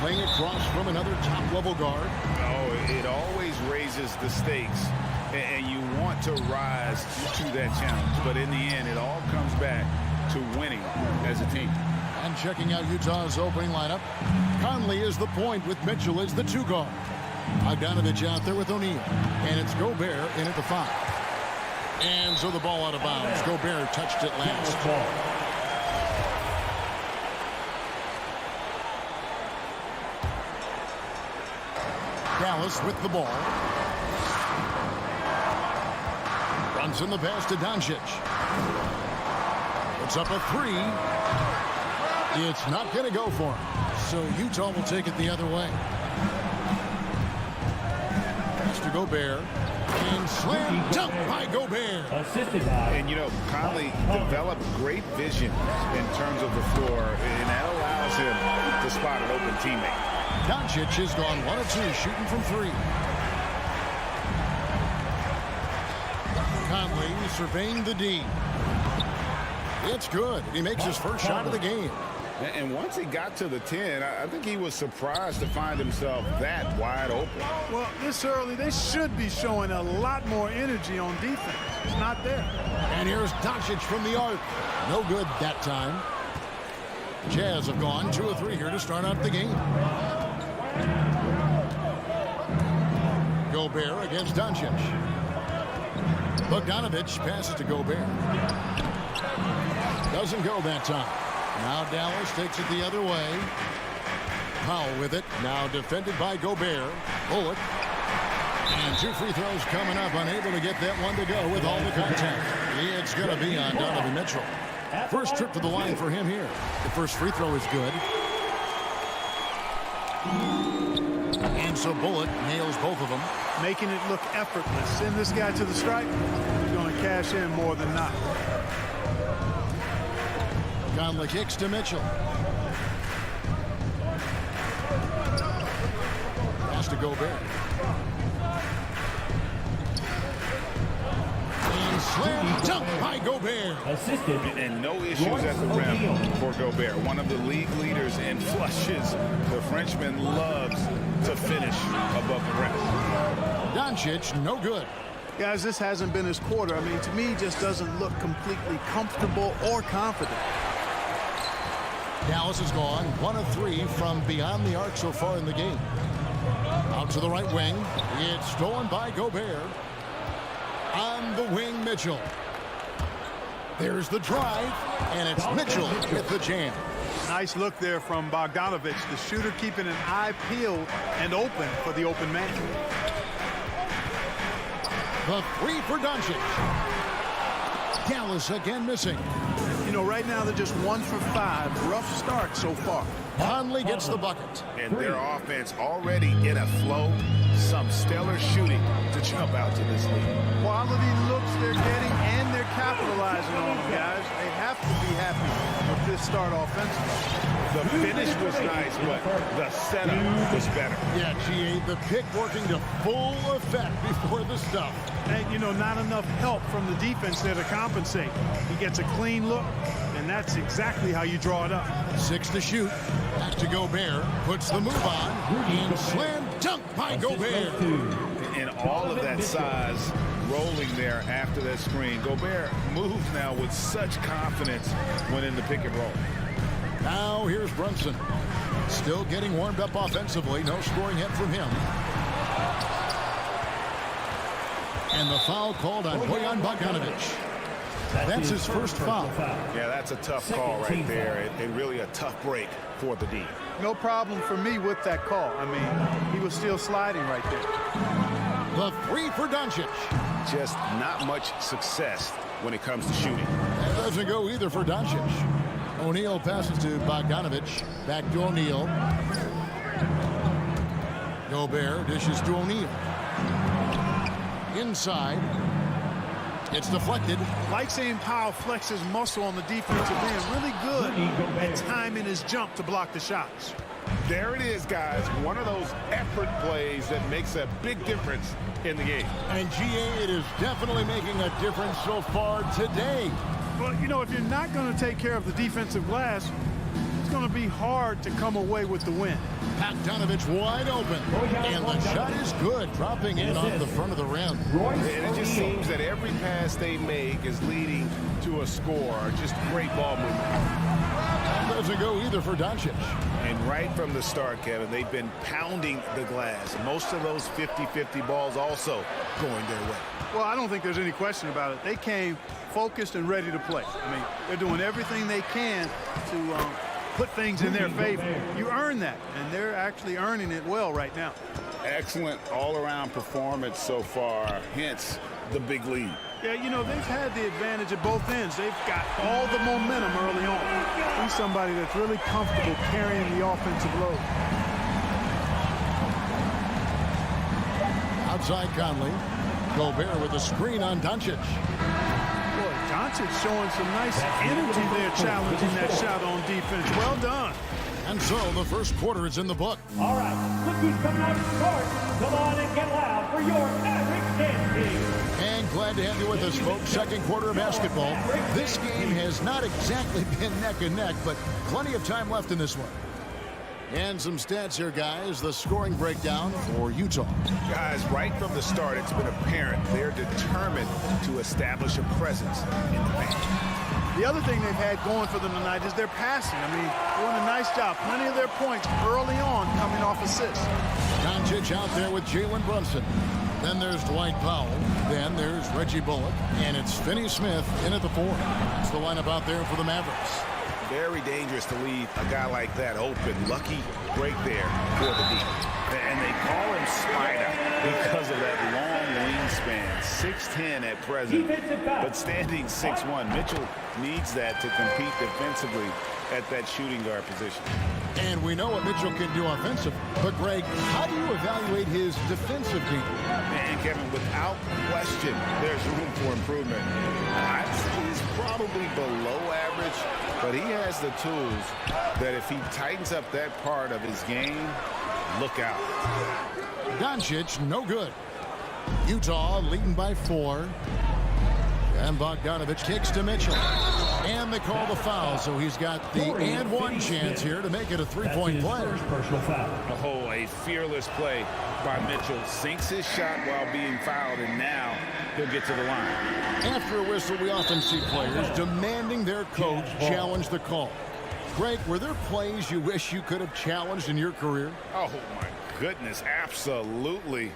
playing across from another top-level guard. Oh, it always raises the stakes, and you want to rise to that challenge. But in the end, it all comes back to winning as a team. And checking out Utah's opening lineup, Conley is the point with Mitchell as the 2 guard. Bogdanovich out there with O'Neal. And it's Gobert in at the 5. And so the ball out of bounds. Gobert touched it last. Dallas with the ball. Runs in the pass to Doncic. Puts up a 3. It's not going to go for him. So Utah will take it the other way. Pass to Gobert. And slam dunk by Gobert. Assisted by. And, you know, Conley developed great vision in terms of the floor, and that allows him to spot an open teammate. Doncic has gone 1 of 2, shooting from 3. Conley surveying the D. It's good. He makes his first shot of the game. And once he got to the 10, I think he was surprised to find himself that wide open. Well, this early, they should be showing a lot more energy on defense. It's not there. And here's Doncic from the arc. No good that time. Jazz have gone 2 of 3 here to start out the game. Gobert against Doncic. Bogdanovich passes to Gobert. Doesn't go that time. Now Dallas takes it the other way. Powell with it. Now defended by Gobert. Bullock. And 2 free throws coming up. Unable to get that one to go with all the contact. It's going to be on Donovan Mitchell. First trip to the line for him here. The first free throw is good. And so Bullock nails both of them. Making it look effortless. Send this guy to the stripe. He's going to cash in more than not. Conley kicks to Mitchell. Pass to Gobert. And slam dunk by Gobert. Assisted. And no issues at the rim for Gobert. One of the league leaders in flushes. The Frenchman loves to finish above the rim. Doncic, no good. Guys, this hasn't been his quarter. I mean, to me, he just doesn't look completely comfortable or confident. Dallas has gone 1 of 3 from beyond the arc so far in the game. Out to the right wing. It's stolen by Gobert. On the wing, Mitchell. There's the drive, and it's Mitchell with the jam. Nice look there from Bogdanovich, the shooter keeping an eye peeled and open for the open man. The 3 for Doncic. Dallas again missing. You know, right now they're just 1 for 5. Rough start so far. Conley gets the bucket. And their offense already in a flow. Some stellar shooting to jump out to this lead. Quality looks they're getting, and they're capitalizing on them, guys. They have to be happy with this start offensively. The finish was nice, but the setup was better. Yeah, GA, the pick working to full effect before the stuff. And, you know, not enough help from the defense there to compensate. He gets a clean look, and that's exactly how you draw it up. 6 to shoot. Back to Gobert. Puts the move on. And slam dunk by Gobert. And all of that size rolling there after that screen. Gobert moves now with such confidence when in the pick and roll. Now here's Brunson. Still getting warmed up offensively. No scoring hit from him. And the foul called on Bojan Bogdanovich. That's his first foul. Yeah, that's a tough call right there. And really a tough break for the D. No problem for me with that call. I mean, he was still sliding right there. The 3 for Doncic. Just not much success when it comes to shooting. That doesn't go either for Doncic. O'Neal passes to Bogdanovich. Back to O'Neal. Gobert dishes to O'Neal. Inside. It's deflected. Like seeing Powell flex his muscle on the defensive end. Really good at timing his jump to block the shots. There it is, guys. One of those effort plays that makes a big difference in the game. And GA, it is definitely making a difference so far today. Well, you know, if you're not going to take care of the defensive glass, it's going to be hard to come away with the win. Bogdanovich wide open, and the shot is good, dropping in off the front of the rim. And it just seems that every pass they make is leading to a score. Just great ball movement. Doesn't go either for Doncic. And right from the start, Kevin, they've been pounding the glass. Most of those 50-50 balls also going their way. Well, I don't think there's any question about it. They came focused and ready to play. I mean, they're doing everything they can to put things in their favor. You earn that, and they're actually earning it well right now. Excellent all-around performance so far, hence the big lead. Yeah, you know, they've had the advantage at both ends. They've got all the momentum early on. He's somebody that's really comfortable carrying the offensive load. Outside Conley. Gobert with a screen on Doncic. Boy, Doncic showing some nice energy there, challenging that shot on defense. Well done. And so the first quarter is in the book. All right, cookies coming out to start. Come on and get loud for your Maverick dance team. And glad to have you with us, folks. Second quarter of basketball. This game has not exactly been neck and neck, but plenty of time left in this one. And some stats here, guys. The scoring breakdown for Utah. Guys, right from the start, it's been apparent they're determined to establish a presence in the paint. The other thing they've had going for them tonight is their passing. I mean, doing a nice job. Plenty of their points early on coming off assists. Doncic out there with Jalen Brunson. Then there's Dwight Powell. Then there's Reggie Bullock. And it's Finney Smith in at the 4. That's the lineup out there for the Mavericks. Very dangerous to leave a guy like that open. Lucky break there for the D. And they call him Spider because of that long wingspan. 6'10" at present, but standing 6'1". Mitchell needs that to compete defensively at that shooting guard position. And we know what Mitchell can do offensively. But, Greg, how do you evaluate his defensive game? And, Kevin, without question, there's room for improvement. I'd say he's probably below average, but he has the tools that if he tightens up that part of his game, look out. Doncic, no good. Utah leading by 4. And Bogdanovich kicks to Mitchell. And they call the foul, so he's got the and one chance here to make it a three-point play. Personal foul. Oh, a fearless play by Mitchell. Sinks his shot while being fouled, and now he'll get to the line. After a whistle, we often see players demanding their coach challenge the call. Greg, were there plays you wish you could have challenged in your career? Oh, my goodness, absolutely.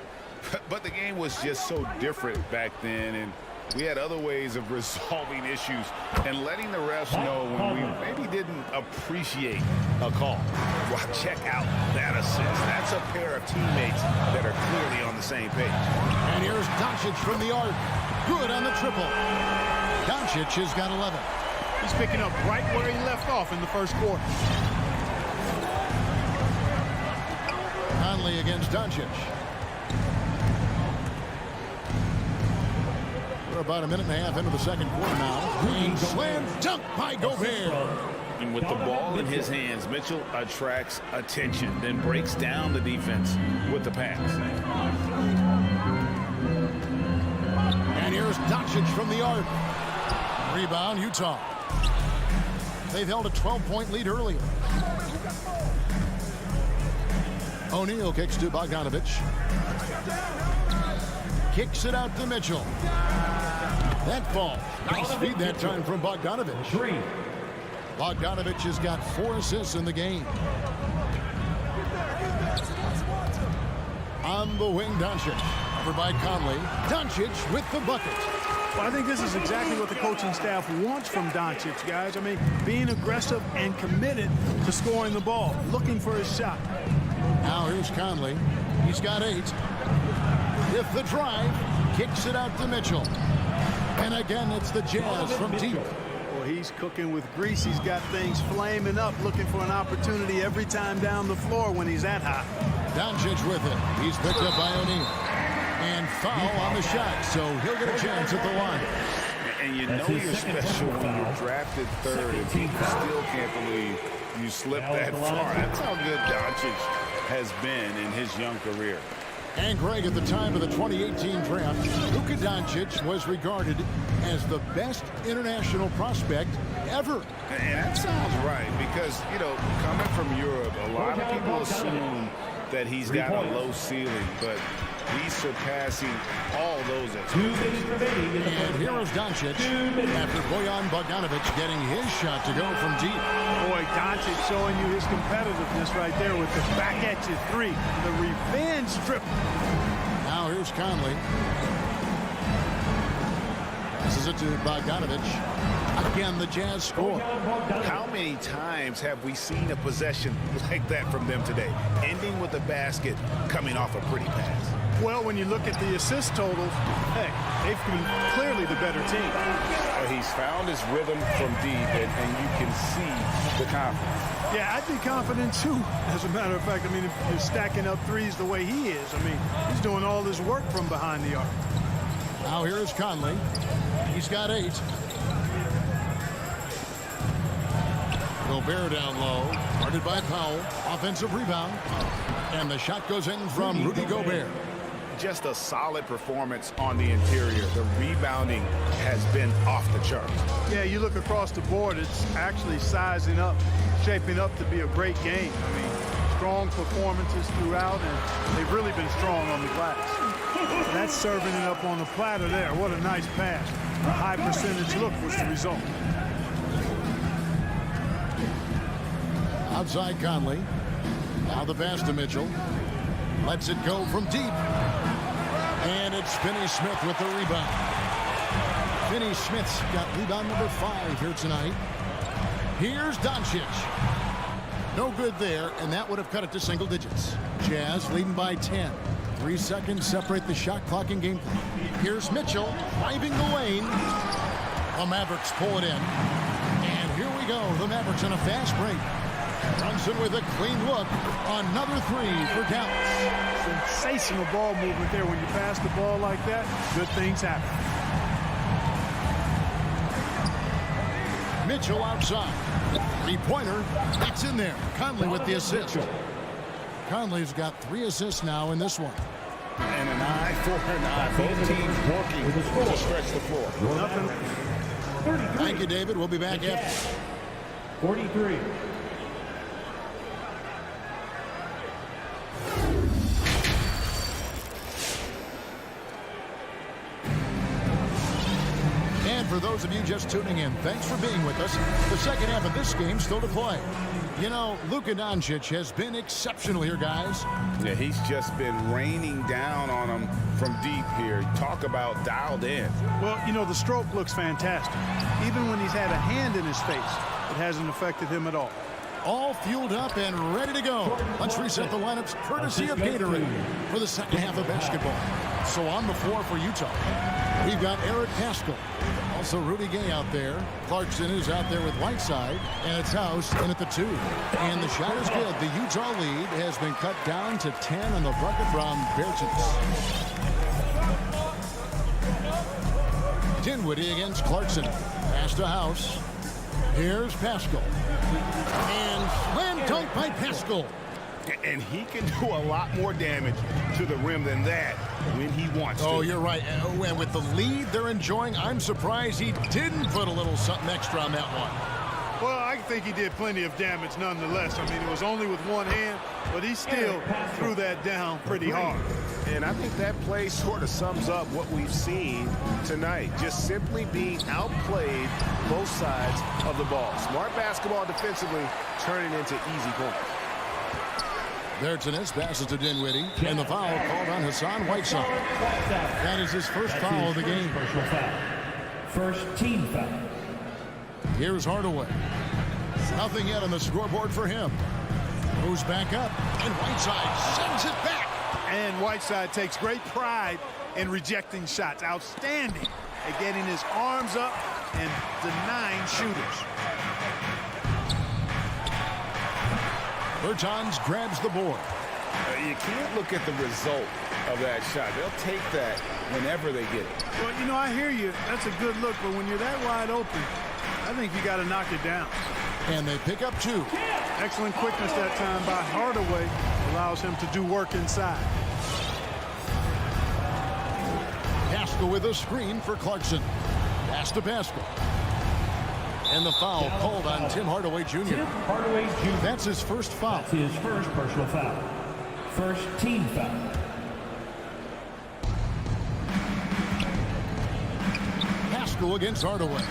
But the game was just so different back then, and we had other ways of resolving issues and letting the refs know when we maybe didn't appreciate a call. Well, check out that assist. That's a pair of teammates that are clearly on the same page. And here's Doncic from the arc. Good on the triple. Doncic has got 11. He's picking up right where he left off in the first quarter. Conley against Doncic. We're about a minute and a half into the second quarter now. And slam dunk by Gobert. And with the ball in his hands, Mitchell attracts attention, then breaks down the defense with the pass. And here's Doncic from the arc. Rebound, Utah. They've held a 12-point lead earlier. O'Neal kicks to Bogdanovich. Kicks it out to Mitchell. That falls. Nice feed that time from Bogdanovich. Bogdanovich has got 4 assists in the game. On the wing, Doncic. Over by Conley. Doncic with the bucket. Well, I think this is exactly what the coaching staff wants from Doncic, guys. I mean, being aggressive and committed to scoring the ball, looking for his shot. Now here's Conley. He's got 8. With the drive, kicks it out to Mitchell. And again, it's the Jazz from deep. Well, he's cooking with grease. He's got things flaming up, looking for an opportunity every time down the floor when he's that hot. Doncic with it. He's picked up by O'Neal. And foul on the shot, so he'll get a chance at the line. And you know you're special when you're drafted 3rd and people still can't believe you slipped that far. That's how good Doncic has been in his young career. And Greg, at the time of the 2018 draft, Luka Doncic was regarded as the best international prospect ever. And that sounds right because, you know, coming from Europe, a lot of people assume that he's got a low ceiling, but he's surpassing all those expectations. And here is Doncic after Bojan Bogdanovic getting his shot to go from deep. Boy, Doncic showing you his competitiveness right there with the back at you three. The revenge triple. Now here's Conley. Passes it to Bogdanovic. Again, the Jazz score. How many times have we seen a possession like that from them today, ending with a basket coming off a pretty pass? Well, when you look at the assist totals, hey, they've been clearly the better team. He's found his rhythm from deep, and you can see the confidence. Yeah, I'd be confident, too, as a matter of fact. I mean, if you're stacking up threes the way he is, I mean, he's doing all this work from behind the arc. Now here is Conley. He's got 8. Gobert down low, guarded by Powell. Offensive rebound. And the shot goes in from Rudy Gobert. Just a solid performance on the interior. The rebounding has been off the charts. Yeah, you look across the board, it's actually sizing up, shaping up to be a great game. I mean, strong performances throughout, and they've really been strong on the glass. And that's serving it up on the platter there. What a nice pass. A high percentage look was the result. Outside Conley. Now the pass to Mitchell. Lets it go from deep. And it's Finney-Smith with the rebound. Finney-Smith's got rebound number 5 here tonight. Here's Doncic. No good there, and that would have cut it to single digits. Jazz leading by 10. 3 seconds separate the shot clock and game clock. Here's Mitchell driving the lane. The Mavericks pull it in. And here we go. The Mavericks on a fast break. Brunson with a clean look. Another 3 for Dallas. Sensational ball movement there. When you pass the ball like that, good things happen. Mitchell outside. 3-pointer. It's in there. Conley with the assist. Conley's got 3 assists now in this one. And an eye for an eye. Both teams working to stretch the floor. Nothing. Thank you, David. We'll be back after. 43. For those of you just tuning in, thanks for being with us. The second half of this game still to play. You know, Luka Doncic has been exceptional here, guys. Yeah, he's just been raining down on them from deep here. Talk about dialed in. Well, you know, the stroke looks fantastic. Even when he's had a hand in his face, it hasn't affected him at all. All fueled up and ready to go. Let's reset the lineups courtesy of Gatorade for the second half of basketball. So on the floor for Utah, we've got Eric Paschall. Also Rudy Gay out there. Clarkson is out there with Whiteside. And it's House in at the 2. And the shot is good. The Utah lead has been cut down to 10 on the bucket from Bertans. Dinwiddie against Clarkson. Pass to House. Here's Paschall. And slam dunk by Paschall. And he can do a lot more damage to the rim than that when he wants to. Oh, you're right. And with the lead they're enjoying, I'm surprised he didn't put a little something extra on that one. Well, I think he did plenty of damage nonetheless. I mean, it was only with one hand, but he still threw that down pretty hard. And I think that play sort of sums up what we've seen tonight. Just simply being outplayed both sides of the ball. Smart basketball defensively turning into easy points. Bertans passes to Dinwiddie, and the foul called on Hassan Whiteside. That is his first foul of the game. First team foul. Here's Hardaway. Nothing yet on the scoreboard for him. Moves back up, and Whiteside sends it back. And Whiteside takes great pride in rejecting shots. Outstanding at getting his arms up and denying shooters. Bertans grabs the board. You can't look at the result of that shot. They'll take that whenever they get it. Well, you know, I hear you. That's a good look, but when you're that wide open, I think you got to knock it down. And they pick up 2. Excellent quickness that time by Hardaway. Allows him to do work inside. Paschall with a screen for Clarkson. Pass to Paschall. And the foul called on Tim Hardaway Jr. Tim Hardaway Jr. That's his first foul. That's his first personal foul. First team foul. Pascal against Hardaway.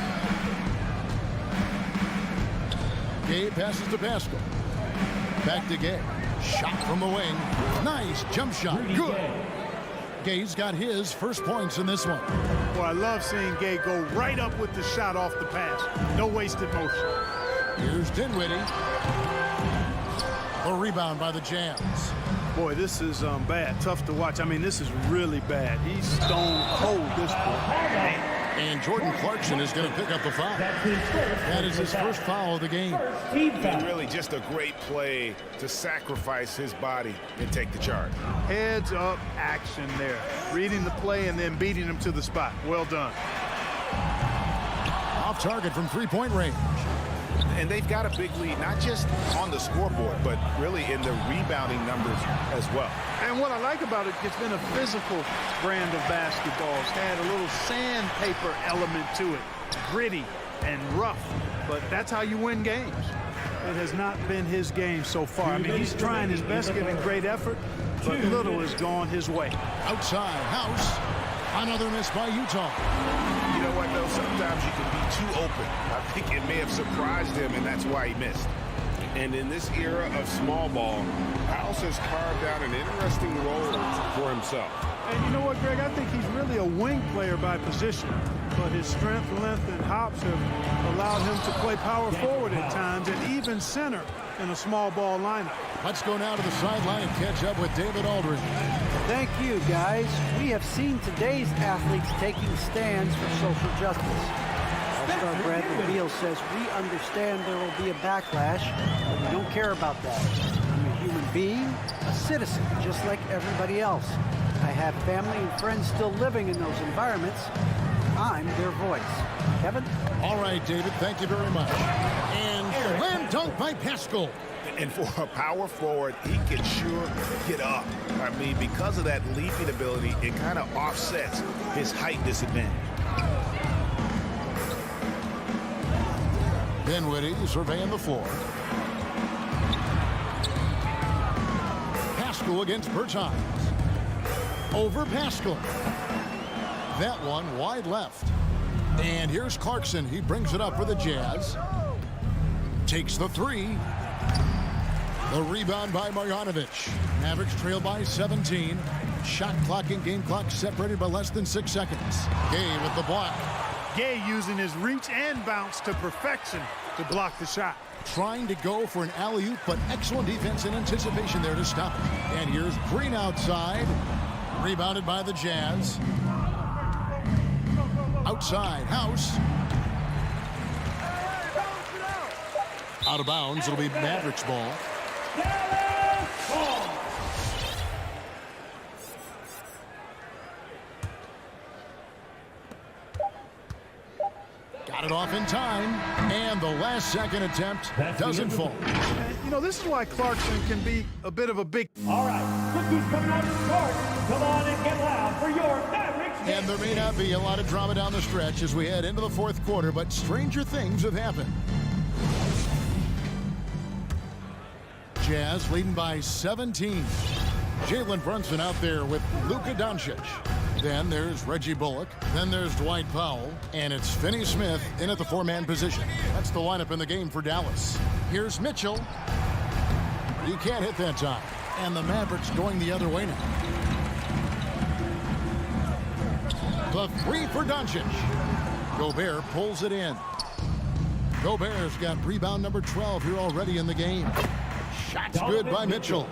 Gay passes to Pascal. Back to Gay. Shot from the wing. Nice jump shot. Good. Gay's got his first points in this one. Boy, I love seeing Gay go right up with the shot off the pass. No wasted motion. Here's Dinwiddie. A rebound by the Jazz. Boy, this is bad. Tough to watch. I mean, this is really bad. He's stone cold this point. And Jordan Clarkson is going to pick up the foul. That is his first foul of the game. And really just a great play to sacrifice his body and take the charge. Heads up action there. Reading the play and then beating him to the spot. Well done. Off target from three-point range. And they've got a big lead, not just on the scoreboard, but really in the rebounding numbers as well. And what I like about it, it's been a physical brand of basketball. It's had a little sandpaper element to it. Gritty and rough, but that's how you win games. It has not been his game so far. I mean, he's trying his best, giving great effort, but little has gone his way. Outside, House. Another miss by Utah. You know what, though? Sometimes you can be too open. I think it may have surprised him, and that's why he missed. And in this era of small ball, House has carved out an interesting role for himself. And you know what, Greg? I think he's really a wing player by position. But his strength, length, and hops have allowed him to play power forward at times and even center in a small ball lineup. Let's go now to the sideline and catch up with David Aldridge. Thank you, guys. We have seen today's athletes taking stands for social justice. All-star Bradley Beal says, we understand there will be a backlash, but we don't care about that. I'm a human being, a citizen, just like everybody else. I have family and friends still living in those environments. I'm their voice. Kevin? All right, David, thank you very much. And slam dunk by Pascal. And for a power forward, he can sure get up. I mean, because of that leaping ability, it kind of offsets his height disadvantage. Dinwiddie surveying the floor. Pascal against Bertans. Over Pascal. That one wide left. And here's Clarkson. He brings it up for the Jazz. Takes the three. The rebound by Marjanovic. Mavericks trail by 17. Shot clock and game clock separated by less than 6 seconds. Gay with the block. Gay using his reach and bounce to perfection to block the shot. Trying to go for an alley-oop, but excellent defense and anticipation there to stop it. And here's Green outside. Rebounded by the Jazz. Outside, House. Out of bounds, it'll be Mavericks ball. Got it off in time, and the last second attempt doesn't fall. And, you know, this is why Clarkson can be a bit of a big... All right, look who's coming out to start. Come on and get loud for your Mavericks. And there may not be a lot of drama down the stretch as we head into the fourth quarter, but stranger things have happened. Jazz leading by 17. Jalen Brunson out there with Luka Doncic. Then there's Reggie Bullock. Then there's Dwight Powell. And it's Finney Smith in at the four-man position. That's the lineup in the game for Dallas. Here's Mitchell. He can't hit that time. And the Mavericks going the other way now. The three for Doncic. Gobert pulls it in. Gobert's got rebound number 12 here already in the game. Shot's good by Mitchell.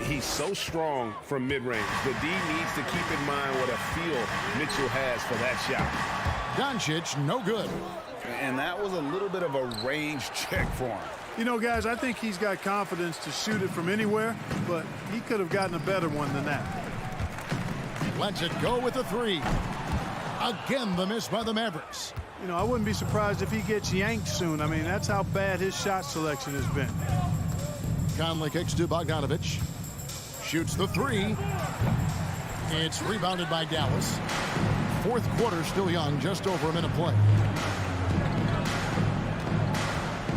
He's so strong from mid-range. The D needs to keep in mind what a feel Mitchell has for that shot. Doncic, no good. And that was a little bit of a range check for him. You know, guys, I think he's got confidence to shoot it from anywhere, but he could have gotten a better one than that. Lets it go with the three. Again, the miss by the Mavericks. You know, I wouldn't be surprised if he gets yanked soon. I mean, that's how bad his shot selection has been. Conley kicks to Bogdanovic. Shoots the three. It's rebounded by Dallas. Fourth quarter still young, just over a minute play.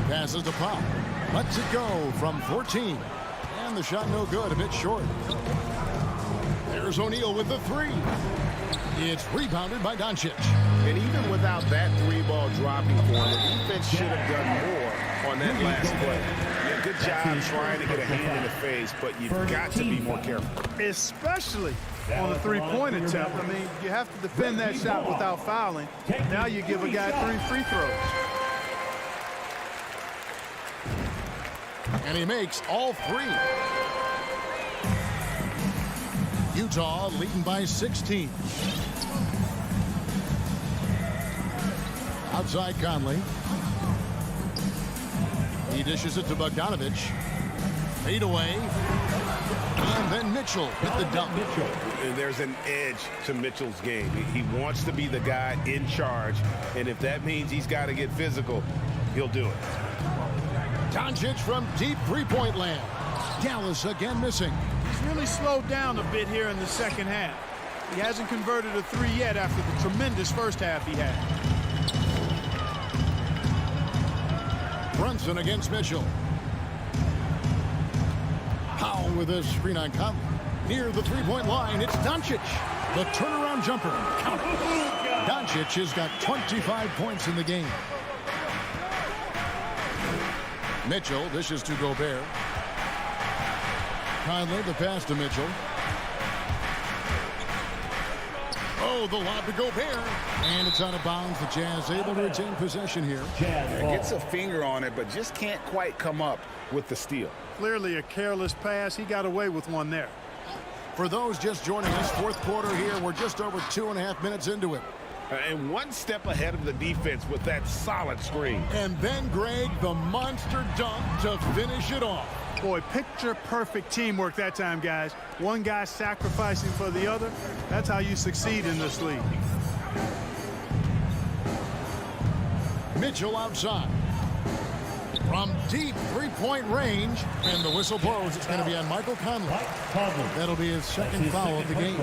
Passes to Powell. Lets it go from 14. And the shot no good, a bit short. There's O'Neal with the three. It's rebounded by Doncic. And even without that three-ball dropping for him, the defense should have done more on that last play. Yeah, good job trying to get a hand in the face, but you've got to be more careful. Especially on a three-point attempt. I mean, you have to defend that shot without fouling. Now you give a guy 3 free throws. And he makes all three. Utah leading by 16. Outside Conley. He dishes it to Bogdanovich. Fade away. And then Mitchell with the dump. And there's an edge to Mitchell's game. He wants to be the guy in charge, and if that means he's got to get physical, he'll do it. Doncic from deep three-point land. Dallas again missing. He's really slowed down a bit here in the second half. He hasn't converted a three yet after the tremendous first half he had. Brunson against Mitchell. Powell with a screen on Conley. Near the three-point line, it's Doncic. The turnaround jumper. Count it. Doncic has got 25 points in the game. Mitchell dishes to Gobert. Conley, the pass to Mitchell. Oh, the lob to Gobert. And it's out of bounds. The Jazz able to retain possession here. Gets a finger on it, but just can't quite come up with the steal. Clearly a careless pass. He got away with one there. For those just joining us, fourth quarter here. We're just over 2.5 minutes into it. And one step ahead of the defense with that solid screen. And then, Greg, the monster dunk to finish it off. Boy, picture-perfect teamwork that time, guys. One guy sacrificing for the other. That's how you succeed in this league. Mitchell outside. From deep three-point range. And the whistle blows. It's going to be on Michael Conley. That'll be his second foul of the game.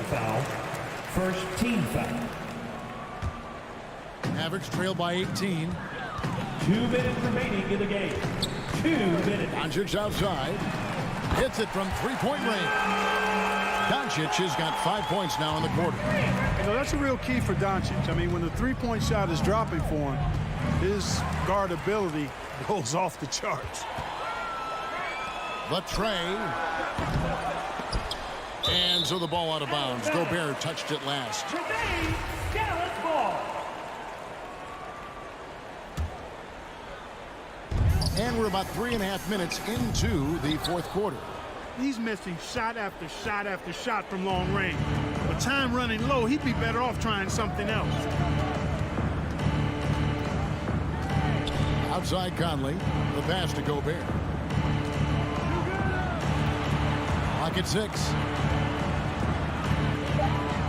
First team foul. Mavericks trail by 18. 2 minutes remaining in the game. 2 minutes. Doncic outside. Hits it from three-point range. Doncic has got 5 points now in the quarter. You know, that's a real key for Doncic. I mean, when the three-point shot is dropping for him, his guardability goes off the charts. The tray. And so the ball out of bounds. Gobert touched it last. Remains Dallas ball. And we're about 3.5 minutes into the fourth quarter. He's missing shot after shot after shot from long range. With time running low, he'd be better off trying something else. Outside Conley. The pass to Gobert. Clock at 6.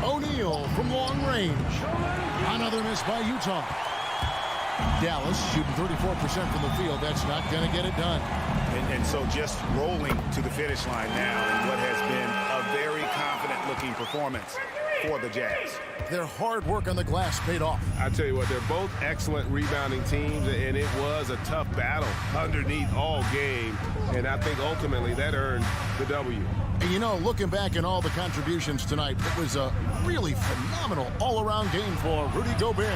O'Neal from long range. Another miss by Utah. Dallas shooting 34% from the field. That's not going to get it done. And so just rolling to the finish line now in what has been a very confident-looking performance for the Jazz. Their hard work on the glass paid off. I tell you what, they're both excellent rebounding teams, and it was a tough battle underneath all game. And I think ultimately that earned the W. And you know, looking back in all the contributions tonight, it was a really phenomenal all-around game for Rudy Gobert.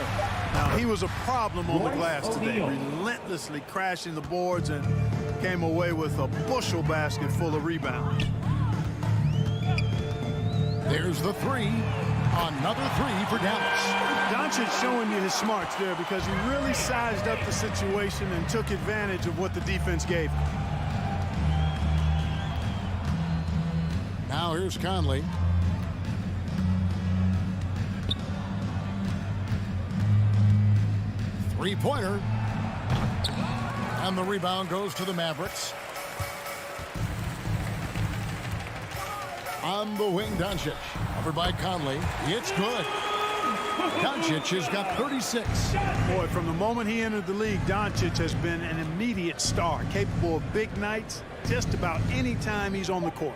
Now, he was a problem on the glass today, relentlessly crashing the boards and came away with a bushel basket full of rebounds. There's the three. Another three for Dallas. Doncic showing you his smarts there because he really sized up the situation and took advantage of what the defense gave him. Now here's Conley. Three-pointer. And the rebound goes to the Mavericks. On the wing, Doncic. Covered by Conley. It's good. Doncic has got 36. Boy, from the moment he entered the league, Doncic has been an immediate star, capable of big nights just about any time he's on the court.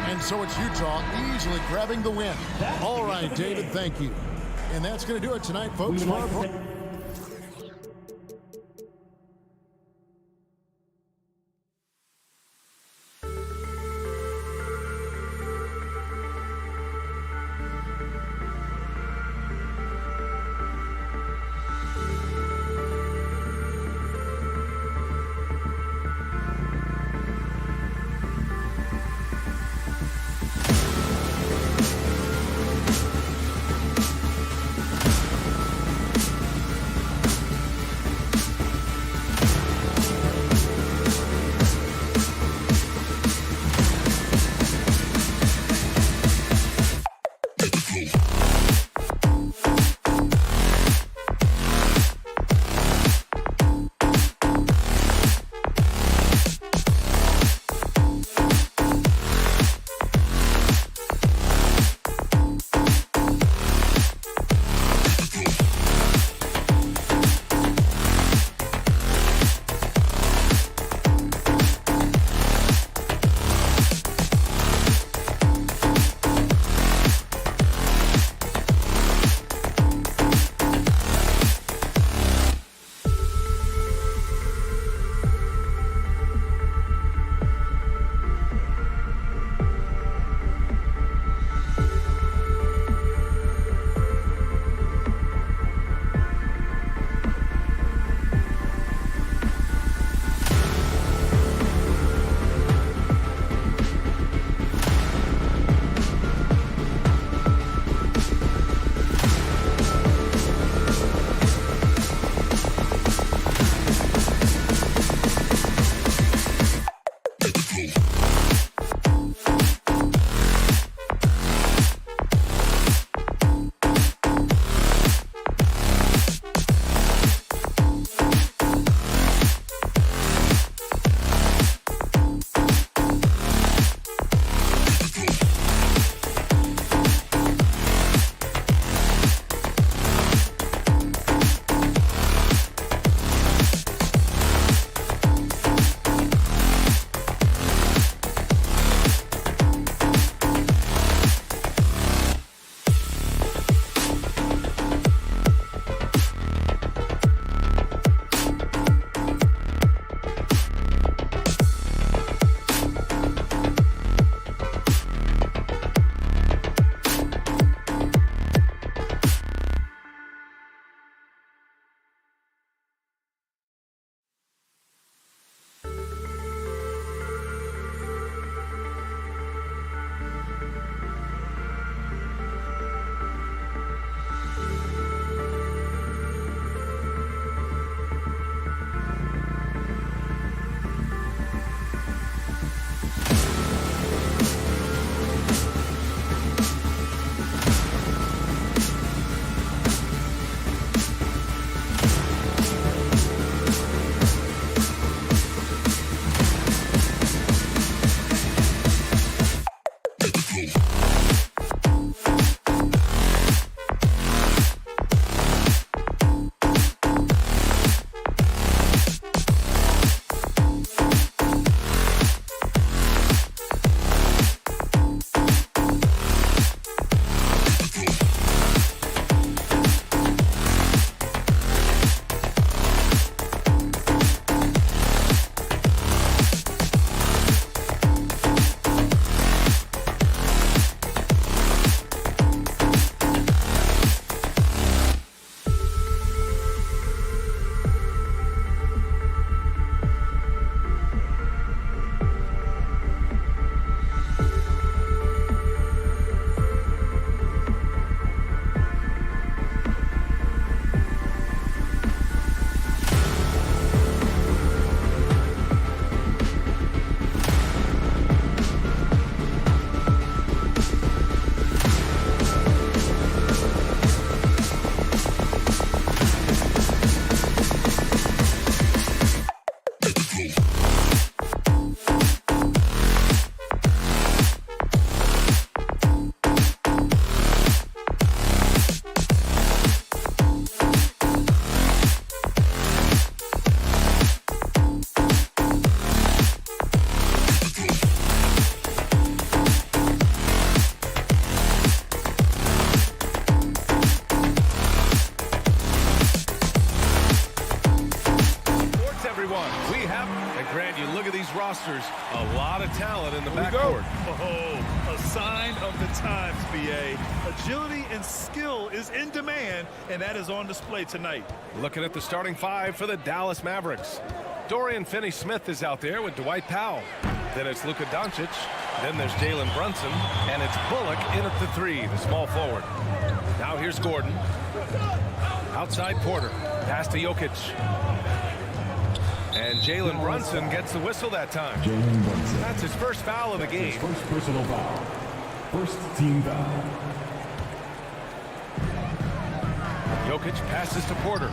And so it's Utah easily grabbing the win. All right, David, thank you. And that's going to do it tonight, folks. these rosters. A lot of talent in the backcourt. Oh, a sign of the times, B.A. Agility and skill is in demand, and that is on display tonight. Looking at the starting five for the Dallas Mavericks. Dorian Finney-Smith is out there with Dwight Powell. Then it's Luka Doncic. Then there's Jalen Brunson. And it's Bullock in at the three, the small forward. Now here's Gordon. Outside Porter. Pass to Jokic. And Jalen Brunson gets the whistle that time. That's his first foul of the game. First personal foul. First team foul. Jokic passes to Porter.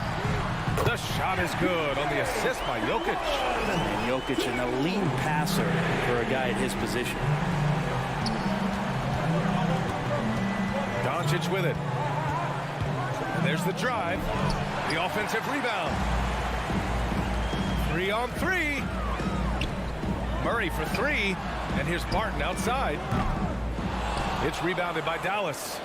The shot is good on the assist by Jokic. And Jokic, an elite passer for a guy at his position. Doncic with it. And there's the drive. The offensive rebound. 3-on-3. Murray for three. And here's Barton outside. It's rebounded by Dallas.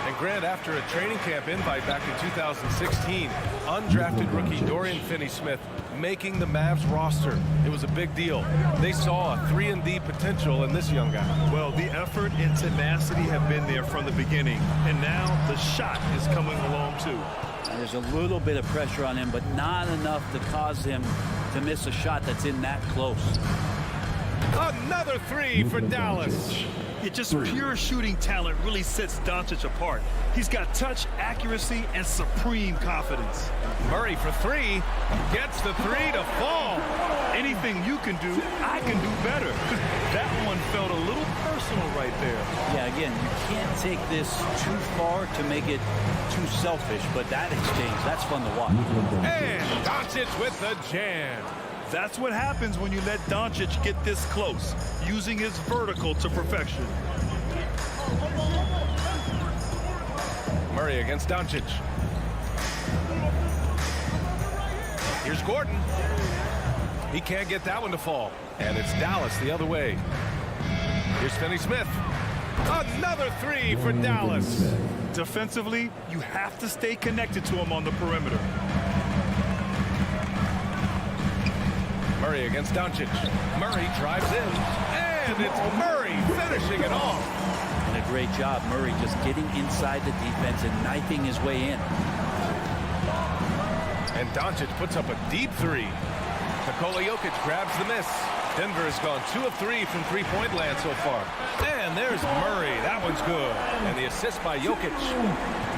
And Grant, after a training camp invite back in 2016, undrafted rookie Dorian Finney-Smith making the Mavs roster. It was a big deal. They saw a 3-and-D potential in this young guy. Well, the effort and tenacity have been there from the beginning, and now the shot is coming along too. And there's a little bit of pressure on him, but not enough to cause him to miss a shot that's in that close. Another three for Dallas. It just pure shooting talent really sets Doncic apart. He's got touch, accuracy, and supreme confidence. Murray for three. Gets the three to fall. Anything you can do, I can do better. That one felt a little personal right there. Yeah, again, you can't take this too far to make it too selfish, but that exchange, that's fun to watch. And Doncic with the jam. That's what happens when you let Doncic get this close, using his vertical to perfection. Murray against Doncic. Here's Gordon. He can't get that one to fall. And it's Dallas the other way. Here's Finney-Smith. Another three for Dallas. Defensively, you have to stay connected to him on the perimeter. Murray against Doncic. Murray drives in. And it's Murray finishing it off. And a great job, Murray just getting inside the defense and knifing his way in. And Doncic puts up a deep three. Nikola Jokic grabs the miss. Denver has gone 2 of 3 from three-point land so far. And there's Murray. That one's good. And the assist by Jokic.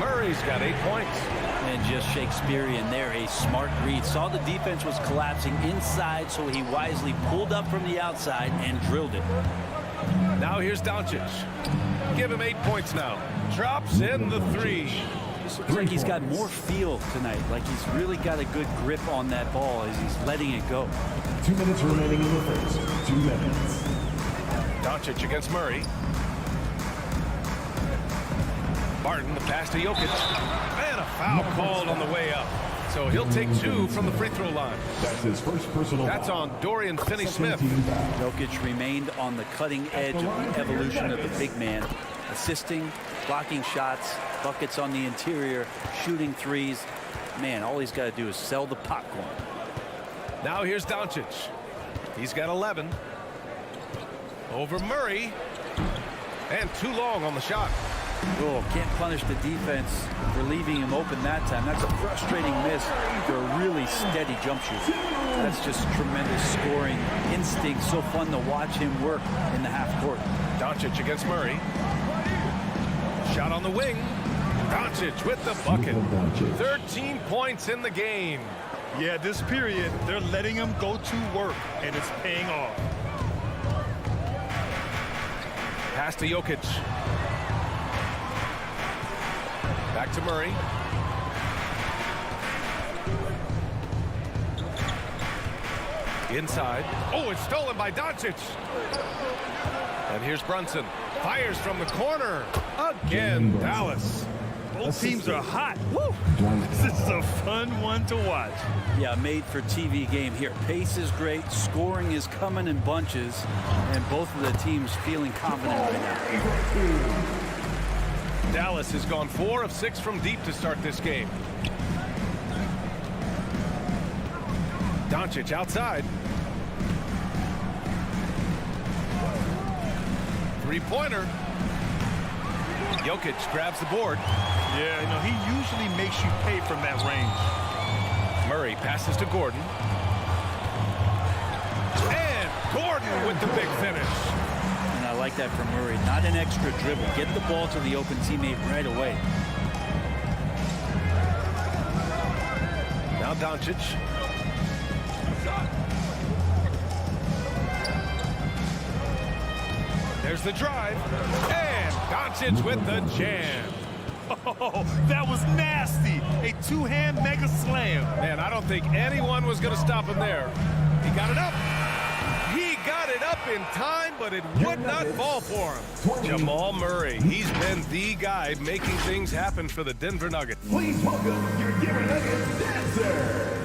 Murray's got 8 points. And just Shakespearean there, a smart read. Saw the defense was collapsing inside, so he wisely pulled up from the outside and drilled it. Now here's Doncic. Give him 8 points now. Drops in the three. Looks like he's got more feel tonight, like he's really got a good grip on that ball as he's letting it go. 2 minutes remaining in the first. 2 minutes. Doncic against Murray. Barton, the pass to Jokic. And a foul called on the way up. So he'll take 2 from the free throw line. That's his first personal That's foul. on Dorian Finney-Smith. Jokic remained on the cutting edge of the evolution of the big man, assisting, blocking shots, buckets on the interior, shooting threes. Man, all he's got to do is sell the popcorn. Now here's Doncic. He's got 11. Over Murray. And too long on the shot. Oh, can't punish the defense for leaving him open that time. That's a frustrating miss for a really steady jump shooter. That's just tremendous scoring instinct. So fun to watch him work in the half court. Doncic against Murray. Shot on the wing. Doncic with the bucket. 13 points in the game. Yeah, this period, they're letting him go to work, and it's paying off. Pass to Jokic. Back to Murray. Inside. Oh, it's stolen by Doncic. And here's Brunson. Fires from the corner. Again, Dallas. Both teams are hot. Woo! This is a fun one to watch. Yeah, made for TV game here. Pace is great. Scoring is coming in bunches. And both of the teams feeling confident right now. Dallas has gone 4 of 6 from deep to start this game. Doncic outside. Three-pointer. Jokic grabs the board. Yeah, he usually makes you pay from that range. Murray passes to Gordon. And Gordon with the big finish. And I like that from Murray. Not an extra dribble. Get the ball to the open teammate right away. Now Doncic. There's the drive. And Doncic with the jam. Oh, that was nasty. A two-hand mega slam. Man, I don't think anyone was going to stop him there. He got it up. He got it up in time, but it would not fall for him. Jamal Murray, he's been the guy making things happen for the Denver Nuggets. Please welcome your Denver Nuggets dancer.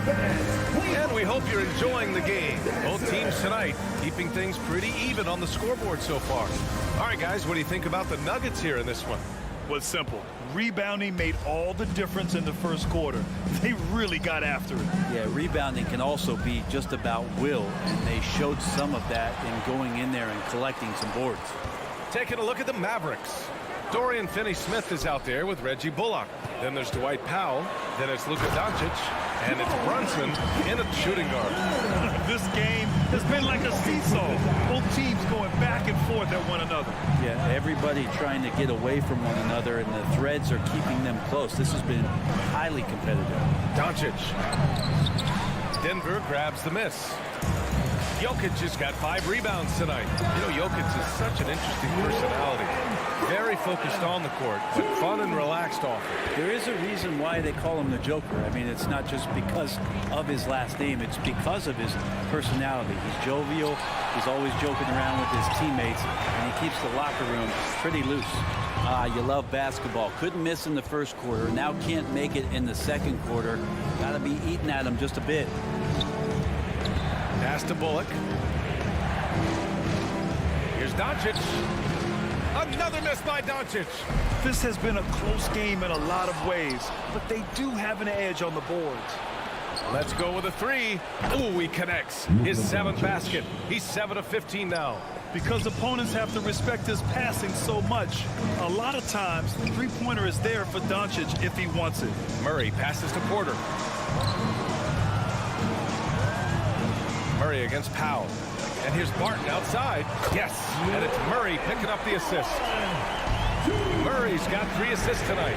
And we hope you're enjoying the game. Both teams tonight keeping things pretty even on the scoreboard so far. All right, guys, what do you think about the Nuggets here in this one? Well, it's simple. Rebounding made all the difference in the first quarter. They really got after it. Yeah, rebounding can also be just about will, and they showed some of that in going in there and collecting some boards. Taking a look at the Mavericks. Dorian Finney-Smith is out there with Reggie Bullock. Then there's Dwight Powell. Then it's Luka Doncic. And it's Brunson in a shooting guard. This game has been like a seesaw. Both teams going back and forth at one another. Yeah, everybody trying to get away from one another, and the threads are keeping them close. This has been highly competitive. Doncic. Denver grabs the miss. Jokic has got 5 rebounds tonight. Jokic is such an interesting personality. Very focused on the court, but fun and relaxed off it. There is a reason why they call him the Joker. I mean, it's not just because of his last name. It's because of his personality. He's jovial. He's always joking around with his teammates, and he keeps the locker room pretty loose. You love basketball. Couldn't miss in the first quarter. Now can't make it in the second quarter. Got to be eating at him just a bit. Pass to Bullock. Here's Doncic. Another miss by Doncic. This has been a close game in a lot of ways, but they do have an edge on the boards. Let's go with a 3. Ooh, he connects. His 7th basket. He's 7 of 15 now. Because opponents have to respect his passing so much, a lot of times the three-pointer is there for Doncic if he wants it. Murray passes to Porter. Murray against Powell. And here's Barton outside. Yes, and it's Murray picking up the assist. Murray's got 3 assists tonight.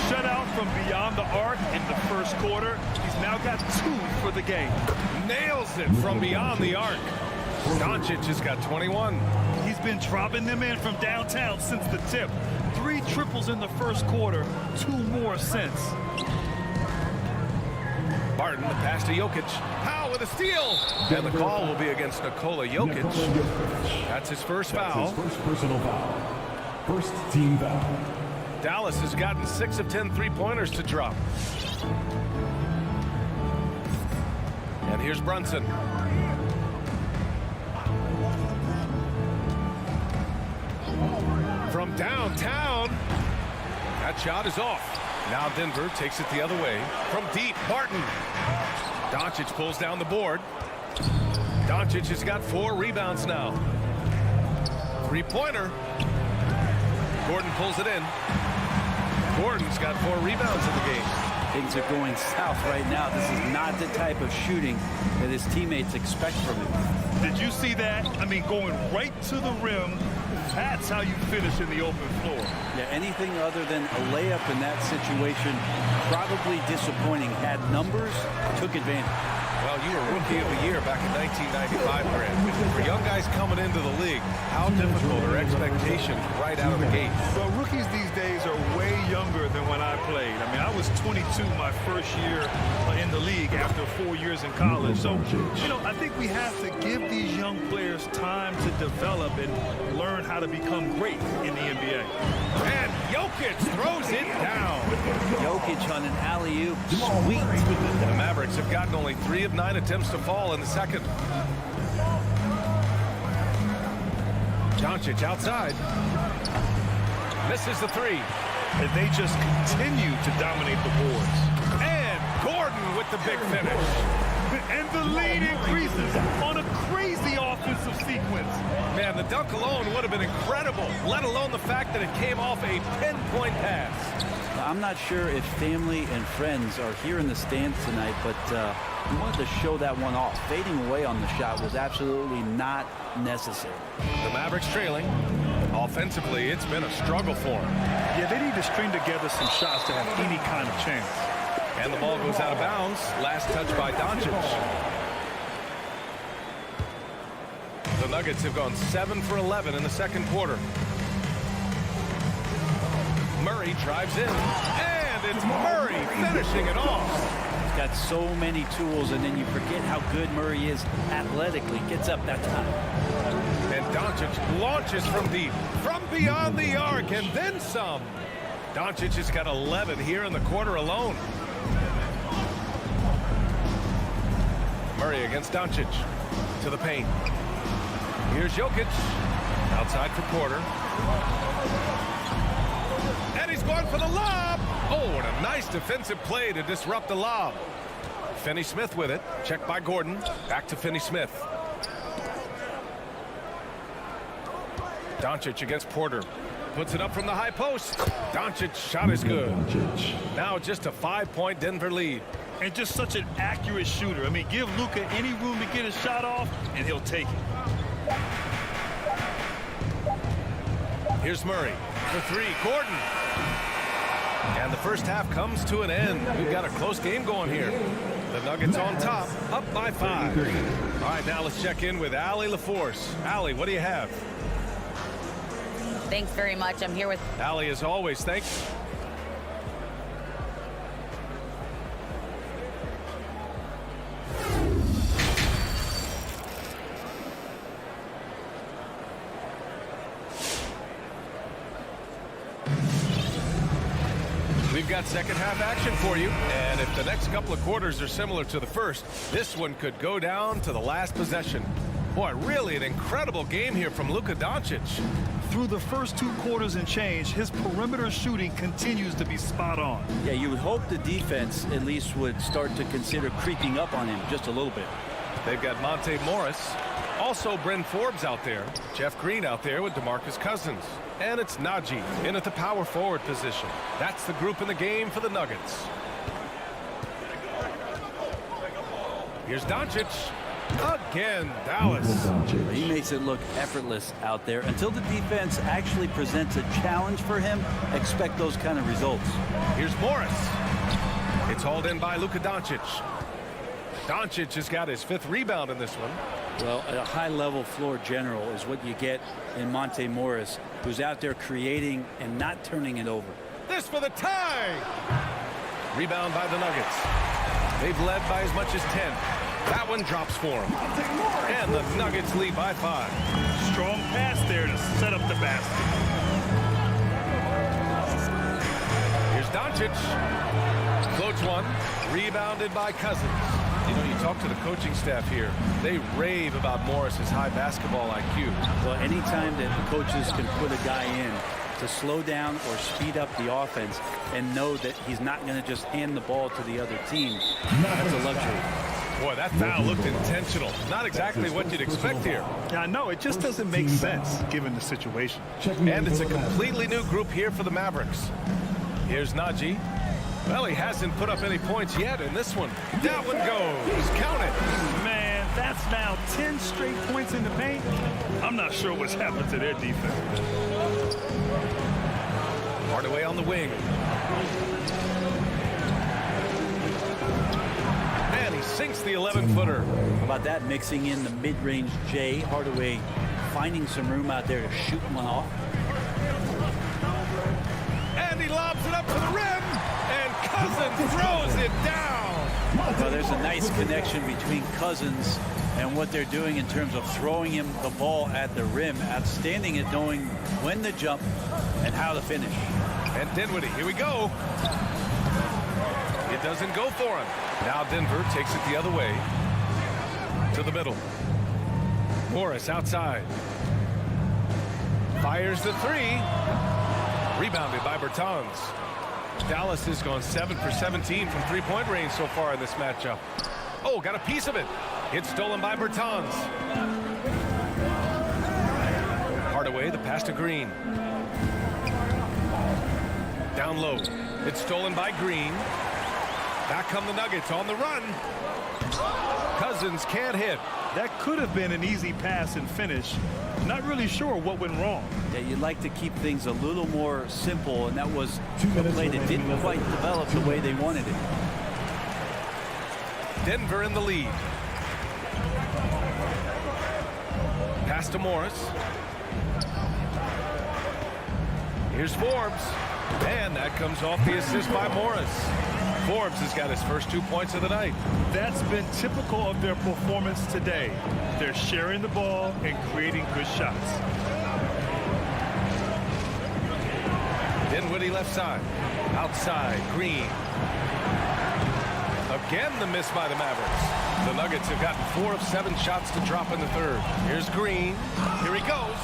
Shut out from beyond the arc in the first quarter. He's now got 2 for the game. Nails it from beyond the arc. Doncic has got 21. He's been dropping them in from downtown since the tip. 3 triples in the first quarter, 2 more since. Barton, the pass to Jokic. Powell with a steal. And the call will be against Nikola Jokic. That's his first foul. That's his first personal foul. First team foul. Dallas has gotten 6 of 10 three-pointers to drop. And here's Brunson. From downtown. That shot is off. Now Denver takes it the other way. From deep, Barton. Doncic pulls down the board. Doncic has got 4 rebounds now. Three-pointer. Gordon pulls it in. Gordon's got 4 rebounds in the game. Things are going south right now. This is not the type of shooting that his teammates expect from him. Did you see that? I mean, going right to the rim. That's how you finish in the open floor. Yeah, anything other than a layup in that situation, probably disappointing. Had numbers, took advantage. Well, you were Rookie of the Year back in 1995, Grant. For young guys coming into the league, how difficult are expectations right out of the gate? Well, rookies these days are way younger than when I played. I mean, I was 22 my first year in the league after 4 years in college. So, I think we have to give these young players time to develop and learn how to become great in the NBA. And Jokic throws it down. Jokic on an alley-oop. Sweet. The Mavericks have gotten only 3 of 9 attempts to fall in the second. Doncic outside. Misses the 3. And they just continue to dominate the boards. And Gordon with the big finish. And the lead increases on a crazy offensive sequence. Man, And the dunk alone would have been incredible, let alone the fact that it came off a pinpoint pass. I'm not sure if family and friends are here in the stands tonight, but we wanted to show that one off. Fading away on the shot was absolutely not necessary. The Mavericks trailing. Offensively, it's been a struggle for them. Yeah, they need to string together some shots to have any kind of chance. And the ball goes out of bounds. Last touch by Doncic. The Nuggets have gone 7 for 11 in the second quarter. Murray drives in, and it's Murray finishing it off. He's got so many tools, and then you forget how good Murray is athletically. Gets up that time. And Doncic launches from deep, from beyond the arc, and then some. Doncic has got 11 here in the quarter alone. Murray against Doncic. To the paint. Here's Jokic. Outside for Porter. And he's going for the lob. Oh, and a nice defensive play to disrupt the lob. Finney-Smith with it. Checked by Gordon. Back to Finney-Smith. Doncic against Porter. Puts it up from the high post. Doncic's shot is good. Now just a 5-point Denver lead. And just such an accurate shooter. I mean, give Luka any room to get his shot off, and he'll take it. Here's Murray for three. Gordon. And the first half comes to an end. We've got a close game going here. The Nuggets on top, up by 5. All right, now let's check in with Allie LaForce. Allie, what do you have? Thanks very much. I'm here with Allie, as always. Thanks. We've got second half action for you, and if the next couple of quarters are similar to the first, this one could go down to the last possession. Boy, really an incredible game here from Luka Doncic. Through the first 2 quarters and change, his perimeter shooting continues to be spot on. Yeah, you would hope the defense at least would start to consider creeping up on him just a little bit. They've got Monte Morris, also Bryn Forbes out there, Jeff Green out there with DeMarcus Cousins. And it's Najee in at the power forward position. That's the group in the game for the Nuggets. Here's Doncic. Again, Dallas. He makes it look effortless out there. Until the defense actually presents a challenge for him, expect those kind of results. Here's Morris. It's hauled in by Luka Doncic. Doncic has got his 5th rebound in this one. Well, a high-level floor general is what you get in Monte Morris, who's out there creating and not turning it over. This for the tie. Rebound by the Nuggets. They've led by as much as 10. That one drops for him. And the Nuggets lead by 5. Strong pass there to set up the basket. Here's Doncic. Floats one. Rebounded by Cousins. You know, you talk to the coaching staff here. They rave about Morris's high basketball IQ. Well, anytime that the coaches can put a guy in to slow down or speed up the offense and know that he's not going to just hand the ball to the other team, that's a luxury. Boy, that foul looked intentional. Not exactly what you'd expect here. Yeah, I know. It just doesn't make sense given the situation. And it's a completely new group here for the Mavericks. Here's Najee. Well, he hasn't put up any points yet in this one. That one goes. Count it. Man, that's now 10 straight points in the paint. I'm not sure what's happened to their defense. Hardaway on the wing. And he sinks the 11-footer. How about that, mixing in the mid-range J. Hardaway finding some room out there to shoot one off. And he lobs it up to the rim. And Cousins throws it down. Well, there's a nice connection between Cousins and what they're doing in terms of throwing him the ball at the rim. Outstanding at knowing when to jump and how to finish. And Dinwiddie, here we go. It doesn't go for him. Now Denver takes it the other way. To the middle. Morris outside. Fires the 3. Rebounded by Bertans. Dallas has gone 7 for 17 from three-point range so far in this matchup. Oh, got a piece of it. It's stolen by Bertans. Hardaway, the pass to Green. Down low. It's stolen by Green. Back come the Nuggets on the run. Cousins can't hit. That could have been an easy pass and finish. Not really sure what went wrong. Yeah, you'd like to keep things a little more simple, and that was a play that didn't quite develop the way they wanted it. Denver in the lead. Pass to Morris. Here's Forbes. And that comes off the assist by Morris. Forbes has got his first 2 points of the night. That's been typical of their performance today. They're sharing the ball and creating good shots. Dinwiddie left side. Outside, Green. Again, the miss by the Mavericks. The Nuggets have gotten 4 of 7 shots to drop in the third. Here's Green. Here he goes.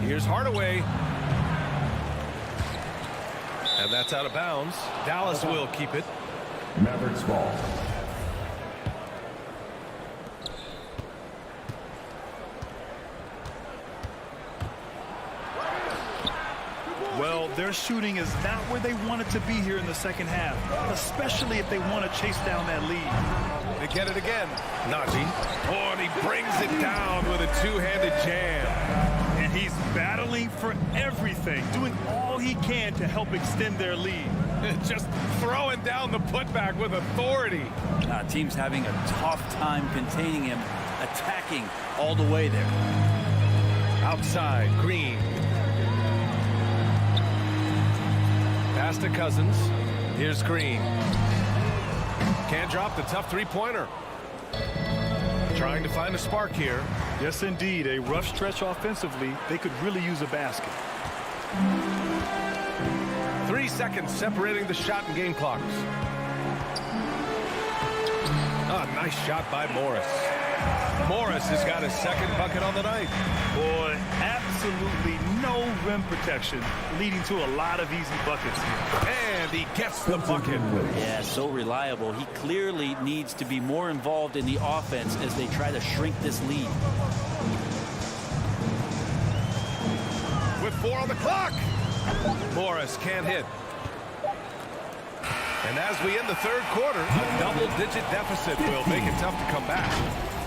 Here's Hardaway. And that's out of bounds. Dallas will keep it. Mavericks ball. Well, their shooting is not where they want it to be here in the second half, especially if they want to chase down that lead. They get it again. Najee. Oh, and he brings it down with a two-handed jam. And he's battling for everything, doing all he can to help extend their lead. Just throwing down the putback with authority. Team's having a tough time containing him, attacking all the way there. Outside, Green. Pass to Cousins. Here's Green. Can't drop the tough three-pointer. Trying to find a spark here. Yes, indeed. A rough stretch offensively. They could really use a basket. 3 seconds separating the shot and game clocks. Nice shot by Morris. Morris has got his second bucket on the night. Boy, absolutely no rim protection, leading to a lot of easy buckets here. And he gets the bucket. Yeah, so reliable. He clearly needs to be more involved in the offense as they try to shrink this lead. With 4 on the clock. Morris can't hit. And as we end the third quarter, a double-digit deficit will make it tough to come back.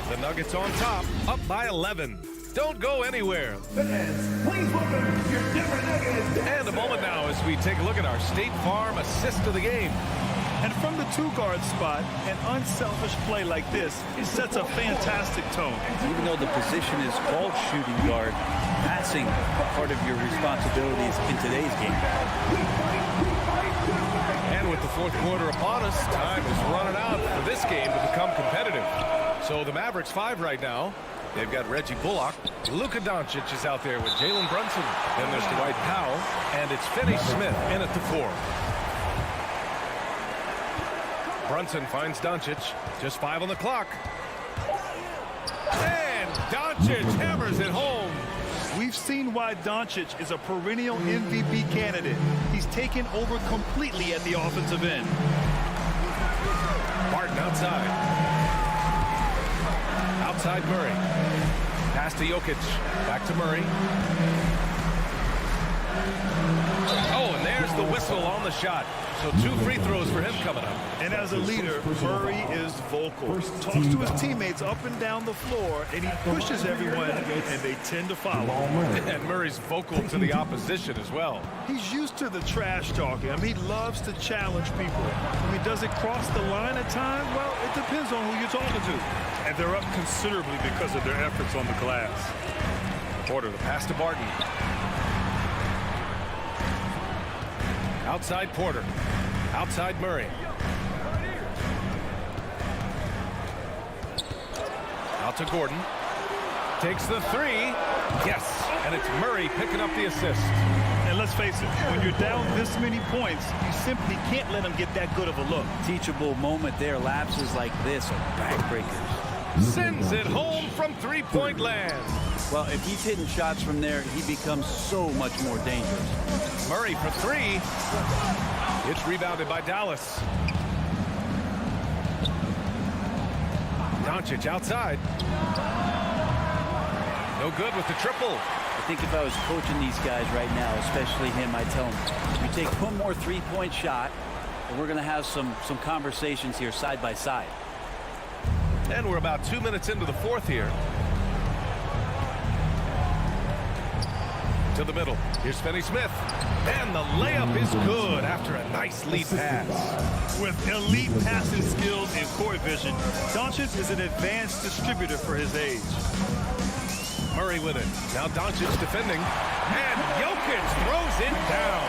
The Nuggets on top, up by 11. Don't go anywhere. Please welcome your Denver Nuggets. And a moment now as we take a look at our State Farm assist of the game. And from the two-guard spot, an unselfish play like this, it sets a fantastic tone. Even though the position is called shooting guard, passing part of your responsibilities in today's game. And with the fourth quarter upon us, time is running out for this game to become competitive. So the Mavericks 5 right now. They've got Reggie Bullock. Luka Doncic is out there with Jalen Brunson. Then there's Dwight Powell. And it's Finney Smith in at the 4. Brunson finds Doncic. Just 5 on the clock. And Doncic hammers it home. We've seen why Doncic is a perennial MVP candidate. He's taken over completely at the offensive end. Barton outside. Outside Murray. Pass to Jokic. Back to Murray. Oh, and there's the whistle on the shot. So 2 free throws for him coming up. And as a leader, Murray is vocal. Talks to his teammates up and down the floor, and he pushes everyone, and they tend to follow. And Murray's vocal to the opposition as well. He's used to the trash talking. I mean, he loves to challenge people. I mean, does it cross the line at times? Well, it depends on who you're talking to. And they're up considerably because of their efforts on the glass. Porter, the pass to Barton. Outside Porter. Outside Murray. Out to Gordon. Takes the 3. Yes. And it's Murray picking up the assist. And let's face it, when you're down this many points, you simply can't let them get that good of a look. Teachable moment there. Lapses like this are backbreakers. Sends it home from three-point land. Well, if he's hitting shots from there, he becomes so much more dangerous. Murray for 3. It's rebounded by Dallas. Doncic outside. No good with the triple. I think if I was coaching these guys right now, especially him, I'd tell him, you take one more three-point shot, and we're going to have some conversations here side by side. And we're about 2 minutes into the fourth here. To the middle. Here's Finney Smith. And the layup is good after a nice lead pass. With elite passing skills and court vision, Doncic is an advanced distributor for his age. Murray with it. Now Doncic defending. And Jokic throws it down.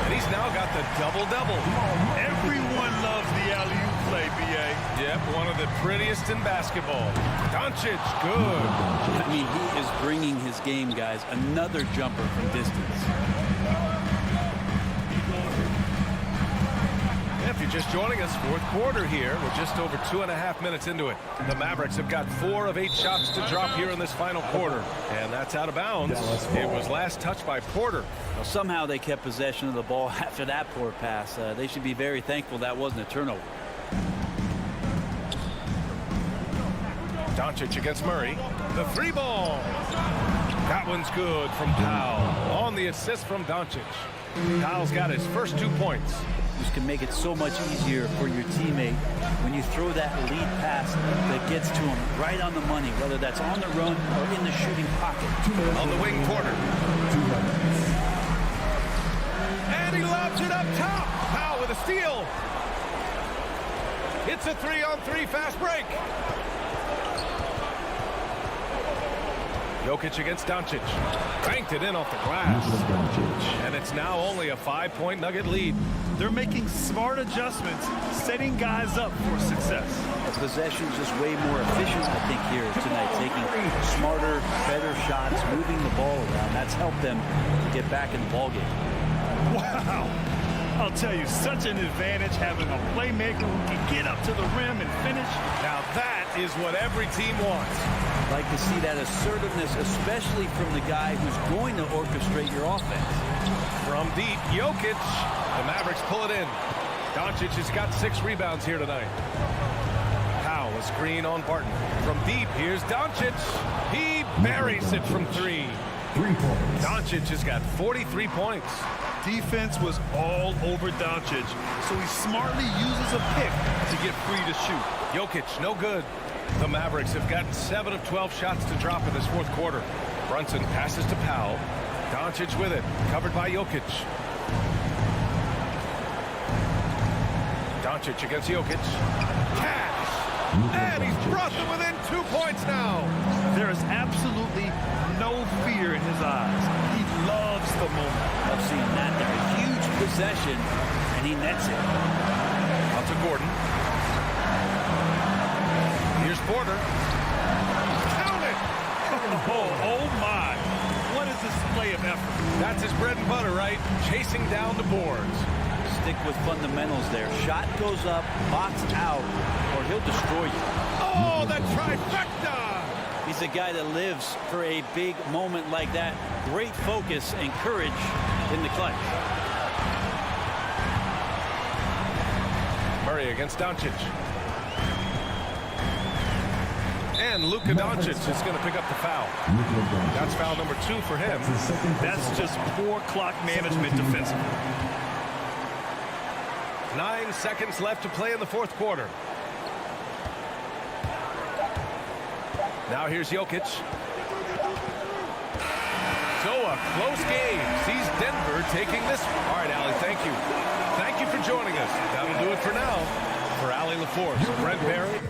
And he's now got the double-double. Everyone loves the alley-oop play, B.A. Yep, one of the prettiest in basketball. Doncic, good. I mean, he is bringing his game, guys. Another jumper from distance. If you're just joining us, fourth quarter here. We're just over 2.5 minutes into it. The Mavericks have got 4 of 8 shots to drop here in this final quarter. And that's out of bounds. It was last touched by Porter. Well, somehow they kept possession of the ball after that poor pass. They should be very thankful that wasn't a turnover. Doncic against Murray. The 3-ball. That one's good from Powell. On the assist from Doncic. Powell's got his first 2 points. This can make it so much easier for your teammate when you throw that lead pass that gets to him right on the money, whether that's on the run or in the shooting pocket. On the wing, Porter. And he lobs it up top. Powell with a steal. It's a 3-on-3 fast break. Jokic against Doncic. Banked it in off the glass. And it's now only a 5-point Nugget lead. They're making smart adjustments, setting guys up for success. The possession's just way more efficient, I think, here tonight. Taking smarter, better shots, moving the ball around. That's helped them get back in the ballgame. Wow. I'll tell you, such an advantage having a playmaker who can get up to the rim and finish. Now that is what every team wants. I'd like to see that assertiveness, especially from the guy who's going to orchestrate your offense. From deep, Jokic. The Mavericks pull it in. Doncic has got 6 rebounds here tonight. Powell, a screen on Barton. From deep, here's Doncic. He buries it from 3. 3 points. Doncic has got 43 points. Defense was all over Doncic, so he smartly uses a pick to get free to shoot. Jokic, no good. The Mavericks have got 7 of 12 shots to drop in this fourth quarter. Brunson passes to Powell. Doncic with it, covered by Jokic. Doncic against Jokic. Cash! And he's brought them within 2 points now. There is absolutely no fear in his eyes. He loves the moment. I've seen that there. A huge possession, and he nets it. Out to Gordon. Here's Porter. Count it! Oh my. What is this display of effort? That's his bread and butter, right? Chasing down the boards. Stick with fundamentals there. Shot goes up, box out, or he'll destroy you. Oh, the trifecta! He's a guy that lives for a big moment like that. Great focus and courage in the clutch. Murray against Doncic. And Luka Doncic is going to pick up the foul. That's foul number 2 for him. That's just poor clock management defensively. 9 seconds left to play in the fourth quarter. Now here's Jokic. So a close game sees Denver taking this. All right, Allie, thank you. Thank you for joining us. That'll do it for now. For Allie LaForce, Brent Barry.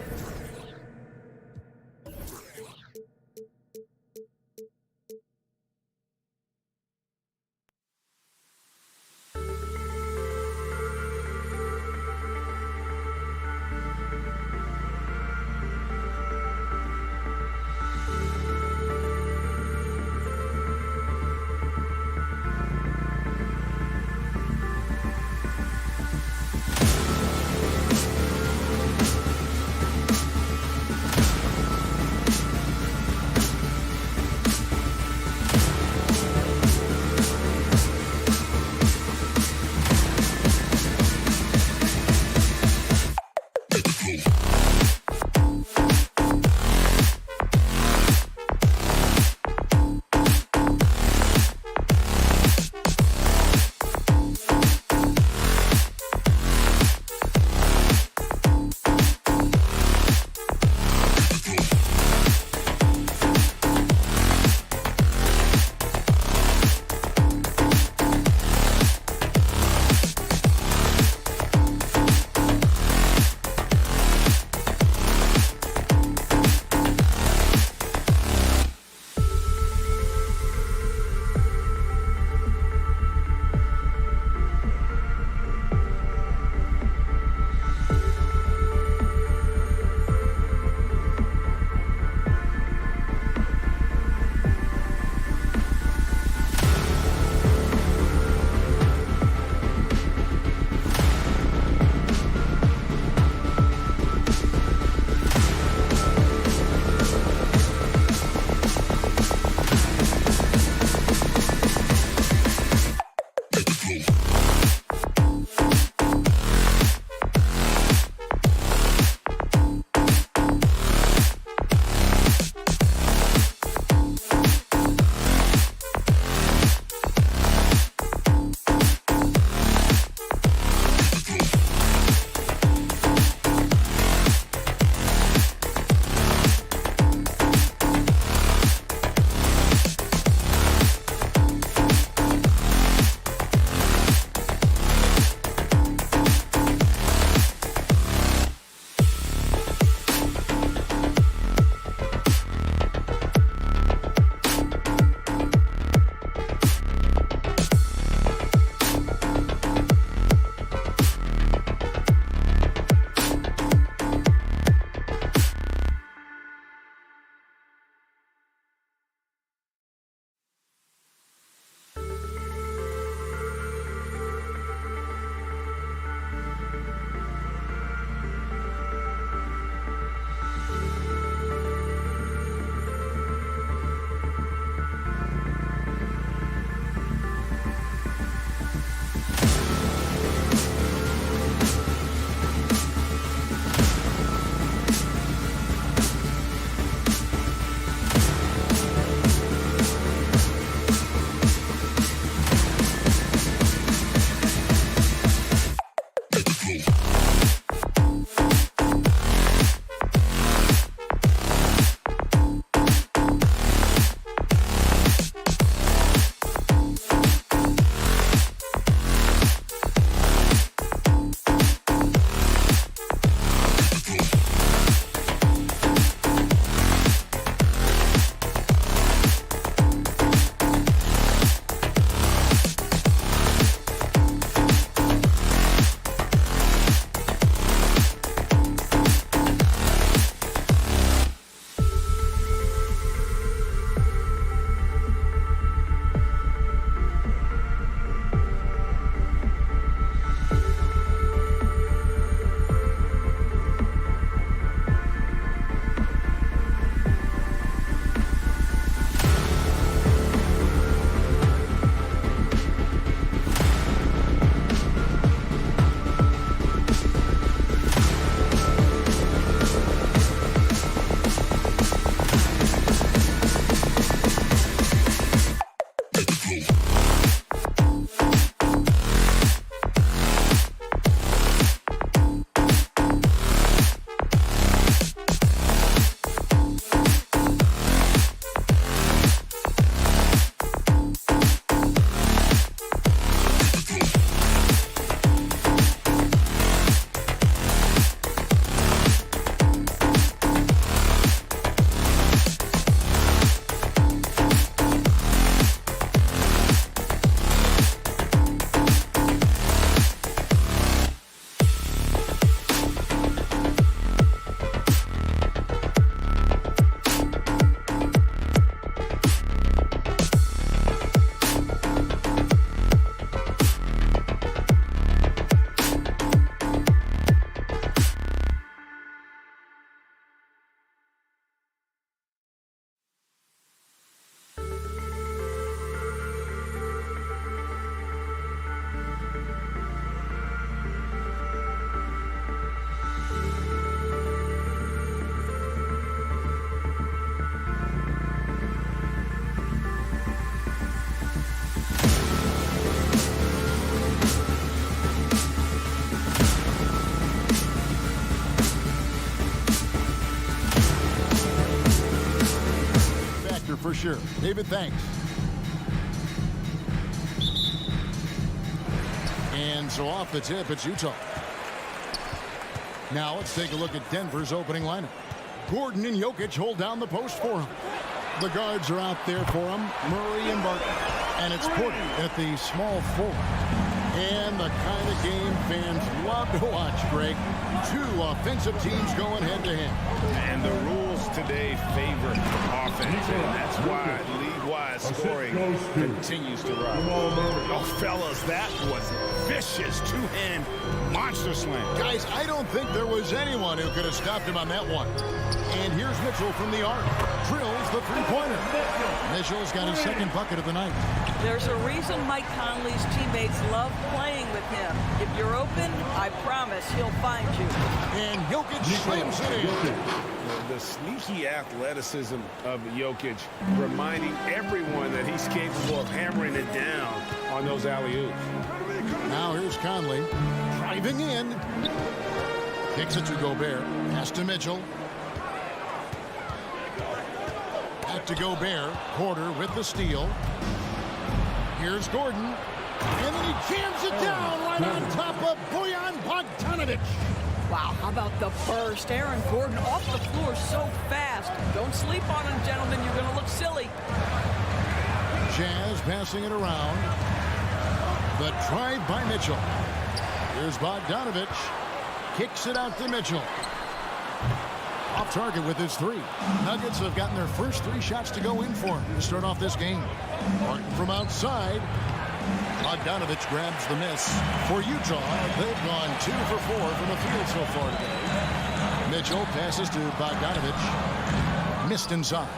for sure. David, thanks. And so off the tip, it's Utah. Now let's take a look at Denver's opening lineup. Gordon and Jokic hold down the post for him. The guards are out there for him, Murray and Barton. And it's Porter at the small forward. And the kind of game fans love to watch, Greg. Two offensive teams going head-to-head. And the rules today favor offense, and that's why league-wide scoring continues to rise. Oh, fellas, that was vicious two-hand monster slam. Guys, I don't think there was anyone who could have stopped him on that one. And here's Mitchell from the arc. Drills the three-pointer. Mitchell's got his second bucket of the night. There's a reason Mike Conley's teammates love playing with him. If you're open, I promise he'll find you. And Jokic slams it in. The sneaky athleticism of Jokic, reminding everyone that he's capable of hammering it down on those alley-oops. Now here's Conley driving in. Kicks it to Gobert. Pass to Mitchell. Back to Gobert. Porter with the steal. Here's Gordon. And then he jams it down right on top of Bojan Bogdanovic. Wow, how about the burst? Aaron Gordon off the floor so fast. Don't sleep on him, gentlemen. You're going to look silly. Jazz passing it around. The drive by Mitchell. Here's Bogdanovic. Kicks it out to Mitchell. Off target with his three. Nuggets have gotten their first three shots to go in for him to start off this game. Martin from outside. Bogdanovic grabs the miss. For Utah, they've gone 2 for 4 from the field so far today. Mitchell passes to Bogdanovic. Missed inside.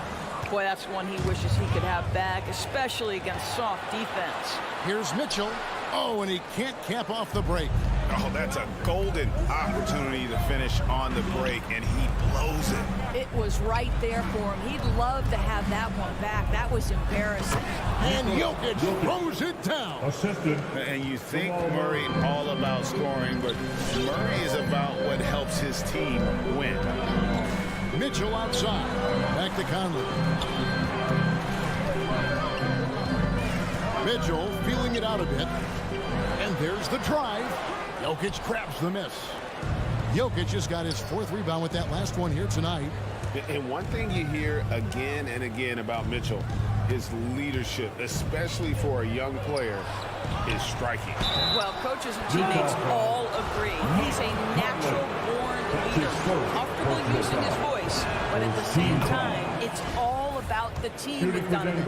Boy, that's one he wishes he could have back, especially against soft defense. Here's Mitchell. Oh, and he can't cap off the break. Oh, that's a golden opportunity to finish on the break, and he blows it. It was right there for him. He'd love to have that one back. That was embarrassing. And Jokic throws it down. Assisted. And you think Murray all about scoring, but Murray is about what helps his team win. Mitchell outside. Back to Conley. Mitchell feeling it out a bit. And there's the drive. Jokic grabs the miss. Jokic just got his 4th rebound with that last one here tonight. And one thing you hear again and again about Mitchell, his leadership, especially for a young player, is striking. Well, coaches and teammates all agree. He's a natural-born leader, comfortable using his voice, but at the same time, it's all about the team with Donovan.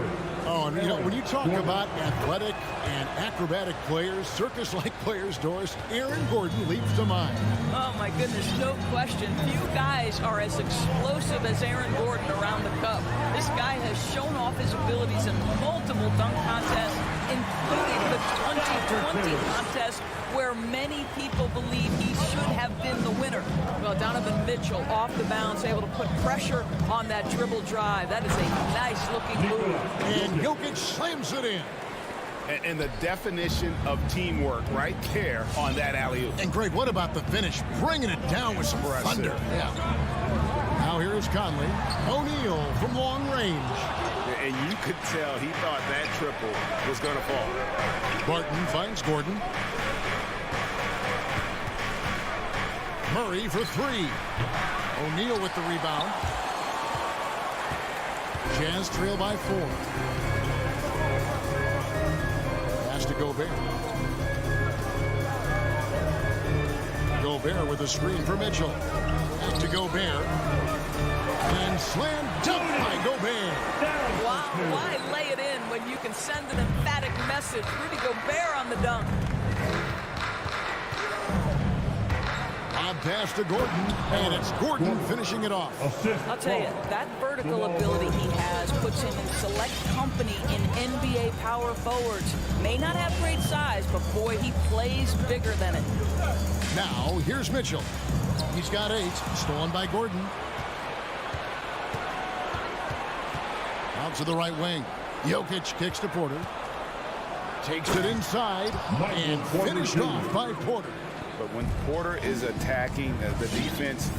Oh, and you know, when you talk about athletic and acrobatic players, circus-like players, Doris, Aaron Gordon leaps to mind. Oh, my goodness, no question. Few guys are as explosive as Aaron Gordon around the cup. This guy has shown off his abilities in multiple dunk contests, including the 2020 contest where many people believe he should have been the winner. Well, Donovan Mitchell off the bounce, able to put pressure on that dribble drive. That is a nice-looking move. And Jokic slams it in. And the definition of teamwork right there on that alley-oop. And Greg, what about the finish? Bringing it down with some thunder. Yeah. Now here is Conley. O'Neal from long range. And you could tell he thought that triple was going to fall. Barton finds Gordon. Murray for 3. O'Neal with the rebound. Jazz trail by 4. Pass to Gobert. Gobert with a screen for Mitchell. Back to Gobert. And slam dunk by Gobert. Why lay it in when you can send an emphatic message? Rudy Gobert on the dunk. Pass to Gordon, and it's Gordon finishing it off. I'll tell you, that vertical ability he has puts him in select company in NBA power forwards. May not have great size, but boy, he plays bigger than it. Now, here's Mitchell. He's got 8, stolen by Gordon. Out to the right wing. Jokic kicks to Porter. Takes it inside, and finished off by Porter. But when Porter is attacking, the defense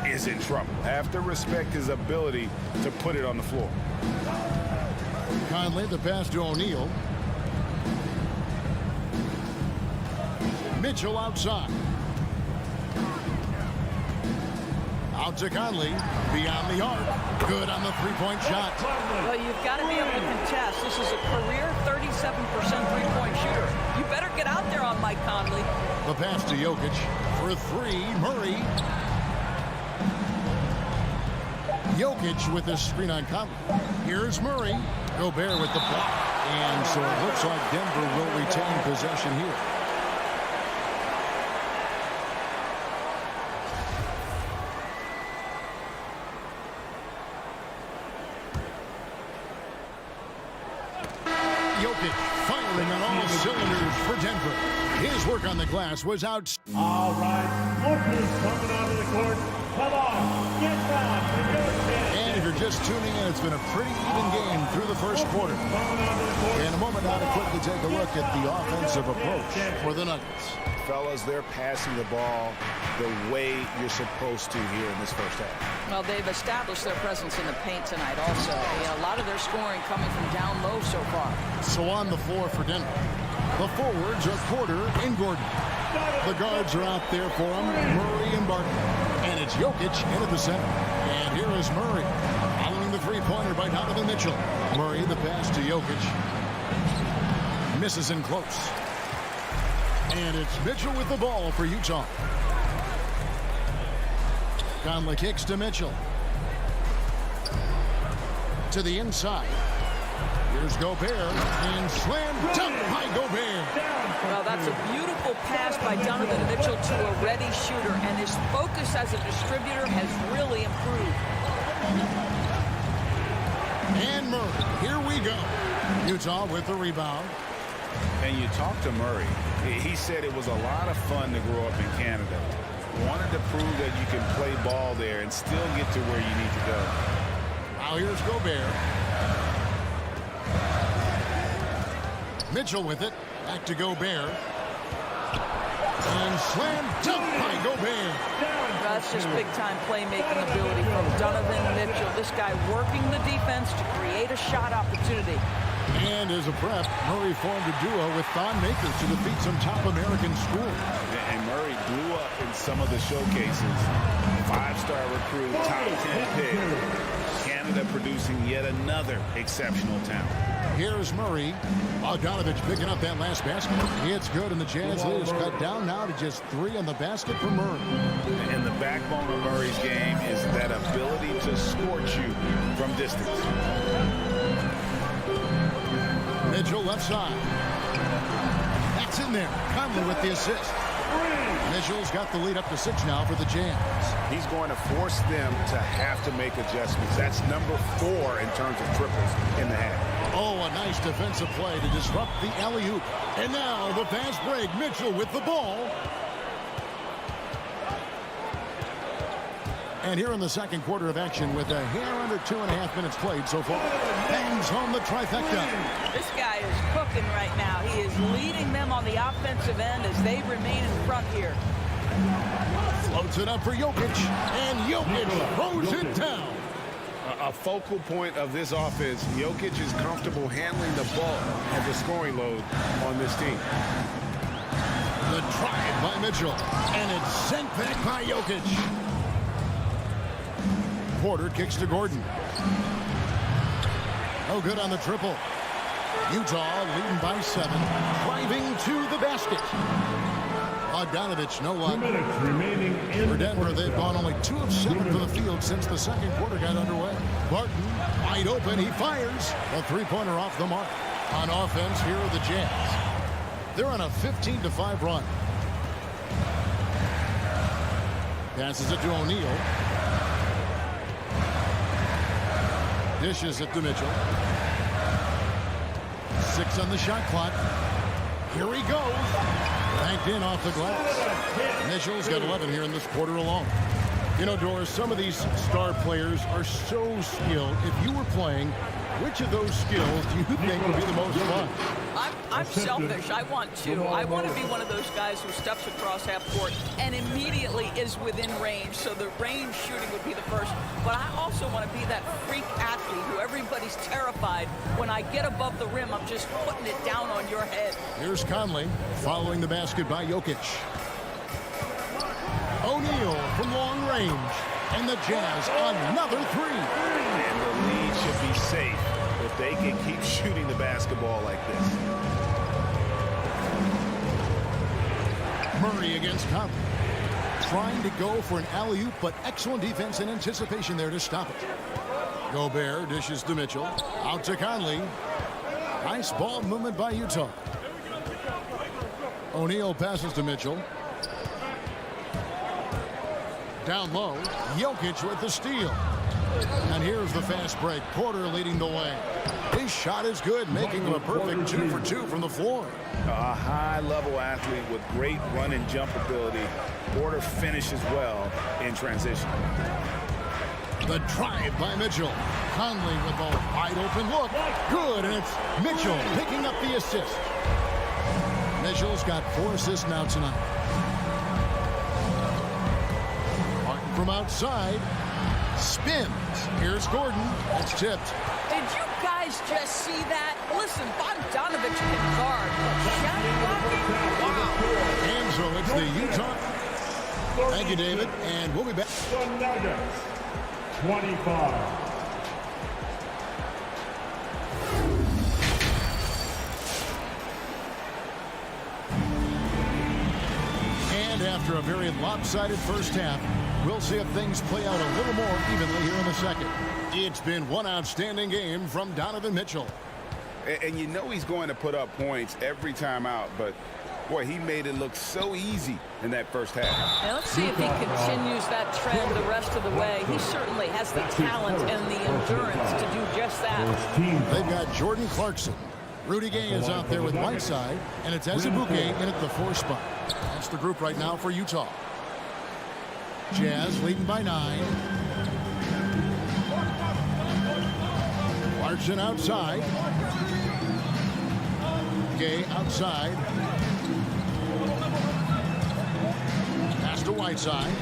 is in trouble. Have to respect his ability to put it on the floor. Conley, the pass to O'Neal. Mitchell outside. Out to Conley. Beyond the arc. Good on the three-point shot. Well, you've got to be able to contest. This is a career 37% three-point shooter. You better get out there on Mike Conley. The pass to Jokic. For three, Murray. Jokic with a screen on Conley. Here's Murray. Gobert with the block. And so it looks like Denver will retain possession here. Jokic firing on all cylinders for Denver. His work on the glass was out. All right, Morpheus coming onto the court. Come on, get down for your chance. And if you're just tuning in, it's been a pretty even game through the first quarter. In a moment now to quickly take a look at the offensive approach for the Nuggets. Fellas, they're passing the ball the way you're supposed to here in this first half. Well, they've established their presence in the paint tonight also. A lot of their scoring coming from down low so far. So on the floor for Denver. The forwards are Porter and Gordon. The guards are out there for them, Murray and Barton. And it's Jokic in at the center. And here is Murray. Following the three-pointer by Donovan Mitchell. Murray, the pass to Jokic. Misses in close. And it's Mitchell with the ball for Utah. Conley kicks to Mitchell. To the inside. Here's Gobert. And slam dunk by Gobert. Well, that's a beautiful pass by Donovan Mitchell to a ready shooter. And his focus as a distributor has really improved. And Murray. Here we go. Utah with the rebound. And you talk to Murray. He said it was a lot of fun to grow up in Canada. Wanted to prove that you can play ball there and still get to where you need to go. Now here's Gobert. Mitchell with it. Back to Gobert. And slam dunk by Gobert. That's just big-time playmaking ability from Donovan Mitchell. This guy working the defense to create a shot opportunity. And as a prep, Murray formed a duo with Thon Maker to defeat some top American schools. And Murray blew up in some of the showcases. Five-star recruit, top 10 pick. Canada producing yet another exceptional talent. Here's Murray. Bogdanovich picking up that last basket. It's good, and the Jazz lead is cut down now to just 3 on the basket for Murray. And the backbone of Murray's game is that ability to scorch you from distance. Mitchell left side. That's in there. Conley with the assist. Mitchell's got the lead up to 6 now for the Jazz. He's going to force them to have to make adjustments. That's number 4 in terms of triples in the half. Oh, a nice defensive play to disrupt the alley-oop. And now the fast break. Mitchell with the ball. And here in the second quarter of action with a hair under 2.5 minutes played so far. Bangs home the trifecta. This guy is cooking right now. He is leading them on the offensive end as they remain in front here. Floats it up for Jokic. And Jokic throws it down. A focal point of this offense. Jokic is comfortable handling the ball of the scoring load on this team. The drive by Mitchell. And it's sent back by Jokic. Porter kicks to Gordon. No good on the triple. Utah leading by 7. Driving to the basket. Bogdanovich, no luck. For Denver, they've gone only 2 of 7 from the field since the second quarter got underway. Barton, wide open, he fires. A three-pointer off the mark. On offense, here are the Jazz. They're on a 15-5 run. Passes it to O'Neal. Dishes it to Mitchell. 6 on the shot clock. Here he goes. Banked in off the glass. Mitchell's got 11 here in this quarter alone. You know, Doris, some of these star players are so skilled. If you were playing, which of those skills do you think would be the most fun? I'm selfish. I want to be one of those guys who steps across half court and immediately is within range. So the range shooting would be the first. But I also want to be that freak athlete who everybody's terrified. When I get above the rim, I'm just putting it down on your head. Here's Conley following the basket by Jokic. O'Neal from long range. And the Jazz another three. And the lead should be safe if they can keep shooting the basketball like this. Murray against Conley. Trying to go for an alley-oop, but excellent defense and anticipation there to stop it. Gobert dishes to Mitchell. Out to Conley. Nice ball movement by Utah. O'Neal passes to Mitchell. Down low, Jokic with the steal. And here's the fast break. Porter leading the way. His shot is good, making him a perfect 2 for 2 from the floor. A high-level athlete with great run and jump ability. Porter finishes well in transition. The drive by Mitchell. Conley with a wide-open look. Good, and it's Mitchell picking up the assist. Mitchell's got 4 assists now tonight. From outside, spins. Here's Gordon. It's tipped. Did you guys just see that? Listen, Bogdanovich can guard. Shot blocking. Wow. And so it's the Utah. Thank you, David. And we'll be back. The Nuggets, 25. And after a very lopsided first half, we'll see if things play out a little more evenly here in the second. It's been one outstanding game from Donovan Mitchell. And you know he's going to put up points every time out, but boy, he made it look so easy in that first half. Now let's see if he continues that trend the rest of the way. He certainly has the talent and the endurance to do just that. They've got Jordan Clarkson. Rudy Gay is out there with Whiteside, and it's Azubuike in at the 4 spot. That's the group right now for Utah. Jazz leading by 9. Clarkson outside. Gay outside. Pass to Whiteside.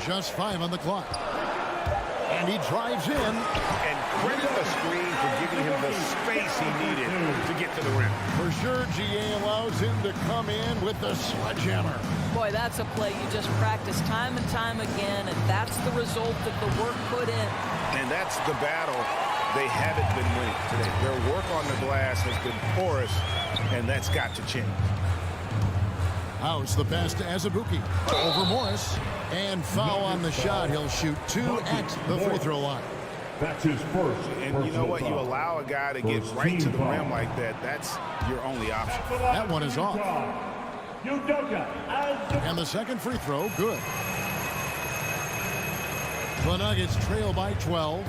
Just 5 on the clock. And he drives in. And credit the screen for giving him the space he needed to get to the rim. For sure, GA allows him to come in with the sledgehammer. Boy, that's a play you just practice time and time again, and that's the result of the work put in. And that's the battle they haven't been winning today. Their work on the glass has been porous, and that's got to change. House the pass to Azubuike. Over Morris. And foul on the shot. He'll shoot 2 at the free throw line. That's his first. And you know what? You allow a guy to get right to the rim like that, that's your only option. That one is off. Udoka. And the second free throw, good. The Nuggets trail by 12.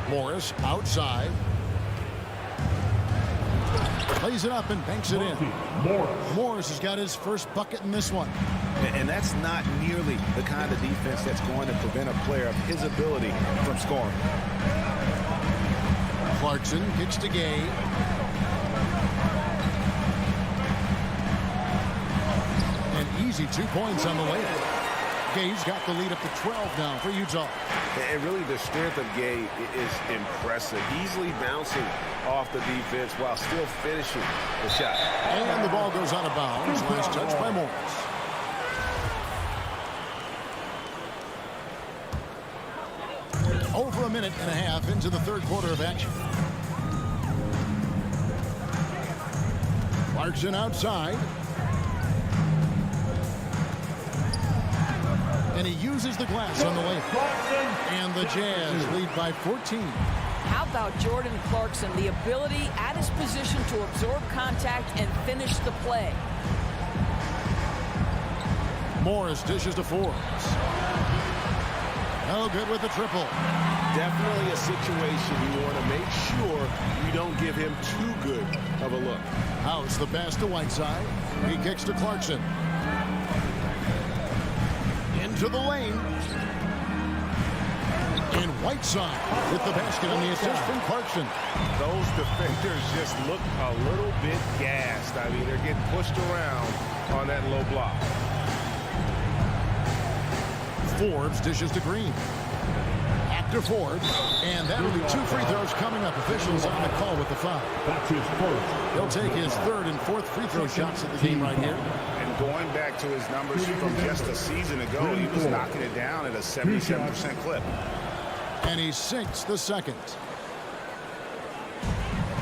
Morris outside. Plays it up and banks it in. Morris has got his first bucket in this one. And that's not nearly the kind of defense that's going to prevent a player of his ability from scoring. Clarkson kicks to Gay. An easy 2 points on the layup. Gay's got the lead up to 12 now for Utah. And really the strength of Gay is impressive. Easily bouncing off the defense while still finishing the shot. And the ball goes out of bounds. Last touch by Morris. Over a minute and a half into the third quarter of action. Clarkson outside. And he uses the glass on the layup. And the Jazz lead by 14. How about Jordan Clarkson, the ability at his position to absorb contact and finish the play. Morris dishes to Forbes. No good with the triple. Definitely a situation you want to make sure you don't give him too good of a look. House the pass to Whiteside. He kicks to Clarkson. Into the lane. And Whiteside with the basket and the assist from Clarkson. Those defenders just look a little bit gassed. I mean, they're getting pushed around on that low block. Forbes dishes to Green. Back to Forbes. And that'll be 2 free throws coming up. Officials on the call with the foul. That's his first. He'll take his 3rd and 4th free throw shots of the game right here. And going back to his numbers from just a season ago, he was knocking it down at a 77% clip. And he sinks the second.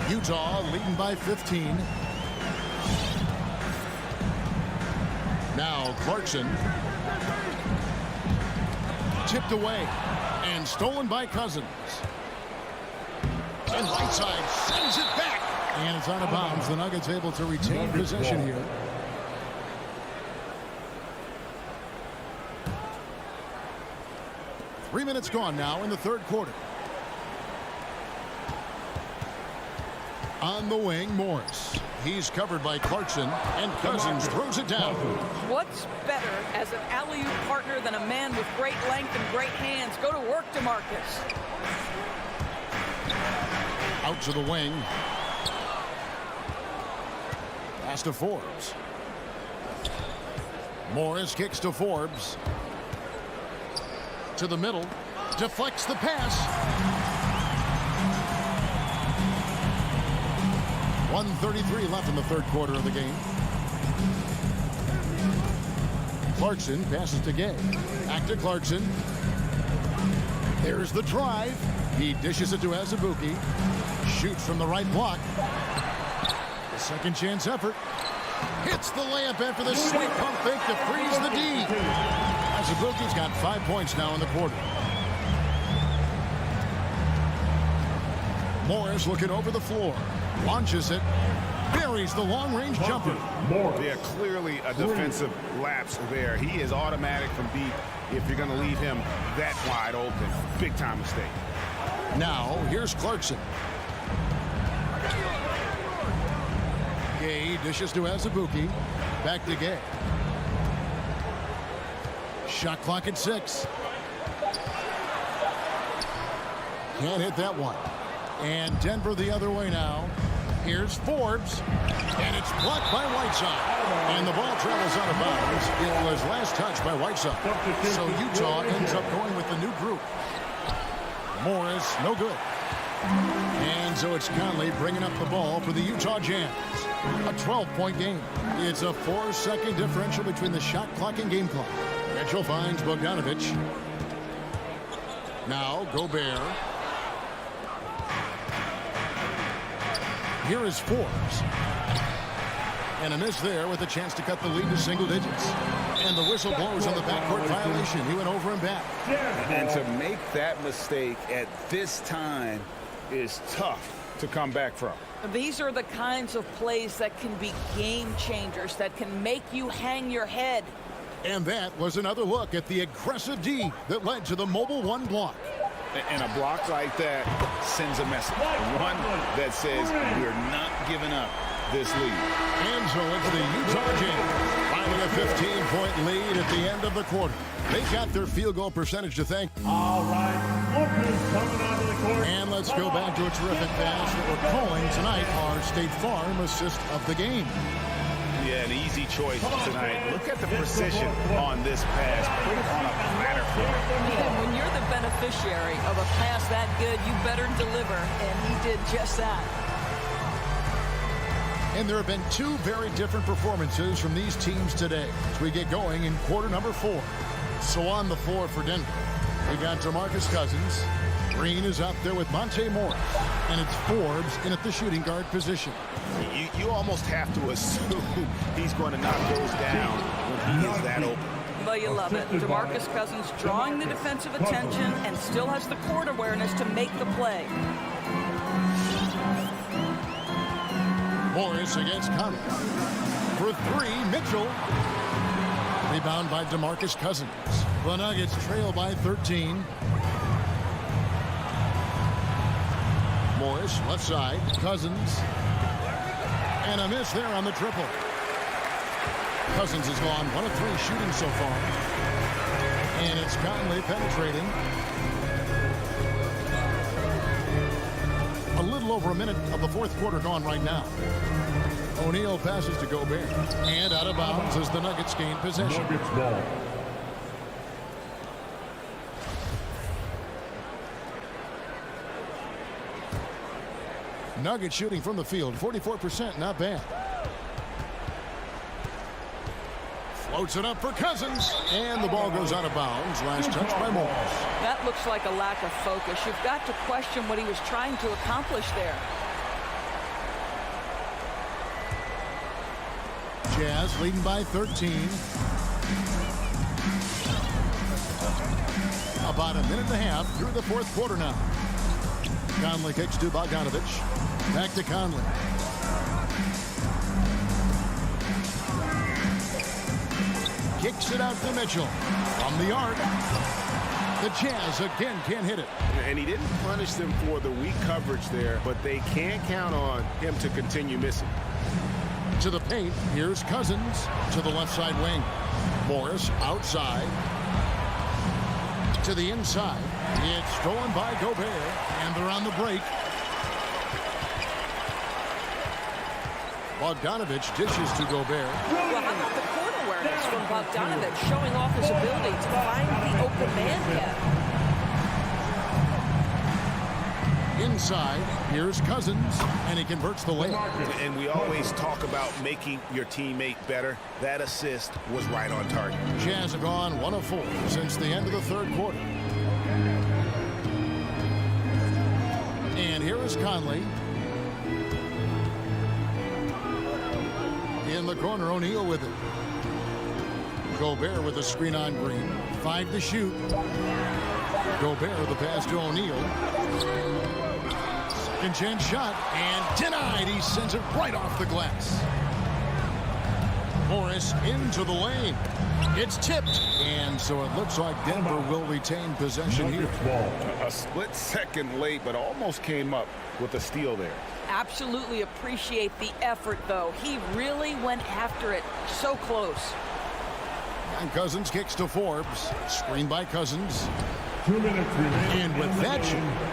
Utah leading by 15. Now Clarkson. Tipped away and stolen by Cousins. And Whiteside sends it back. And it's out of bounds. The Nuggets able to retain possession here. Three minutes gone now in the third quarter. On the wing, Morris. He's covered by Clarkson, and Cousins throws it down. What's better as an alley-oop partner than a man with great length and great hands? Go to work, DeMarcus. Out to the wing. Pass to Forbes. Morris kicks to Forbes. To the middle. Deflects the pass. 1:33 left in the third quarter of the game. Clarkson passes to Gay. Back to Clarkson. There's the drive. He dishes it to Azubuike. Shoots from the right block. The second chance effort. Hits the layup after the sweet pump fake to freeze the D. Azubuike's got 5 points now in the quarter. Morris looking over the floor. Launches it. Buries the long-range jumper. Yeah, clearly a defensive lapse there. He is automatic from deep if you're going to leave him that wide open. Big-time mistake. Now, here's Clarkson. Gay dishes to Azubuike. Back to Gay. Shot clock at 6. Can't hit that one. And Denver the other way now. Here's Forbes. And it's blocked by Whiteside. And the ball travels out of bounds. It was last touched by Whiteside. So Utah ends up going with the new group. Morris, no good. And so it's Conley bringing up the ball for the Utah Jazz. A 12-point game. It's a 4-second differential between the shot clock and game clock. Mitchell finds Bogdanovich. Now Gobert. Here is Forbes. And a miss there with a chance to cut the lead to single digits. And the whistle blows on the backcourt violation. He went over and back. And to make that mistake at this time is tough to come back from. These are the kinds of plays that can be game changers, that can make you hang your head. And that was another look at the aggressive D that led to the Mobile One block. And a block like that sends a message. One that says we're not giving up this lead. And so it's the Utah Jazz finally a 15-point lead at the end of the quarter. They got their field goal percentage to thank. All right, Lucas coming onto the court. And let's go back to a terrific pass that we're calling tonight our State Farm assist of the game. Yeah, an easy choice tonight. Look at the precision on this pass. Put it on a platter for him. And when you're the beneficiary of a pass that good, you better deliver, and he did just that. And there have been two very different performances from these teams today as we get going in quarter number 4. So on the floor for Denver, we got DeMarcus Cousins. Green is out there with Monte Morris. And it's Forbes in at the shooting guard position. You almost have to assume he's going to knock those down when he is that open. But you love it. DeMarcus Cousins drawing the defensive attention and still has the court awareness to make the play. Morris against Conley. For 3, Mitchell. Rebound by DeMarcus Cousins. The Nuggets trail by 13. Morris, left side. Cousins. And a miss there on the triple. Cousins has gone 1 of 3 shooting so far. And it's Conley penetrating. A little over a minute of the fourth quarter gone right now. O'Neal passes to Gobert. And out of bounds as the Nuggets gain possession. Nuggets ball. Nuggets shooting from the field, 44%, not bad. Floats it up for Cousins, and the ball goes out of bounds. Last touch by Morris. That looks like a lack of focus. You've got to question what he was trying to accomplish there. Jazz leading by 13. About a minute and a half through the fourth quarter now. Conley kicks to Bogdanovich. Back to Conley. Kicks it out to Mitchell. From the arc. The Jazz again can't hit it. And he didn't punish them for the weak coverage there, but they can't count on him to continue missing. To the paint. Here's Cousins to the left side wing. Morris outside. To the inside. It's stolen by Gobert. And they're on the break. Bogdanovich dishes to Gobert. Well, how about the court awareness from Bogdanovich, showing off his ability to find the open man gap. Inside, here's Cousins, and he converts the layup. And we always talk about making your teammate better. That assist was right on target. Jazz have gone 1 of 4 since the end of the third quarter. And here is Conley. In the corner, O'Neal with it. Gobert with a screen on Green. 5 to shoot. Gobert the pass to O'Neal. Second chance shot and denied. He sends it right off the glass. Morris into the lane. It's tipped. And so it looks like Denver will retain possession here. A split second late, but almost came up with a steal there. Absolutely appreciate the effort, though. He really went after it. So close. And Cousins kicks to Forbes. Screen by Cousins. 2 minutes remaining. And with that,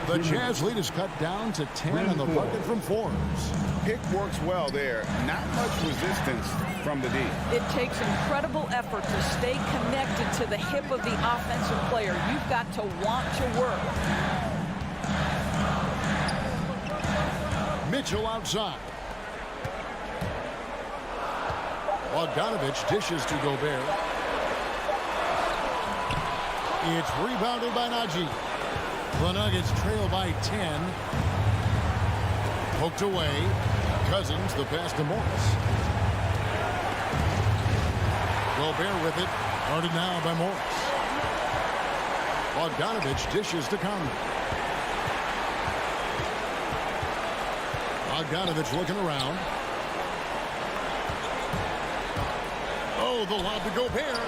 the Jazz lead is cut down to 10 on the bucket from Forbes. Pick works well there. Not much resistance from the D. It takes incredible effort to stay connected to the hip of the offensive player. You've got to want to work. Mitchell outside. Bogdanovich dishes to Gobert. It's rebounded by Najee. The Nuggets trail by 10. Poked away. Cousins, the pass to Morris. Gobert with it. Guarded now by Morris. Bogdanovich dishes to Conley. Bogdanovich looking around. Oh, the lob to Gobert.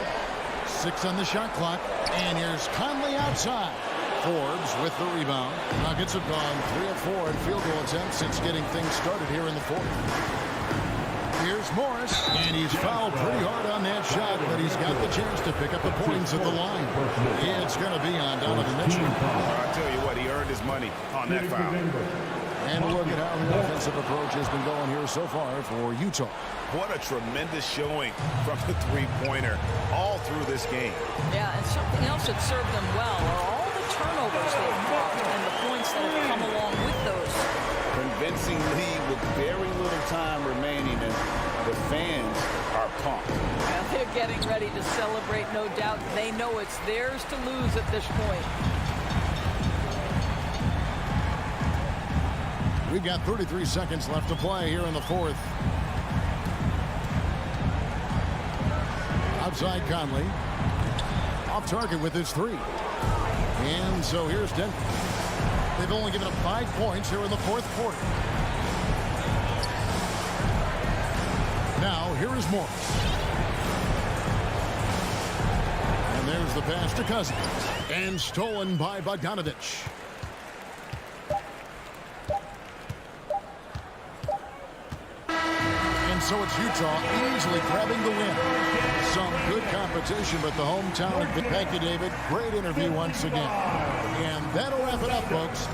6 on the shot clock. And here's Conley outside. Forbes with the rebound. Nuggets have gone 3 of 4 in field goal attempts since getting things started here in the fourth. Here's Morris, and he's fouled pretty hard on that shot, but he's got the chance to pick up the points at the line. It's going to be on Donovan Mitchell. I'll tell you what, he earned his money on that foul. And look at how the offensive approach has been going here so far for Utah. What a tremendous showing from the three-pointer all through this game. Yeah, and something else that served them well are all the turnovers they've brought and the points that have come along with those. Convincing lead with very little time remaining, and the fans are pumped. And they're getting ready to celebrate, no doubt. They know it's theirs to lose at this point. We've got 33 seconds left to play here in the fourth. Outside Conley. Off target with his 3. And so here's Denver. They've only given up 5 points here in the fourth quarter. Now here is Morris. the pass to Cousins. And stolen by Bogdanovich. And so it's Utah easily grabbing the win. Some good competition, but the hometown of thank you, David. Great interview once again. And that'll wrap it up, folks.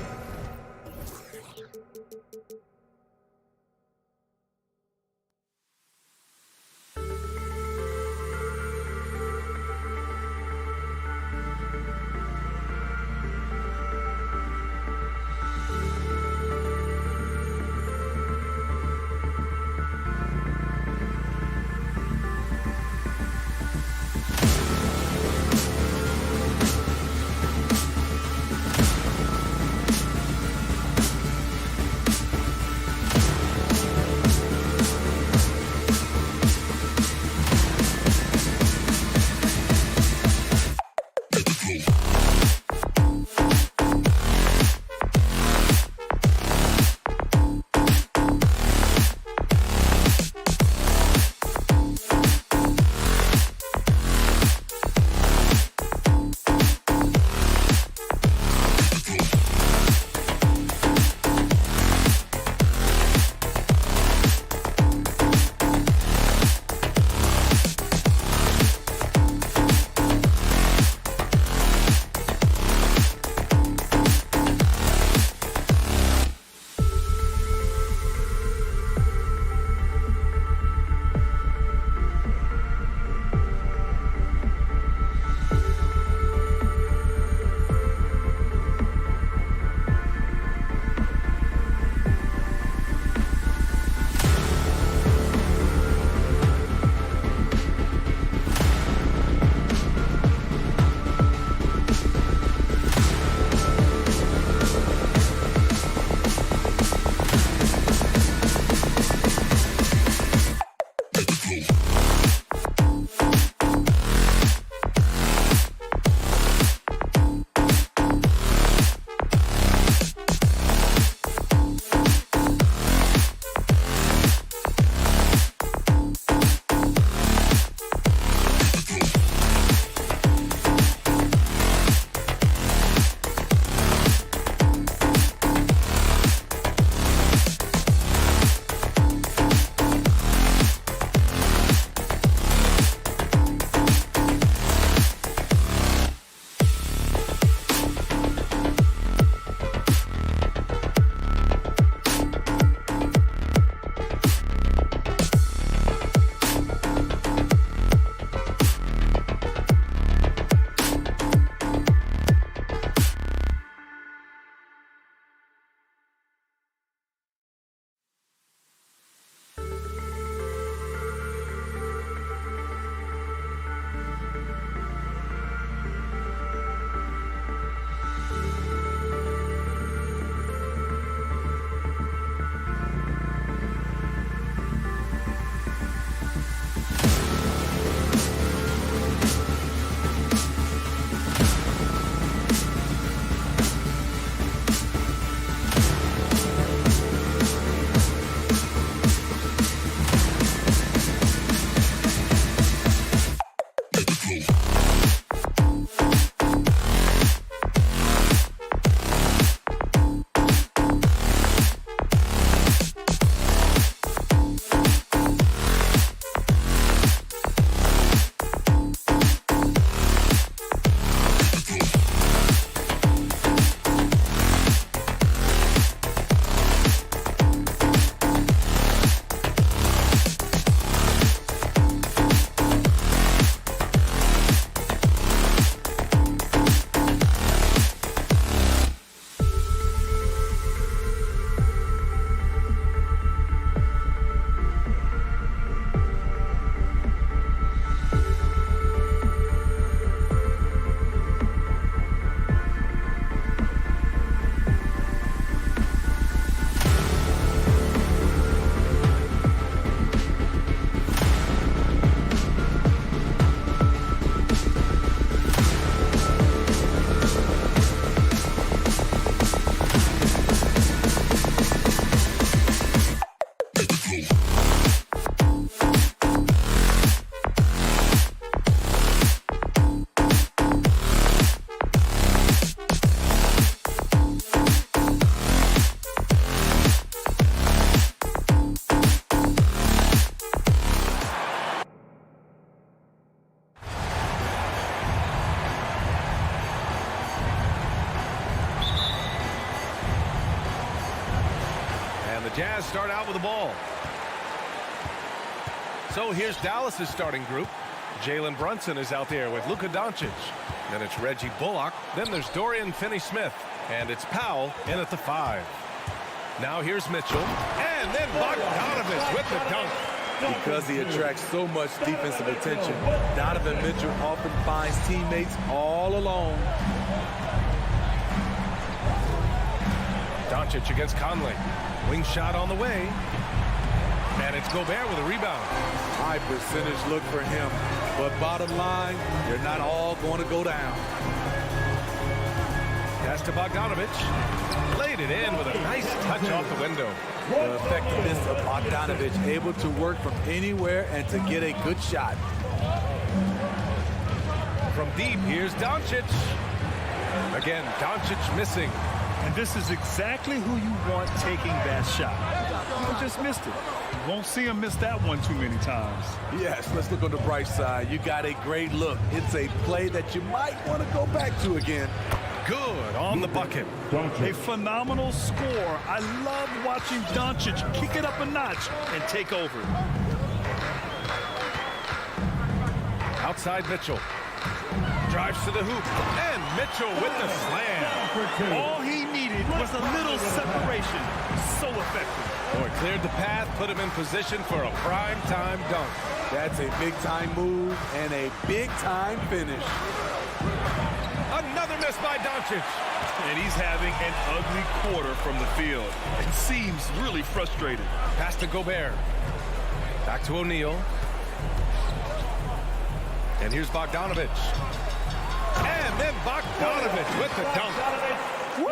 Jazz start out with the ball. So here's Dallas's starting group. Jalen Brunson is out there with Luka Doncic. Then it's Reggie Bullock. Then there's Dorian Finney-Smith. And it's Powell in at the 5. Now here's Mitchell. And then Bogdanovich with the dunk. Because he attracts so much defensive attention, Donovan Mitchell often finds teammates all alone. Doncic against Conley. Wing shot on the way. And it's Gobert with a rebound. High percentage look for him. But bottom line, they're not all going to go down. Pass to Bogdanovich. Laid it in with a nice touch off the window. The effectiveness of Bogdanovich, able to work from anywhere and to get a good shot. From deep, here's Doncic. Again, Doncic missing. And this is exactly who you want taking that shot. He just missed it. You won't see him miss that one too many times. Yes, let's look on the bright side. You got a great look. It's a play that you might want to go back to again. Good on the bucket. A phenomenal score. I love watching Doncic kick it up a notch and take over. Outside Mitchell. Drives to the hoop. And Mitchell with the slam. All he needed was a little separation. So effective. Boy, cleared the path, put him in position for a prime-time dunk. That's a big-time move and a big-time finish. Another miss by Doncic. And he's having an ugly quarter from the field. It seems really frustrated. Pass to Gobert. Back to O'Neal. And here's Bogdanovich. And then Bogdanovich with the dunk. Woo!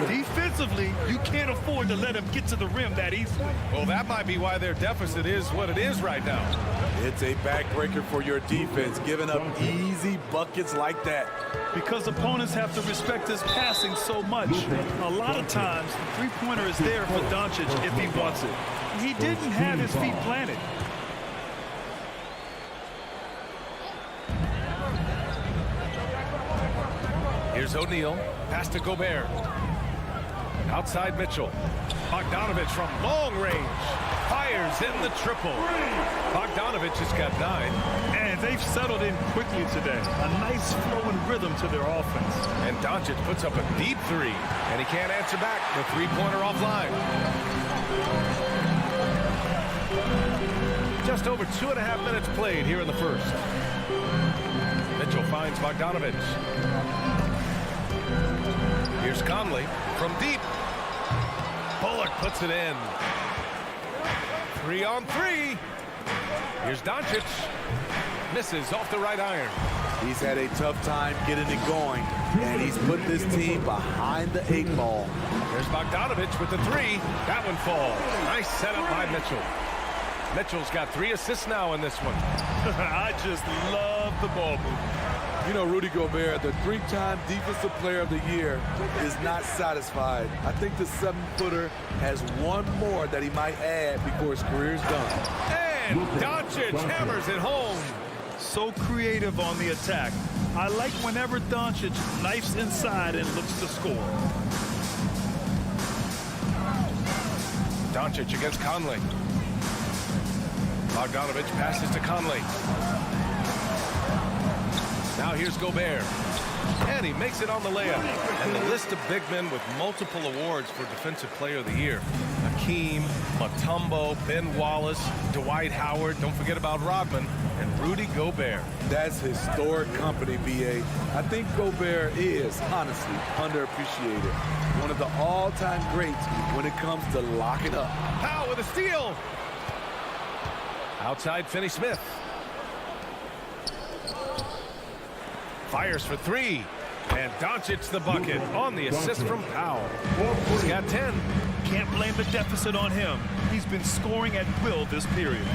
Defensively, you can't afford to let him get to the rim that easily. Well, that might be why their deficit is what it is right now. It's a backbreaker for your defense, giving up easy buckets like that. Because opponents have to respect his passing so much. A lot of times, the three-pointer is there for Doncic if he wants it. He didn't have his feet planted. Here's O'Neal. Pass to Gobert. Outside Mitchell. Bogdanovich from long range. Fires in the triple. Bogdanovich has got 9. And they've settled in quickly today. A nice flowing rhythm to their offense. And Doncic puts up a deep 3. And he can't answer back. The three-pointer offline. Just over 2.5 minutes played here in the first. Mitchell finds Bogdanovich. Here's Conley from deep. Bullock puts it in. 3 on 3. Here's Doncic. Misses off the right iron. He's had a tough time getting it going, and he's put this team behind the 8 ball. There's Bogdanovich with the 3. That one falls. Nice setup by Mitchell. Mitchell's got 3 assists now in this one. I just love the ball movement. You know, Rudy Gobert, the 3-time Defensive Player of the Year, is not satisfied. I think the 7-footer has one more that he might add before his career is done. And Doncic hammers it home. So creative on the attack. I like whenever Doncic knifes inside and looks to score. Doncic against Conley. Bogdanovich passes to Conley. Now here's Gobert. And he makes it on the layup. And the list of big men with multiple awards for Defensive Player of the Year. Hakeem, Mutombo, Ben Wallace, Dwight Howard, don't forget about Rodman, and Rudy Gobert. That's historic company, B.A. I think Gobert is, honestly, underappreciated. One of the all-time greats when it comes to locking up. Powell with a steal. Outside Finney-Smith. Fires for 3. And Doncic the bucket on the assist from Powell. He's got 10. Can't blame the deficit on him. He's been scoring at will this period.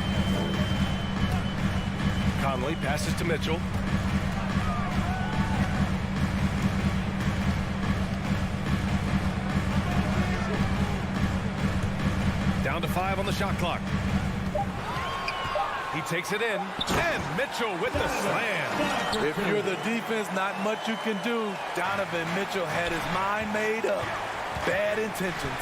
Conley passes to Mitchell. Down to 5 on the shot clock. He takes it in, and Mitchell with the slam. If you're the defense, not much you can do. Donovan Mitchell had his mind made up. Bad intentions.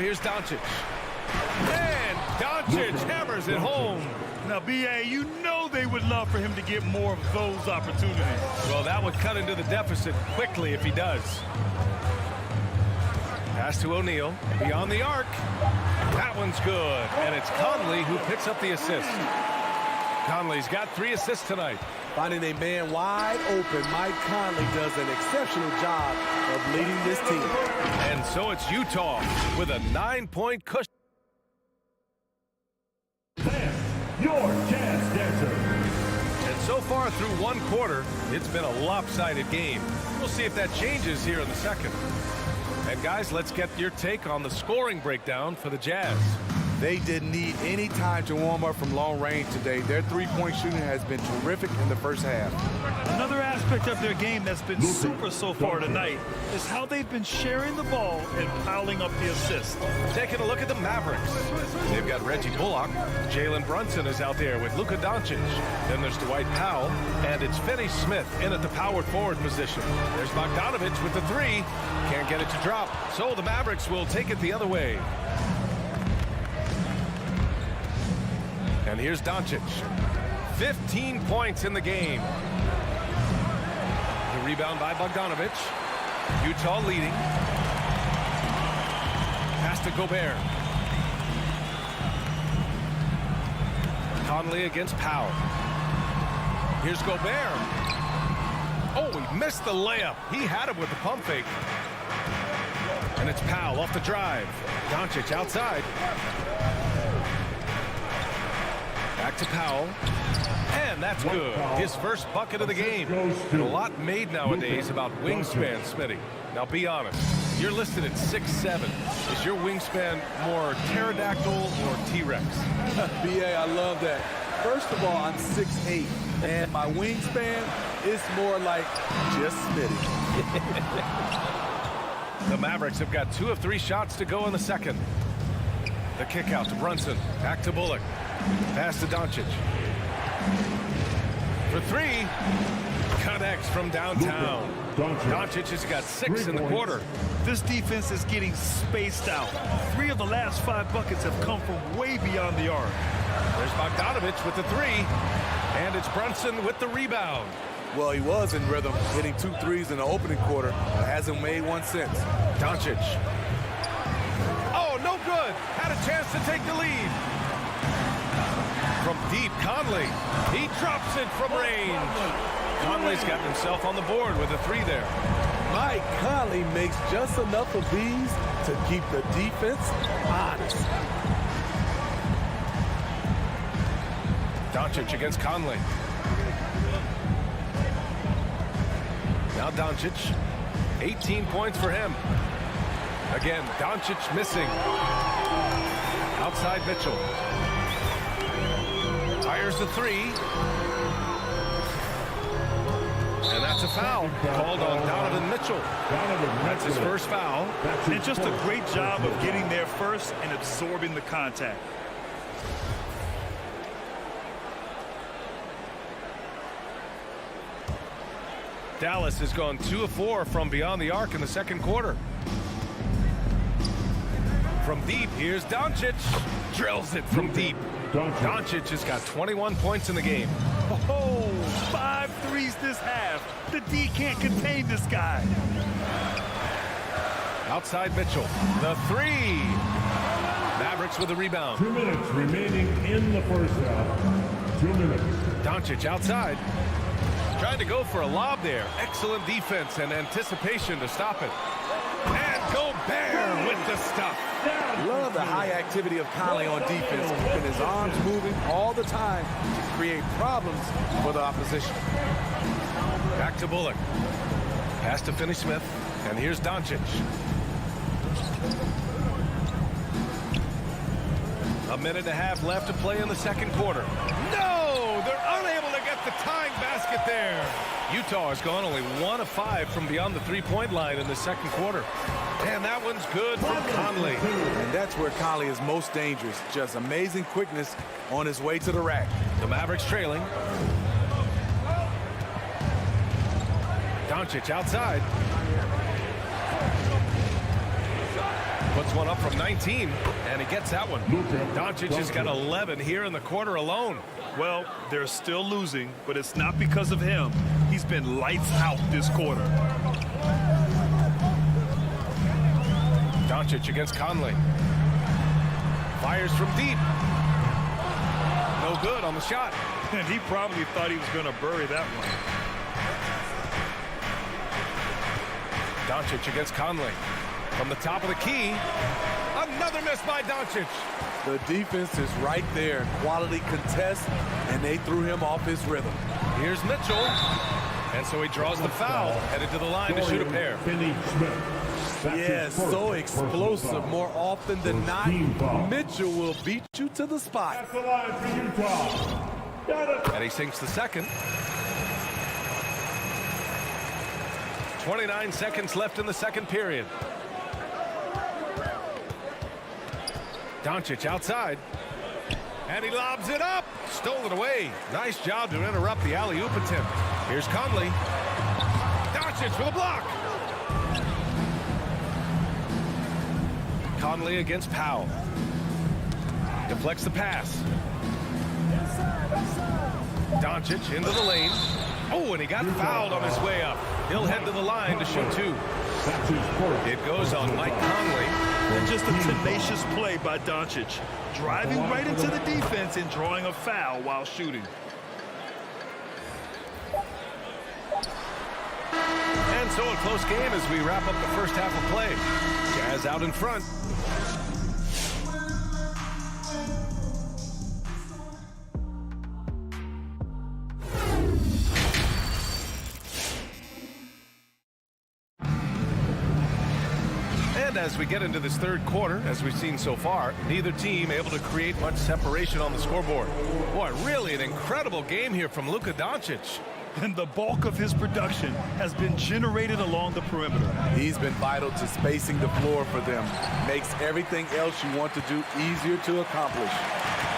here's Doncic. And Doncic hammers it home. Now, B.A., you know they would love for him to get more of those opportunities. Well, that would cut into the deficit quickly if he does. Pass to O'Neal. Beyond the arc. That one's good. And it's Conley who picks up the assist. Conley's got 3 assists tonight. Finding a man wide open, Mike Conley does an exceptional job of leading this team. And so it's Utah with a 9-point cushion. Your Jazz Dancer. And so far through 1 quarter, it's been a lopsided game. We'll see if that changes here in the second. And guys, let's get your take on the scoring breakdown for the Jazz. They didn't need any time to warm up from long range today. Their three-point shooting has been terrific in the first half. Another aspect of their game that's been super so far tonight is how they've been sharing the ball and piling up the assists. Taking a look at the Mavericks. They've got Reggie Bullock. Jalen Brunson is out there with Luka Doncic. Then there's Dwight Powell. And it's Finney Smith in at the power forward position. There's Bogdanovich with the 3. Can't get it to drop. So the Mavericks will take it the other way. And here's Doncic. 15 points in the game. The rebound by Bogdanovich. Utah leading. Pass to Gobert. Conley against Powell. Here's Gobert. Oh, he missed the layup. He had him with the pump fake. And it's Powell off the drive. Doncic outside. Back to Powell. And that's good. His first bucket of the game. And a lot made nowadays about wingspan, Smitty. Now be honest. You're listed at 6'7". Is your wingspan more pterodactyl or T-Rex? B.A., I love that. First of all, I'm 6'8", and my wingspan is more like just Smitty. The Mavericks have got 2 of 3 shots to go in the second. The kick out to Brunson. Back to Bullock. Pass to Doncic. For 3. Connects from downtown. Doncic has got 6 in the quarter. This defense is getting spaced out. 3 of the last 5 buckets have come from way beyond the arc. There's Bogdanovich with the 3. And it's Brunson with the rebound. Well, he was in rhythm, hitting 2 threes in the opening quarter, but hasn't made one since. Doncic. Oh, no good. Had a chance to take the lead. From deep, Conley. He drops it from range. Conley's got himself on the board with a 3 there. Mike Conley makes just enough of these to keep the defense honest. Doncic against Conley. Now Doncic. 18 points for him. Again, Doncic missing. Outside Mitchell. Fires the 3. And that's a foul called on Donovan Mitchell. That's his first foul. And just a great job of getting there first and absorbing the contact. Dallas has gone 2 of 4 from beyond the arc in the second quarter. From deep, here's Doncic. Drills it from deep. Doncic has got 21 points in the game. Oh, 5 threes this half. The D can't contain this guy. Outside Mitchell. The 3. Mavericks with the rebound. 2 minutes remaining in the first half. 2 minutes. Doncic outside. Trying to go for a lob there. Excellent defense and anticipation to stop it. And Gobert with the stuff. Love the high activity of Conley on defense, keeping his arms moving all the time to create problems for the opposition. Back to Bullock. Pass to Finney Smith. And here's Doncic. A minute and a half left to play in the second quarter. No! They're unable to get the tying basket there. Utah has gone only 1 of 5 from beyond the 3-point line in the second quarter. And that one's good from Conley. And that's where Conley is most dangerous. Just amazing quickness on his way to the rack. The Mavericks trailing. Doncic outside. Puts one up from 19, and he gets that one. Doncic has got 11 here in the quarter alone. Well, they're still losing, but it's not because of him. He's been lights out this quarter. Doncic against Conley. Fires from deep. No good on the shot. And he probably thought he was going to bury that one. Doncic against Conley. From the top of the key. Another miss by Doncic. The defense is right there. Quality contest, and they threw him off his rhythm. Here's Mitchell. And so he draws the foul, headed to the line to shoot a pair. Yes, so explosive more often than not. Mitchell will beat you to the spot. And he sinks the second. 29 seconds left in the second period. Doncic outside. And he lobs it up. Stole it away. Nice job to interrupt the alley-oop attempt. Here's Conley. Doncic for the block. Conley against Powell. Deflects the pass. Doncic into the lane. Oh, and he got fouled on his way up. He'll head to the line to shoot two. It goes on Mike Conley. And just a tenacious play by Doncic. Driving right into the defense and drawing a foul while shooting. And so a close game as we wrap up the first half of play. Jazz out in front. And as we get into this third quarter, as we've seen so far, neither team able to create much separation on the scoreboard. Boy, really an incredible game here from Luka Doncic. And the bulk of his production has been generated along the perimeter. He's been vital to spacing the floor for them. Makes everything else you want to do easier to accomplish.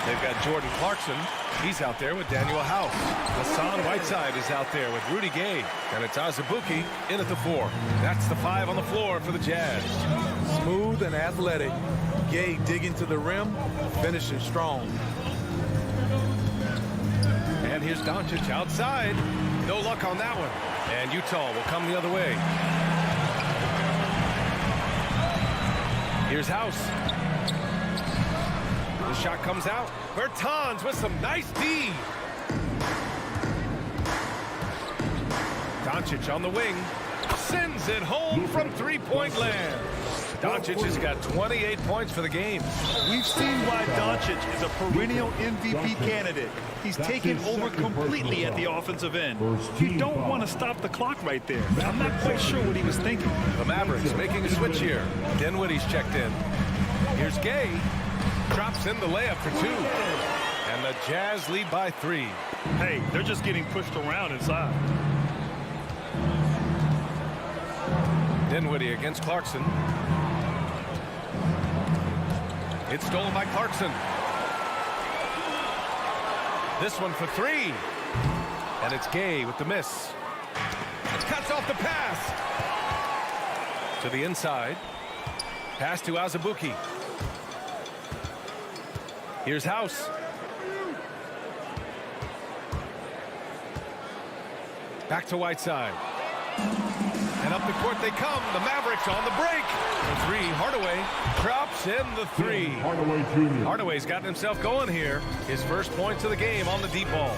They've got Jordan Clarkson. He's out there with Daniel House. Hassan Whiteside is out there with Rudy Gay. And it's Azubuike in at the 4. That's the 5 on the floor for the Jazz. Smooth and athletic. Gay digging to the rim, finishing strong. And here's Doncic outside. No luck on that one. And Utah will come the other way. Here's House. The shot comes out. Bertans with some nice D. Doncic on the wing. Sends it home from three-point land. Doncic has got 28 points for the game. We've seen why Doncic is a perennial MVP candidate. He's taken over completely at the offensive end. You don't want to stop the clock right there. I'm not quite sure what he was thinking. The Mavericks making a switch here. Dinwiddie's checked in. Here's Gay. Drops in the layup for 2. And the Jazz lead by 3. Hey, they're just getting pushed around inside. Dinwiddie against Clarkson. It's stolen by Clarkson. This one for 3. And it's Gay with the miss. Cuts off the pass. To the inside. Pass to Azubuike. Here's House. Back to Whiteside. And up the court they come. The Mavericks on the break. The 3, Hardaway drops in the 3. Hardaway's gotten himself going here. His first points of the game on the deep ball.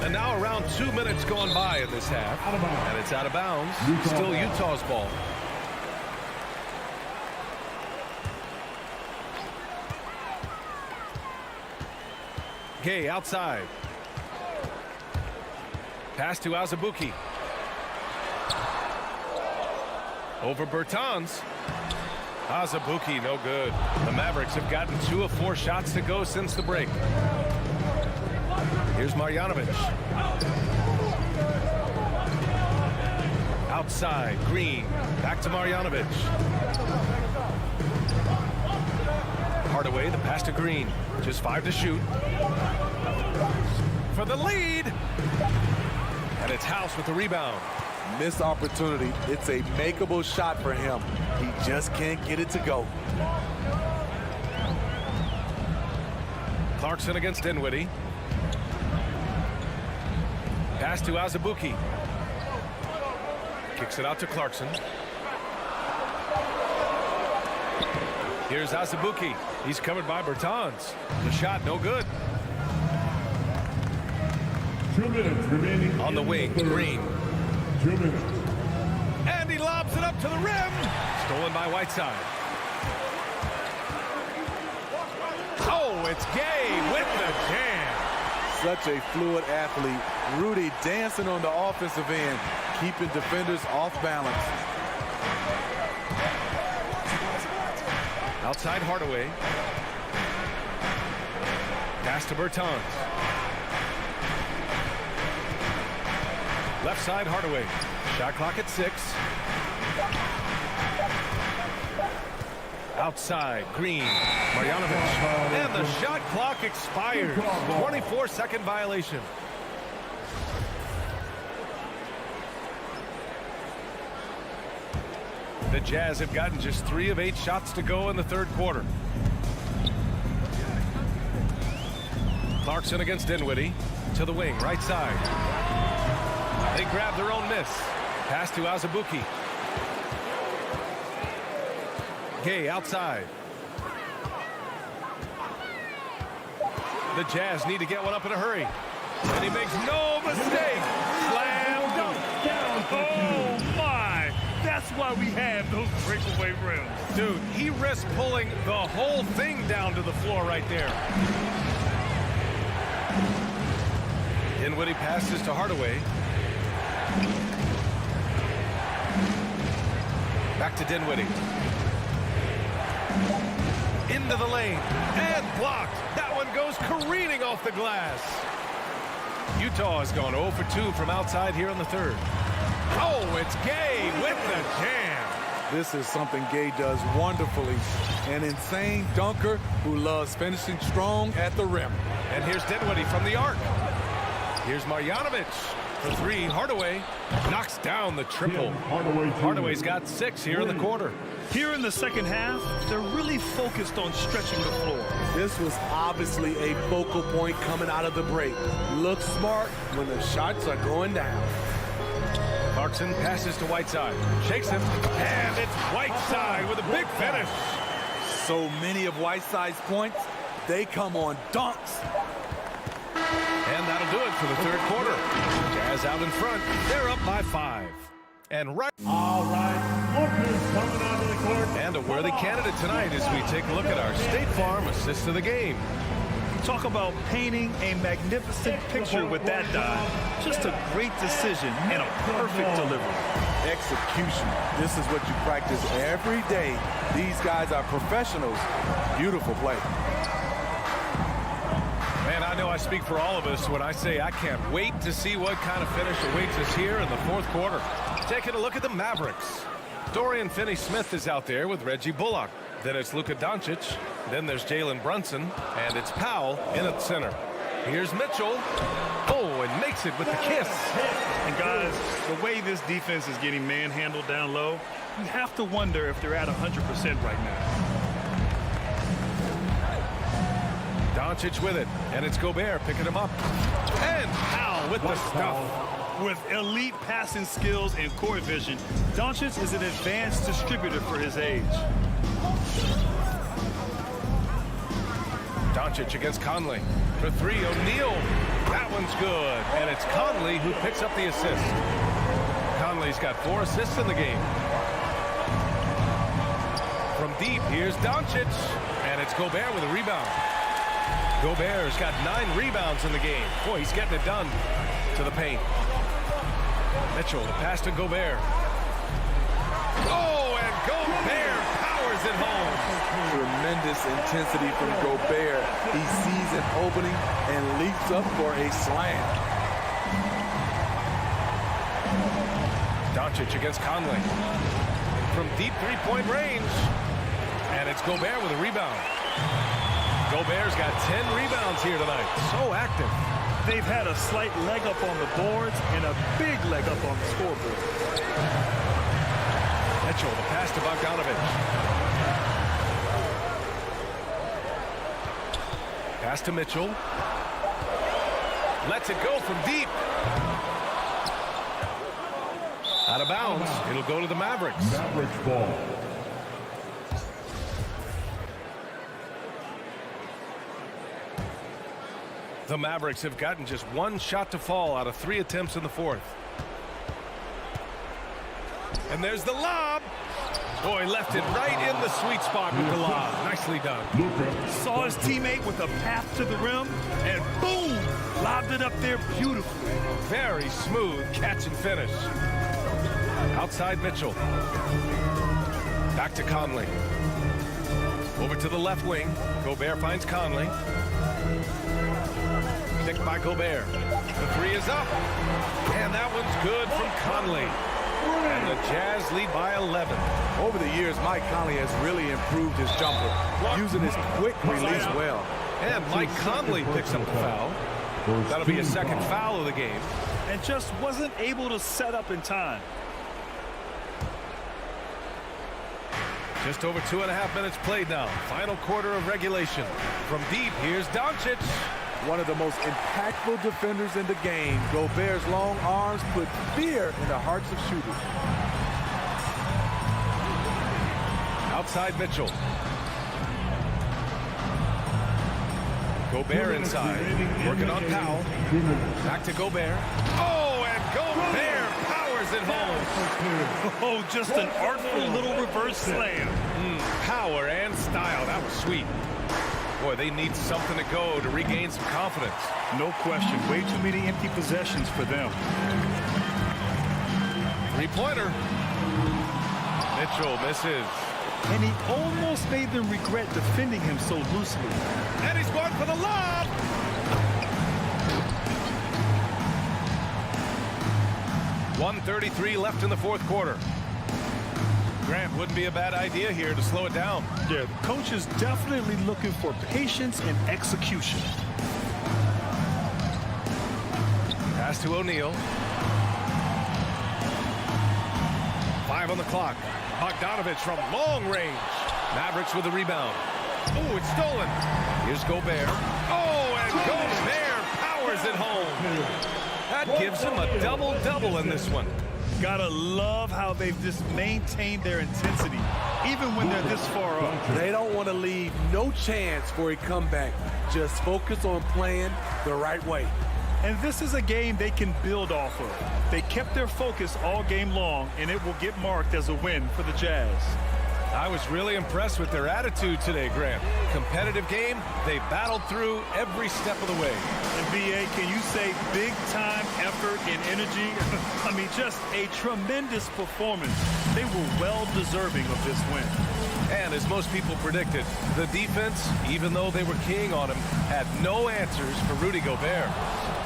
And now around 2 minutes gone by in this half. And it's out of bounds. Still Utah's ball. Gay outside. Pass to Azubuike. Over Bertans. Azubuike, no good. The Mavericks have gotten 2 of 4 shots to go since the break. Here's Marjanovic. Outside, Green. Back to Marjanovic. Hardaway, the pass to Green. Just 5 to shoot. For the lead. And it's House with the rebound. Missed opportunity. It's a makeable shot for him. He just can't get it to go. Clarkson against Dinwiddie. Pass to Azubuike. Kicks it out to Clarkson. Here's Azubuike. He's covered by Bertans. The shot no good. 2 minutes remaining. On the wing, Green. 2 minutes. And he lobs it up to the rim. Stolen by Whiteside. Oh, it's Gay with the jam. Such a fluid athlete. Rudy dancing on the offensive end, keeping defenders off balance. Outside Hardaway. Pass to Bertans. Left side Hardaway. Shot clock at 6. Outside Green. Marjanovic. And the shot clock expires. 24-second violation. The Jazz have gotten just 3 of 8 shots to go in the third quarter. Clarkson against Dinwiddie. To the wing, right side. They grab their own miss. Pass to Azubuike. Gay outside. The Jazz need to get one up in a hurry. And he makes no mistake. Slam dunk. Oh, my. That's why we have those breakaway rims. Dude, he risked pulling the whole thing down to the floor right there. Dinwiddie passes to Hardaway. Back to Dinwiddie. Into the lane. And blocked. That one goes careening off the glass. Utah has gone 0 for 2 from outside here in the third. Oh, it's Gay with the jam. This is something Gay does wonderfully. An insane dunker who loves finishing strong at the rim. And here's Dinwiddie from the arc. Here's Marjanovic for 3. Hardaway knocks down the triple. Hardaway's got 6 here in the quarter. Here in the second half, they're really focused on stretching the floor. This was obviously a focal point coming out of the break. Look smart when the shots are going down. Clarkson passes to Whiteside. Shakes him. And it's Whiteside with a big finish. So many of Whiteside's points, they come on dunks. And that'll do it for the third quarter. Jazz out in front. They're up by 5. And right. All right. Lookers coming onto the court. And a worthy candidate tonight as we take a look at our State Farm assist of the game. Talk about painting a magnificent picture with that dive. Just a great decision and a perfect delivery. Execution. This is what you practice every day. These guys are professionals. Beautiful play. Man, I know I speak for all of us when I say I can't wait to see what kind of finish awaits us here in the fourth quarter. Taking a look at the Mavericks. Dorian Finney-Smith is out there with Reggie Bullock. Then it's Luka Doncic. Then there's Jalen Brunson. And it's Powell in at center. Here's Mitchell. Oh, and makes it with the kiss. And guys, the way this defense is getting manhandled down low, you have to wonder if they're at 100% right now. Doncic with it, and it's Gobert picking him up. And Powell with the stuff. With elite passing skills and court vision, Doncic is an advanced distributor for his age. Doncic against Conley. For 3, O'Neal. That one's good. And it's Conley who picks up the assist. Conley's got 4 assists in the game. From deep, here's Doncic. And it's Gobert with a rebound. Gobert's got 9 rebounds in the game. Boy, he's getting it done to the paint. Mitchell, the pass to Gobert. Oh, and Gobert powers it home. Tremendous intensity from Gobert. He sees an opening and leaps up for a slam. Doncic against Conley. From deep three-point range. And it's Gobert with a rebound. Gobert's got 10 rebounds here tonight. So active. They've had a slight leg up on the boards and a big leg up on the scoreboard. Mitchell, the pass to Bogdanovich. Pass to Mitchell. Lets it go from deep. Out of bounds. It'll go to the Mavericks. Mavericks ball. The Mavericks have gotten just one shot to fall out of 3 attempts in the fourth. And there's the lob. Boy, left it right in the sweet spot with the lob. Nicely done. Saw his teammate with a path to the rim, and boom, lobbed it up there beautifully. Very smooth catch and finish. Outside Mitchell. Back to Conley. Over to the left wing. Gobert finds Conley. Picked by Gobert. The three is up. And that one's good from Conley. And the Jazz lead by 11. Over the years, Mike Conley has really improved his jumper, using his quick release well. And Mike Conley picks up the foul. That'll be his second foul of the game. And just wasn't able to set up in time. Just over 2.5 minutes played now. Final quarter of regulation. From deep, here's Doncic. One of the most impactful defenders in the game. Gobert's long arms put fear in the hearts of shooters. Outside Mitchell. Gobert inside. Working on Powell. Back to Gobert. Oh, and Gobert powers it home. Oh, just an artful little reverse slam. Power and style. That was sweet. Boy, they need something to go to regain some confidence. No question. Way too many empty possessions for them. Three-pointer. Mitchell misses. And he almost made them regret defending him so loosely. And he's going for the lob. .133 left in the fourth quarter. Grant, wouldn't be a bad idea here to slow it down. Yeah, the coach is definitely looking for patience and execution. Pass to O'Neal. 5 on the clock. Bogdanovich from long range. Mavericks with the rebound. Oh, it's stolen. Here's Gobert. Oh, and Gobert powers it home. That gives him a double-double in this one. Gotta love how they've just maintained their intensity, even when they're this far up. They don't want to leave no chance for a comeback. Just focus on playing the right way. And this is a game they can build off of. They kept their focus all game long, and it will get marked as a win for the Jazz. I was really impressed with their attitude today, Grant. Competitive game, they battled through every step of the way. And B.A., can you say big-time effort and energy? I mean, just a tremendous performance. They were well-deserving of this win. And as most people predicted, the defense, even though they were keying on him, had no answers for Rudy Gobert.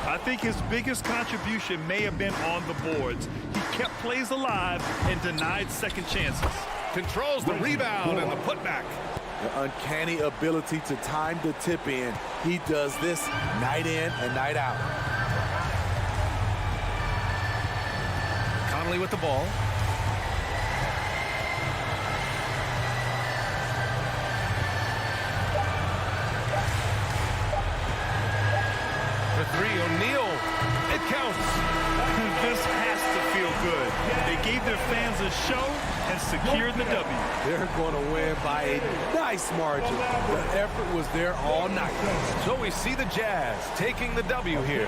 I think his biggest contribution may have been on the boards. He kept plays alive and denied second chances. Controls the rebound and the putback. The uncanny ability to time the tip in. He does this night in and night out. Conley with the ball. The three, O'Neal. It counts. This has to feel good. They gave their fans a show and secured the W. They're going to win by a nice margin. The effort was there all night. So we see the Jazz taking the W here.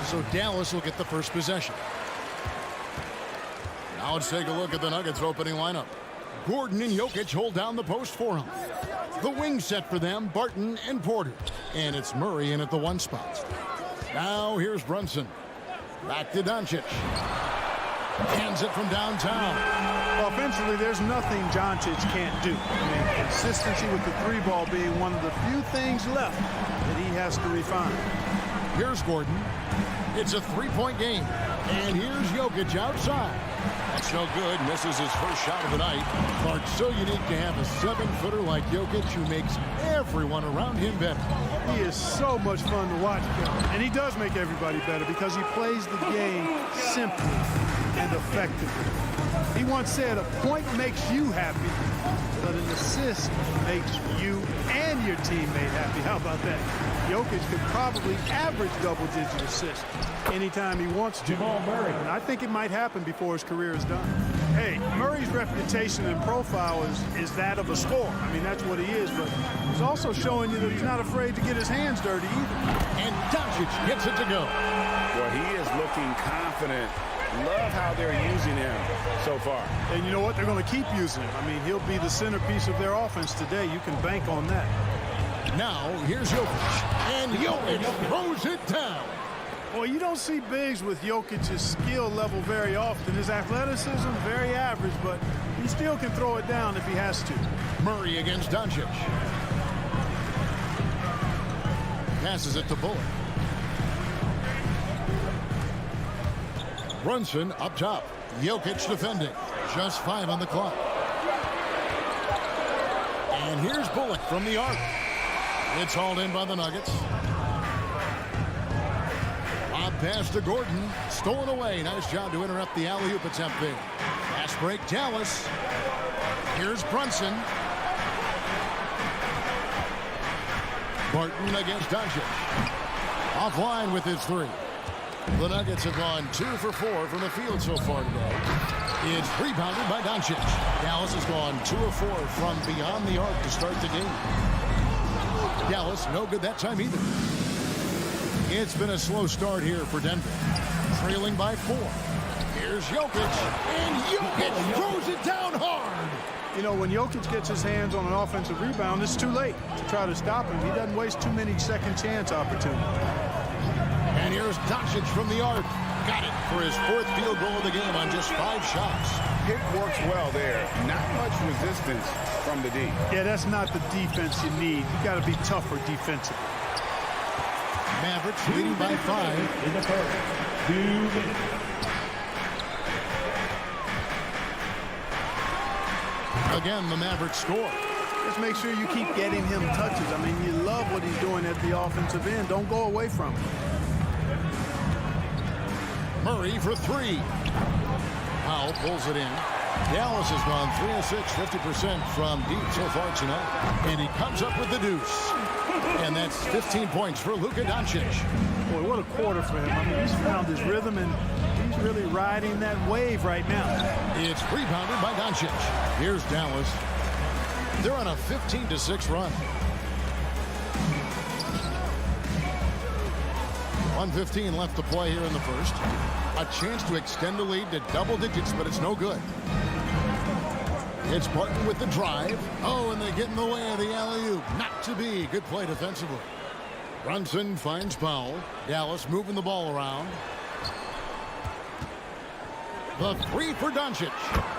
So Dallas will get the first possession. Now let's take a look at the Nuggets opening lineup. Gordon and Jokic hold down the post for him. The wing set for them, Barton and Porter. And it's Murray in at the 1 spot. Now here's Brunson. Back to Doncic. Hands it from downtown. Offensively, there's nothing Doncic can't do. I mean, consistency with the 3-ball being one of the few things left that he has to refine. Here's Gordon. It's a 3-point game. And here's Jokic outside. That's no good. Misses his first shot of the night. But it's so unique to have a 7-footer like Jokic who makes everyone around him better. He is so much fun to watch, and he does make everybody better because he plays the game simply and effectively. He once said, a point makes you happy, but an assist makes you and your teammate happy. How about that? Jokic could probably average double-digit assists anytime he wants to. And I think it might happen before his career is done. Hey, Murray's reputation and profile is that of a scorer. I mean, that's what he is, but he's also showing you that he's not afraid to get his hands dirty either. And Doncic gets it to go. Well, he is looking confident. Love how they're using him so far. And you know what? They're going to keep using him. I mean, he'll be the centerpiece of their offense today. You can bank on that. Now, here's Jokic. And Jokic throws it down. Well, you don't see bigs with Jokic's skill level very often. His athleticism, very average, but he still can throw it down if he has to. Murray against Doncic. Passes it to Bullock. Brunson up top. Jokic defending. Just 5 on the clock. And here's Bullock from the arc. It's hauled in by the Nuggets. Lob pass to Gordon. Stolen away. Nice job to interrupt the alley-oop attempt there. Fast break, Dallas. Here's Brunson. Barton against Doncic. Offline with his 3. The Nuggets have gone 2 for 4 from the field so far today. It's rebounded by Doncic. Dallas has gone 2 of 4 from beyond the arc to start the game. Dallas no good that time either. It's been a slow start here for Denver. Trailing by 4. Here's Jokic. And Jokic throws it down hard. You know, when Jokic gets his hands on an offensive rebound, it's too late to try to stop him. He doesn't waste too many second chance opportunities. And here's Doncic from the arc. Got it for his 4th field goal of the game on just 5 shots. Pick works well there. Not much resistance from the D. Yeah, that's not the defense you need. You got to be tougher defensively. Mavericks leading by 5. In the first, 2 minutes. Again, the Mavericks score. Just make sure you keep getting him touches. I mean, you love what he's doing at the offensive end. Don't go away from him. Murray for 3. Powell pulls it in. Dallas has gone 3 of 6, 50% from deep so far tonight. And he comes up with the deuce. And that's 15 points for Luka Doncic. Boy, what a quarter for him. I mean, he's found his rhythm, and he's really riding that wave right now. It's rebounded by Doncic. Here's Dallas. They're on a 15-6 run. 1:15 left to play here in the first. A chance to extend the lead to double digits, but it's no good. It's Barton with the drive. Oh, and they get in the way of the alley-oop. Not to be. Good play defensively. Brunson finds Powell. Dallas moving the ball around. The 3 for Doncic.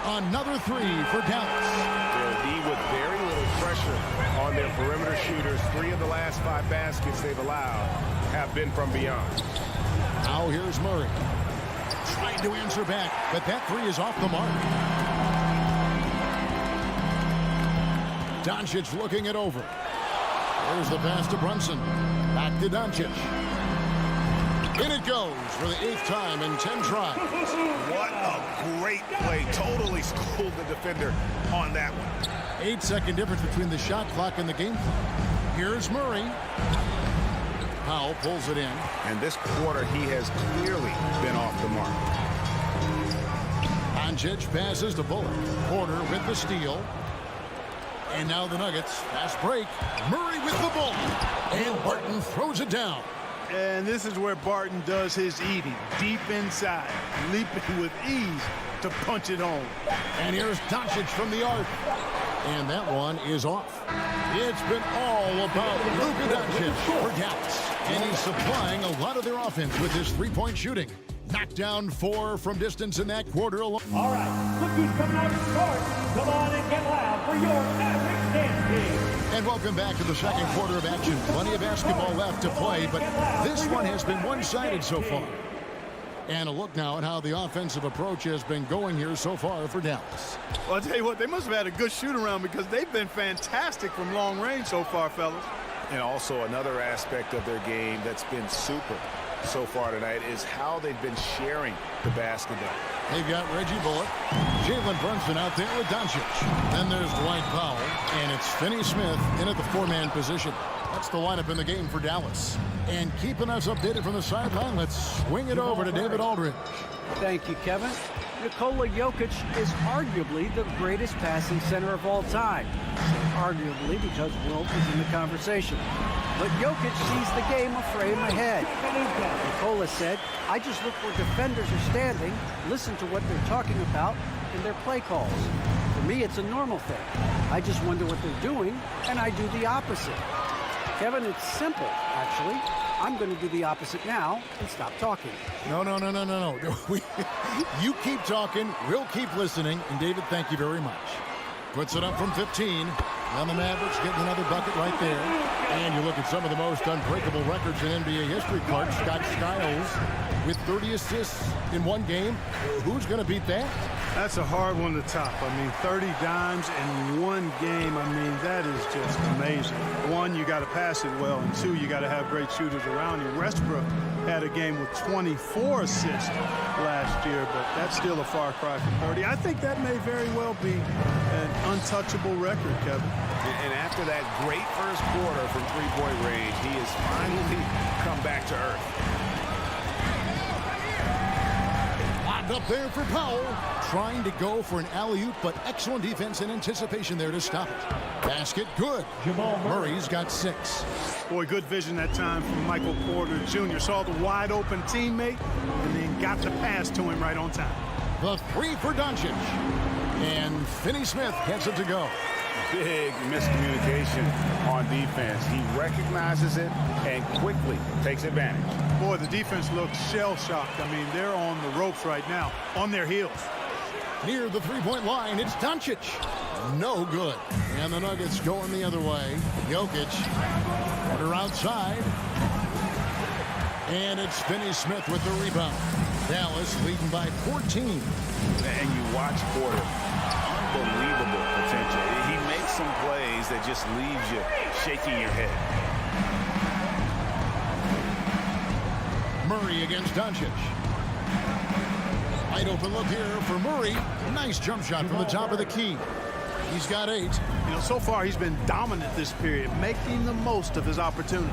Another 3 for Dallas. They'll be with very little pressure on their perimeter shooters. 3 of the last 5 baskets they've allowed have been from beyond. Now here's Murray. Trying to answer back, but that 3 is off the mark. Doncic looking it over. There's the pass to Brunson. Back to Doncic. In it goes for the 8th time in 10 tries. What a great play. Totally schooled the defender on that one. 8-second difference between the shot clock and the game clock. Here's Murray. Powell pulls it in. And this quarter, he has clearly been off the mark. Doncic passes to Bullock. Porter with the steal. And now the Nuggets. Fast break. Murray with the ball. And Barton throws it down. And this is where Barton does his eating, deep inside, leaping with ease to punch it home. And here's Doncic from the arc. And that one is off. It's been all about Luka Doncic for Dallas. And he's supplying a lot of their offense with his three-point shooting. Knocked down 4 from distance in that quarter alone. All right, look who's coming out to start. Come on and get loud for your Maverick Dance. And welcome back to the second quarter of action. Plenty of basketball left to play, but this one has been one-sided so far. And a look now at how the offensive approach has been going here so far for Dallas. Well, I'll tell you what, they must have had a good shoot-around because they've been fantastic from long range so far, fellas. And also another aspect of their game that's been super so far tonight is how they've been sharing the basketball. They've got Reggie Bullock, Jalen Brunson out there with Doncic. Then there's Dwight Powell, and it's Finney Smith in at the 4-man position. That's the lineup in the game for Dallas. And keeping us updated from the sideline, let's swing it over to David Aldridge. Thank you, Kevin. Nikola Jokic is arguably the greatest passing center of all time. Arguably because Wilt is in the conversation. But Jokic sees the game a frame ahead. Nikola said, I just look where defenders are standing, listen to what they're talking about in their play calls. For me, it's a normal thing. I just wonder what they're doing, and I do the opposite. Kevin, it's simple, actually. I'm going to do the opposite now and stop talking. No. You keep talking, we'll keep listening. And David, thank you very much. Puts it up from 15. And the Mavericks getting another bucket right there. And you look at some of the most unbreakable records in NBA history. Clark Scott Skiles with 30 assists in one game. Who's going to beat that? That's a hard one to top. I mean, 30 dimes in one game, I mean, that is just amazing. One, you got to pass it well, and two, you got to have great shooters around you. Westbrook had a game with 24 assists last year, but that's still a far cry from 30. I think that may very well be an untouchable record, Kevin. And after that great first quarter from three-point range, he has finally come back to earth. Up there for Powell, trying to go for an alley-oop, but excellent defense and anticipation there to stop it. Basket, good. Murray's got 6. Boy, good vision that time from Michael Porter Jr. Saw the wide-open teammate and then got the pass to him right on time. The 3 for Doncic. And Finney Smith gets it to go. Big miscommunication on defense. He recognizes it and quickly takes advantage. Boy, the defense looks shell-shocked. I mean, they're on the ropes right now, on their heels. Near the three-point line, it's Doncic. No good. And the Nuggets going the other way. Jokic, Porter outside. And it's Finney Smith with the rebound. Dallas leading by 14. And you watch Porter. Unbelievable potential. He makes some plays that just leaves you shaking your head. Murray against Doncic. Wide open look here for Murray. Nice jump shot from the top of the key. He's got 8. You know, so far he's been dominant this period, making the most of his opportunities.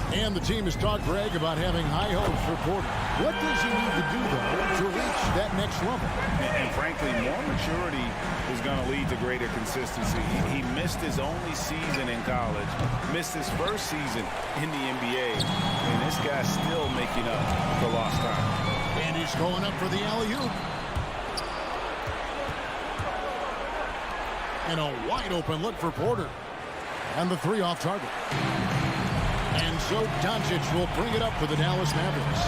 And the team has talked Greg about having high hopes for Porter. What does he need to do, though, to reach that next level? And frankly, more maturity is going to lead to greater consistency. He missed his only season in college, missed his first season in the NBA, and this guy's still making up for lost time. And he's going up for the alley-oop. And a wide open look for Porter. And the 3 off target. And so Doncic will bring it up for the Dallas Mavericks.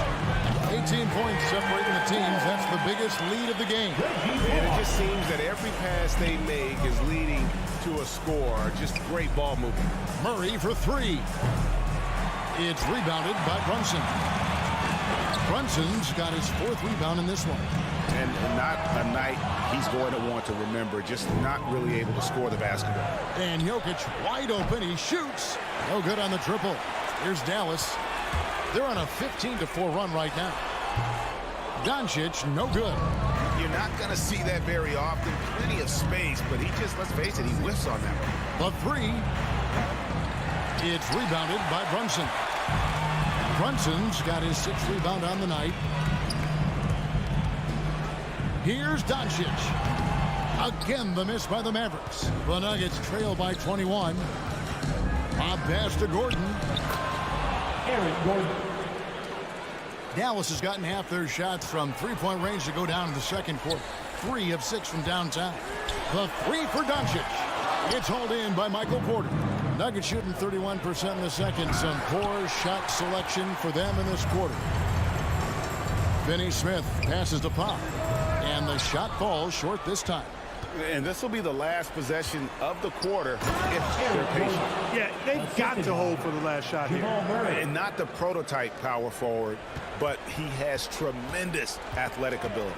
18 points separating the teams. That's the biggest lead of the game. And it just seems that every pass they make is leading to a score. Just great ball movement. Murray for 3. It's rebounded by Brunson. Brunson's got his 4th rebound in this one. And not a night he's going to want to remember, just not really able to score the basketball. And Jokic wide open. He shoots. No good on the triple. Here's Dallas. They're on a 15-4 run right now. Doncic, no good. You're not going to see that very often. Plenty of space, but he just, let's face it, he whiffs on that one. The 3. It's rebounded by Brunson. Brunson's got his 6th rebound on the night. Here's Doncic. Again, the miss by the Mavericks. The Nuggets trail by 21. Bob pass to Gordon. Aaron Gordon. Dallas has gotten half their shots from three-point range to go down in the second quarter. 3 of 6 from downtown. The three for Doncic. It's hauled in by Michael Porter. Nuggets shooting 31% in the second. Some poor shot selection for them in this quarter. Finney Smith passes to Pop. And the shot falls short this time. And this will be the last possession of the quarter if they're patient. Yeah, they've got to hold for the last shot here. And not the prototype power forward, but he has tremendous athletic ability.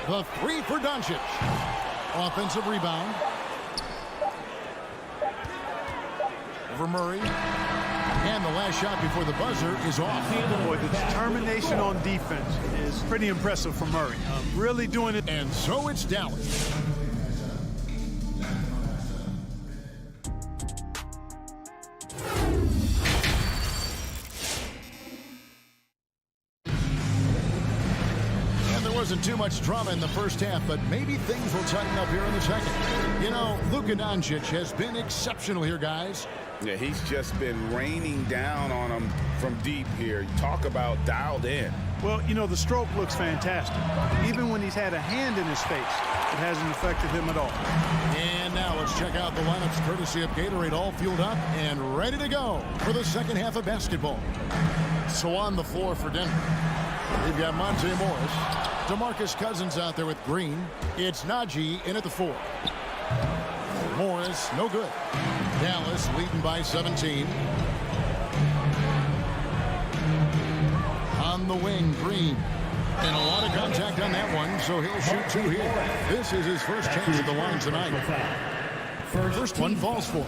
The three for Doncic. Offensive rebound. Over Murray. And the last shot before the buzzer is off. Boy, the determination on defense is pretty impressive from Murray. Really doing it. And so it's Dallas. Wasn't too much drama in the first half, but maybe things will tighten up here in the second. You know, Luka Doncic has been exceptional here, guys. Yeah, he's just been raining down on them from deep here. You talk about dialed in. Well, you know, the stroke looks fantastic. Even when he's had a hand in his face, it hasn't affected him at all. And now let's check out the lineups courtesy of Gatorade, all fueled up and ready to go for the second half of basketball. So on the floor for Denver, we've got Monte Morris. DeMarcus Cousins out there with Green. It's Najee in at the 4. Morris, no good. Dallas leading by 17. On the wing, Green. And a lot of contact on that one, so he'll shoot 2 here. This is his first chance at the line tonight. First one falls for.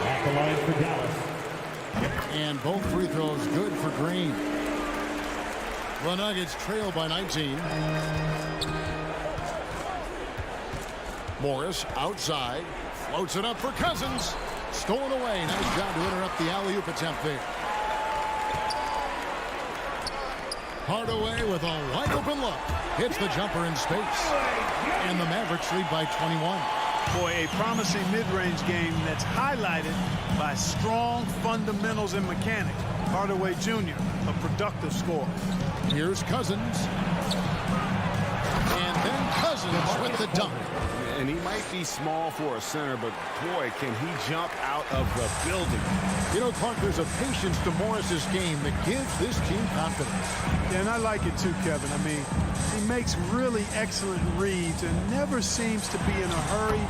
At the line for Dallas. And both free throws good for Green. The Nuggets trail by 19. Morris outside. Floats it up for Cousins. Stolen away. Nice job to interrupt the alley-oop attempt there. Hardaway with a wide open look. Hits the jumper in space. And the Mavericks lead by 21. Boy, a promising mid-range game that's highlighted by strong fundamentals and mechanics. Hardaway Jr., a productive scorer. Here's Cousins. And then Cousins with the dunk. And he might be small for a center, but boy, can he jump out of the building. You know, Clark, there's a patience to Morris's game that gives this team confidence. Yeah, and I like it too, Kevin. I mean, he makes really excellent reads and never seems to be in a hurry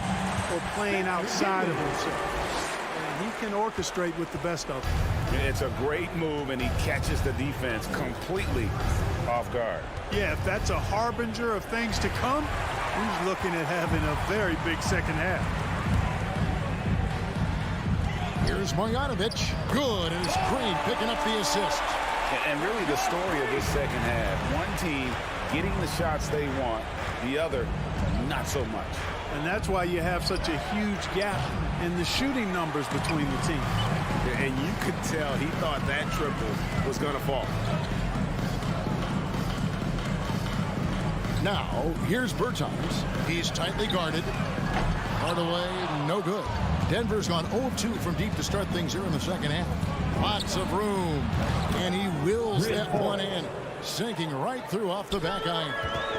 or playing outside of himself. And he can orchestrate with the best of them. It's a great move, and he catches the defense completely off guard. Yeah, if that's a harbinger of things to come, he's looking at having a very big second half. Here's Marjanovic. Good, and it's Green picking up the assist. And really the story of this second half, one team getting the shots they want, the other not so much. And that's why you have such a huge gap in the shooting numbers between the teams. And you could tell he thought that triple was going to fall. Now, here's Bertans. He's tightly guarded. Hardaway, no good. Denver's gone 0-2 from deep to start things here in the second half. Lots of room. And he wills that one in. Sinking right through off the back iron.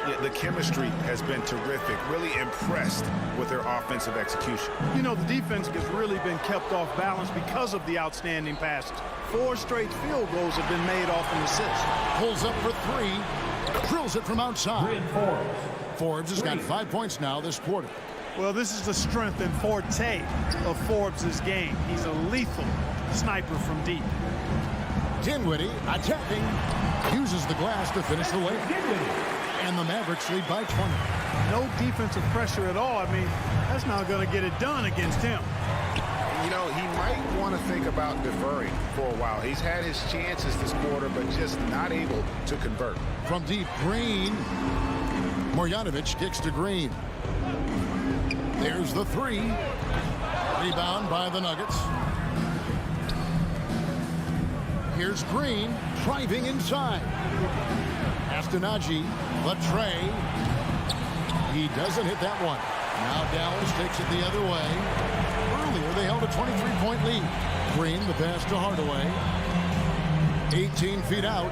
Yeah, the chemistry has been terrific. Really impressed with their offensive execution. You know, the defense has really been kept off balance because of the outstanding passes. 4 straight field goals have been made off an assist. Pulls up for 3. Drills it from outside. Forbes has got 5 points now this quarter. Well, this is the strength and forte of Forbes' game. He's a lethal sniper from deep. Dinwiddie attacking. Uses the glass to finish the layup. And the Mavericks lead by 20. No defensive pressure at all. I mean, that's not going to get it done against him. You know, he might want to think about deferring for a while. He's had his chances this quarter, but just not able to convert. From deep, Green. Marjanovic kicks to Green. There's the 3. Rebound by the Nuggets. Here's Green driving inside. Najee, Latre. He doesn't hit that one. Now Dallas takes it the other way. Earlier they held a 23-point lead. Green, the pass to Hardaway. 18 feet out.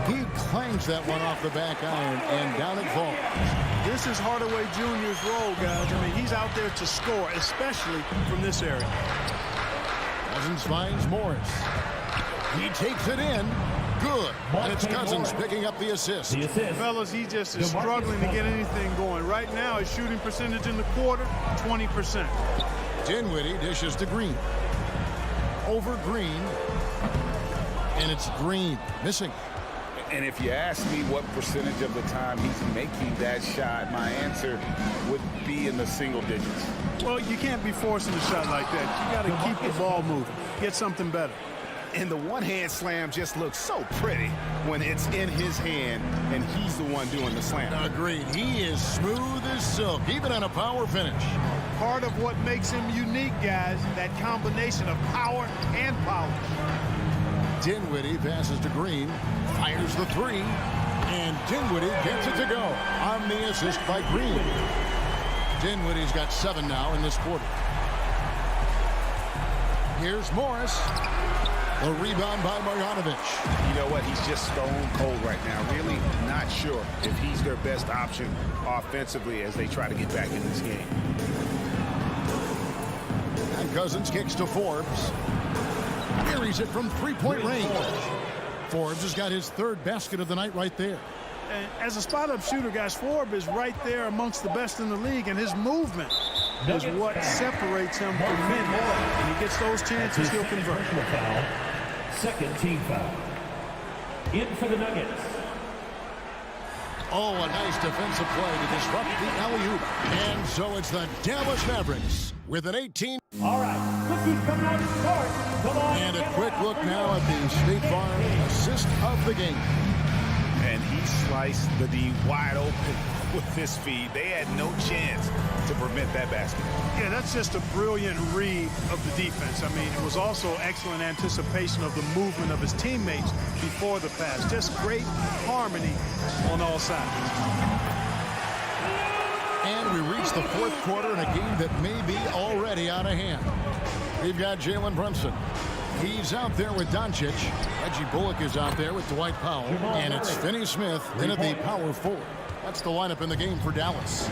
He clangs that one off the back iron, and down it falls. This is Hardaway Jr.'s role, guys. I mean, he's out there to score, especially from this area. Cousins finds Morris. He takes it in. Good. And it's Cousins picking up the assist. Fellas, he just is struggling to get anything going. Right now, his shooting percentage in the quarter, 20%. Dinwiddie dishes to Green. Over Green. And it's Green missing. And if you ask me what percentage of the time he's making that shot, my answer would be in the single digits. Well, you can't be forcing a shot like that. You got to keep the ball moving. Get something better. And the one-hand slam just looks so pretty when it's in his hand and he's the one doing the slam. Agreed. He is smooth as silk, even on a power finish. Part of what makes him unique, guys, that combination of power and polish. Dinwiddie passes to Green, fires the three, and Dinwiddie gets it to go on the assist by Green. Dinwiddie's got 7 now in this quarter. Here's Morris. A rebound by Marjanovic. You know what? He's just stone cold right now. Really not sure if he's their best option offensively as they try to get back in this game. And Cousins kicks to Forbes. Buries it from three-point range. Forbes has got his 3rd basket of the night right there. And as a spot-up shooter, guys, Forbes is right there amongst the best in the league, and his movement is what separates him from men. When he gets those chances, he'll convert. Second team foul. In for the Nuggets. Oh, a nice defensive play to disrupt the alley-oop. And so it's the Dallas Mavericks with an 18. All right, look who's coming out to start. Come on. And a quick look now at the State Farm assist of the game. And he sliced the D wide open with his feed. They had no chance to prevent that basket. Yeah, that's just a brilliant read of the defense. I mean, it was also excellent anticipation of the movement of his teammates before the pass. Just great harmony on all sides. And we reach the 4th quarter in a game that may be already out of hand. We've got Jalen Brunson. He's out there with Doncic. Reggie Bullock is out there with Dwight Powell. And it's Finney Smith in at the power forward. That's the lineup in the game for Dallas.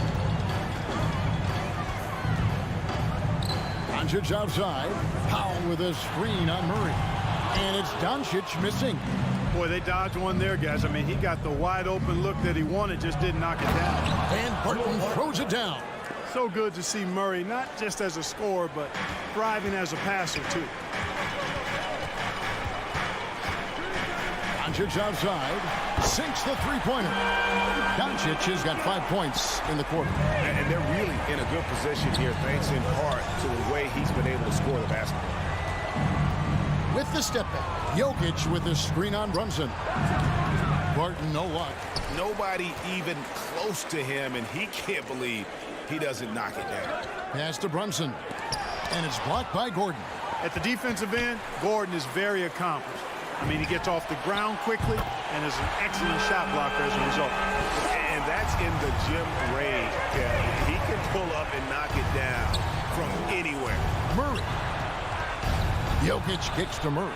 Doncic outside. Powell with a screen on Murray. And it's Doncic missing. Boy, they dodged one there, guys. I mean, he got the wide open look that he wanted, just didn't knock it down. And Burton throws it down. So good to see Murray, not just as a scorer, but thriving as a passer, too. Doncic outside, sinks the three-pointer. Doncic has got 5 points in the quarter. And they're really in a good position here, thanks in part to the way he's been able to score the basketball. With the step back, Jokic with the screen on Brunson. Barton, no luck. Nobody even close to him, and he can't believe he doesn't knock it down. Pass to Brunson, and it's blocked by Gordon. At the defensive end, Gordon is very accomplished. I mean, he gets off the ground quickly and is an excellent shot blocker as a result. And that's in the gym range, Kevin. He can pull up and knock it down from anywhere. Murray. Jokic kicks to Murray.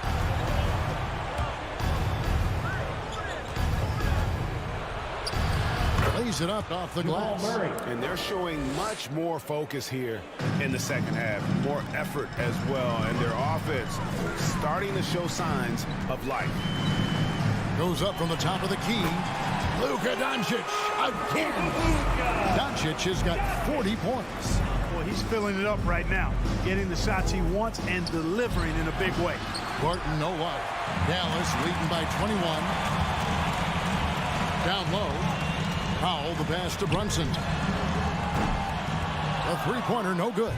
Lays it up off the glass. And they're showing much more focus here in the second half. More effort as well. And their offense starting to show signs of life. Goes up from the top of the key. Luka Doncic again. Doncic has got 40 points. Boy, he's filling it up right now. Getting the shots he wants and delivering in a big way. Barton, no luck. Dallas leading by 21. Down low. Powell, the pass to Brunson. A three-pointer, no good.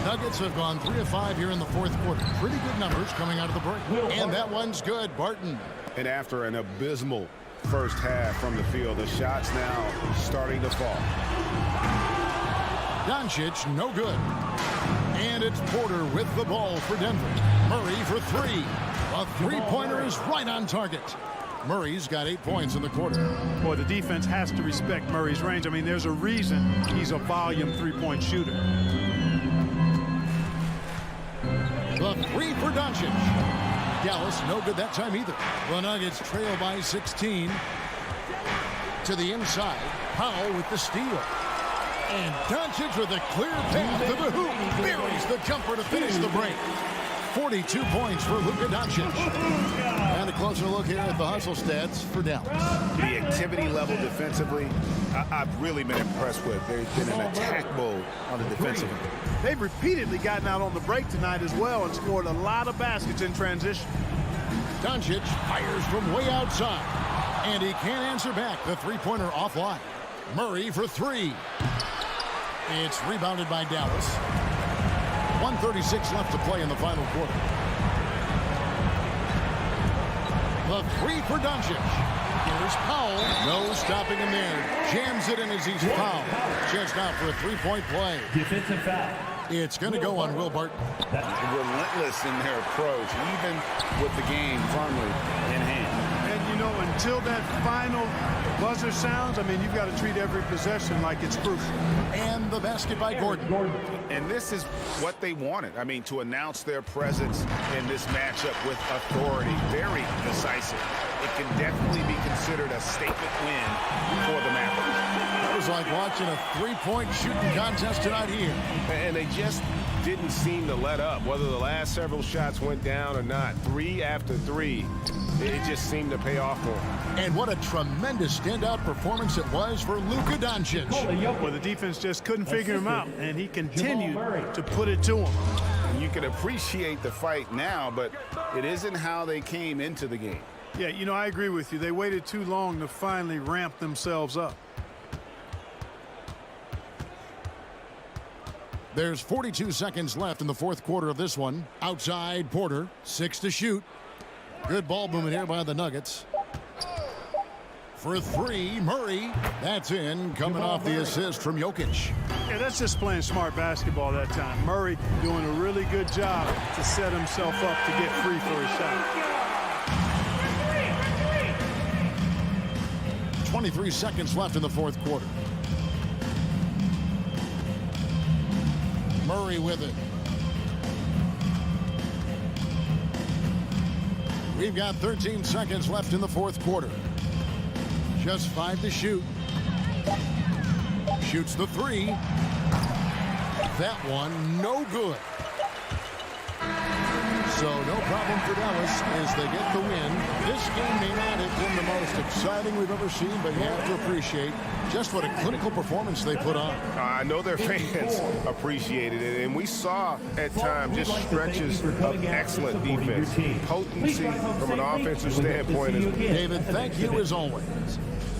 Nuggets have gone 3 of 5 here in the 4th quarter. Pretty good numbers coming out of the break. And that one's good, Barton. And after an abysmal first half from the field, the shots now starting to fall. Doncic, no good. And it's Porter with the ball for Denver. Murray for 3. A three-pointer is right on target. Murray's got 8 points in the quarter. Boy, the defense has to respect Murray's range. I mean, there's a reason he's a volume three-point shooter. The 3 for Doncic. Dallas, no good that time either. The Nuggets trail by 16. To the inside. Powell with the steal. And Doncic with a clear path to the hoop. Buries the jumper to finish the break. 42 points for Luka Doncic. And a closer look here at the hustle stats for Dallas. The activity level defensively, I've really been impressed with. There's been an attack mode on the defensive end. They've repeatedly gotten out on the break tonight as well and scored a lot of baskets in transition. Doncic fires from way outside. And he can't answer back. The three-pointer offline. Murray for three. It's rebounded by Dallas. 1:36 left to play in the final quarter. The three for Doncic. Here's Powell. No stopping him there. Jams it in as he's fouled. Just out for a three-point play. Defensive foul. It's going to go on Will Barton. Relentless in their approach, even with the game firmly in hand. And, you know, until that final buzzer sounds, I mean, you've got to treat every possession like it's crucial. And the basket by Gordon. And this is what they wanted. I mean, to announce their presence in this matchup with authority. Very decisive. It can definitely be considered a statement win for the Mavericks. That was like watching a three-point shooting contest tonight here. And they just didn't seem to let up, whether the last several shots went down or not. Three after three, it just seemed to pay off for them. And what a tremendous standout performance it was for Luka Doncic. Well, the defense just couldn't figure him out, and he continued to put it to him. You can appreciate the fight now, but it isn't how they came into the game. Yeah, you know, I agree with you. They waited too long to finally ramp themselves up. There's 42 seconds left in the fourth quarter of this one. Outside, Porter, 6 to shoot. Good ball movement here by the Nuggets. For three, Murray. That's in, coming off the assist from Jokic. Yeah, that's just playing smart basketball that time. Murray doing a really good job to set himself up to get free for his shot. 23 seconds left in the fourth quarter. Murray with it. We've got 13 seconds left in the fourth quarter. Just 5 to shoot. Shoots the three. That one, no good. So no problem for Dallas as they get the win. This game may not have been the most exciting we've ever seen, but you have to appreciate just what a clinical performance they put on. I know their fans appreciated it, and we saw at times just stretches of excellent defense. Potency from an offensive standpoint as well. David, thank you as always.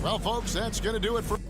Well, folks, that's going to do it for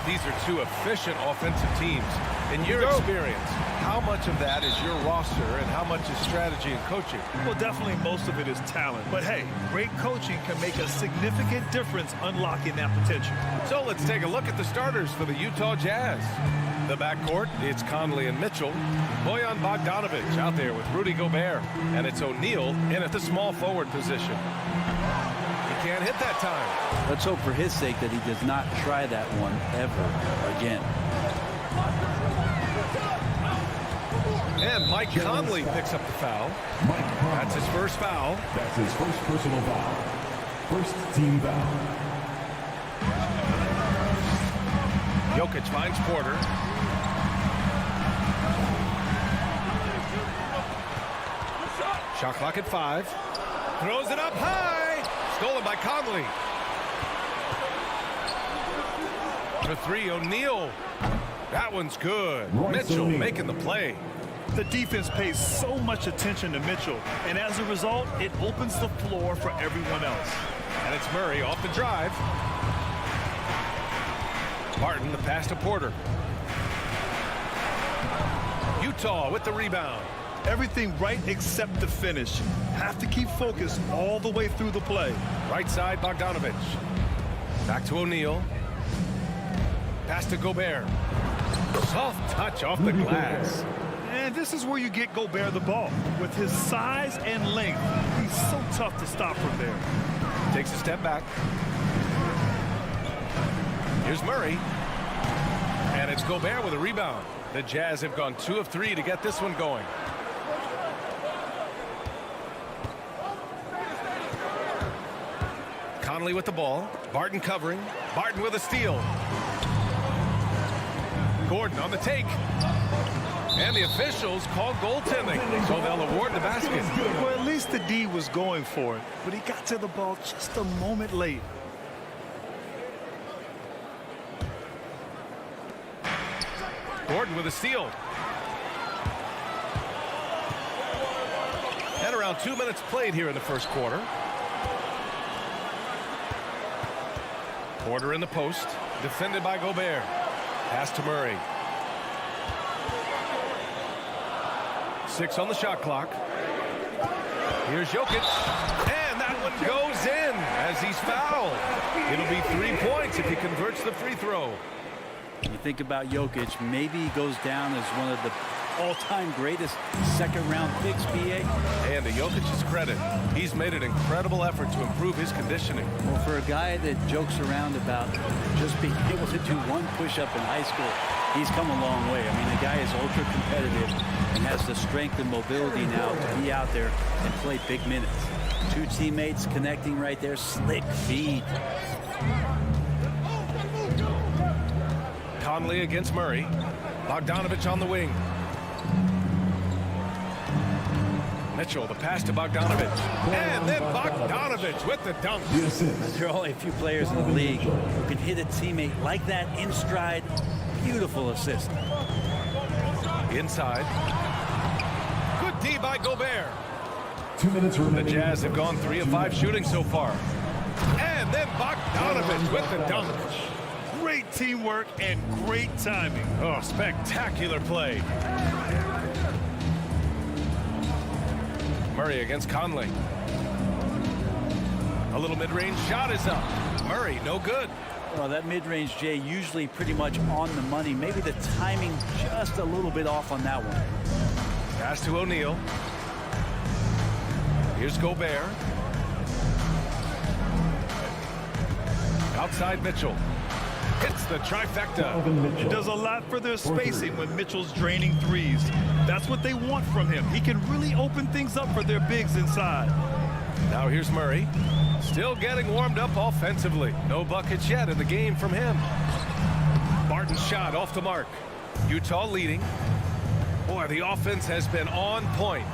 that these are two efficient offensive teams. In your experience, how much of that is your roster and how much is strategy and coaching? Well, definitely most of it is talent. But hey, great coaching can make a significant difference unlocking that potential. So let's take a look at the starters for the Utah Jazz. The backcourt, it's Conley and Mitchell. Bojan Bogdanovic out there with Rudy Gobert. And it's O'Neal in at the small forward position. He can't hit that time. Let's hope for his sake that he does not try that one ever again. And Mike Conley picks up the foul. That's his first foul. That's his first personal foul. First team foul. Jokic finds Porter. Shot clock at 5. Throws it up high. Stolen by Conley. For 3, O'Neal. That one's good. Mitchell making the play. The defense pays so much attention to Mitchell, and as a result, it opens the floor for everyone else. And it's Murray off the drive. Martin, the pass to Porter. Utah with the rebound. Everything right except the finish. Have to keep focused all the way through the play. Right side, Bogdanovic. Back to O'Neal. Pass to Gobert. Soft touch off the glass. And this is where you get Gobert the ball. With his size and length, he's so tough to stop from there. Takes a step back. Here's Murray. And it's Gobert with a rebound. The Jazz have gone 2 of 3 to get this one going. Conley with the ball. Barton covering. Barton with a steal. Gordon on the take. And the officials call goaltending, so they'll award the basket. Well, at least the D was going for it, but he got to the ball just a moment late. Gordon with a steal. And around 2 minutes played here in the first quarter. Porter in the post, defended by Gobert. Pass to Murray. 6 on the shot clock. Here's Jokic. And that one goes in as he's fouled. It'll be 3 points if he converts the free throw. You think about Jokic, maybe he goes down as one of the all-time greatest second-round picks, BA. And to Jokic's credit, he's made an incredible effort to improve his conditioning. Well, for a guy that jokes around about just being able to do one push-up in high school, he's come a long way. I mean, the guy is ultra-competitive and has the strength and mobility now to be out there and play big minutes. 2 teammates connecting right there, slick feed. Conley against Murray. Bogdanovic on the wing. Mitchell, the pass to Bogdanovic. And then Bogdanovic with the dunk. There are only a few players in the league who can hit a teammate like that in stride. Beautiful assist. Inside. Good D by Gobert. 2 minutes remaining. The Jazz have gone 3 of 5 shooting so far. And then Bogdanovic with the dunk. Great teamwork and great timing. Oh, spectacular play. Murray against Conley. A little mid-range shot is up. Murray, no good. Well, that mid-range, Jay, usually pretty much on the money. Maybe the timing just a little bit off on that one. Pass to O'Neal. Here's Gobert. Outside Mitchell. Hits the trifecta. It does a lot for their spacing when Mitchell's draining threes. That's what they want from him. He can really open things up for their bigs inside. Now here's Murray. Still getting warmed up offensively. No buckets yet in the game from him. Barton's shot off the mark. Utah leading. Boy, the offense has been on point.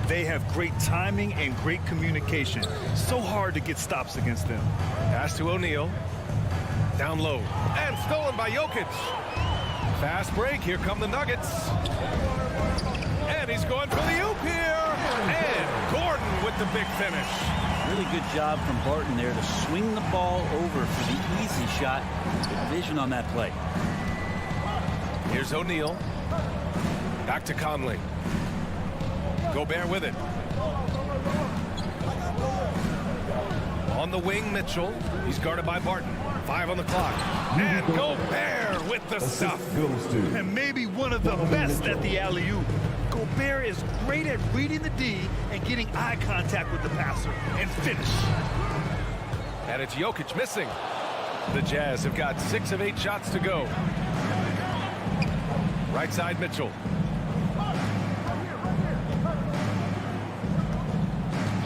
They have great timing and great communication. So hard to get stops against them. Pass to O'Neal. Down low. And stolen by Jokic. Fast break. Here come the Nuggets. And he's going for the oop here. And Gordon with the big finish. Really good job from Barton there to swing the ball over for the easy shot. Good vision on that play. Here's O'Neal. Back to Conley. Gobert with it. On the wing, Mitchell. He's guarded by Barton. 5 on the clock. And Gobert with the stuff. And maybe one of the best at the alley-oop. Gobert is great at reading the D and getting eye contact with the passer and finish. And it's Jokic missing. The Jazz have got 6 of 8 shots to go. Right side, Mitchell.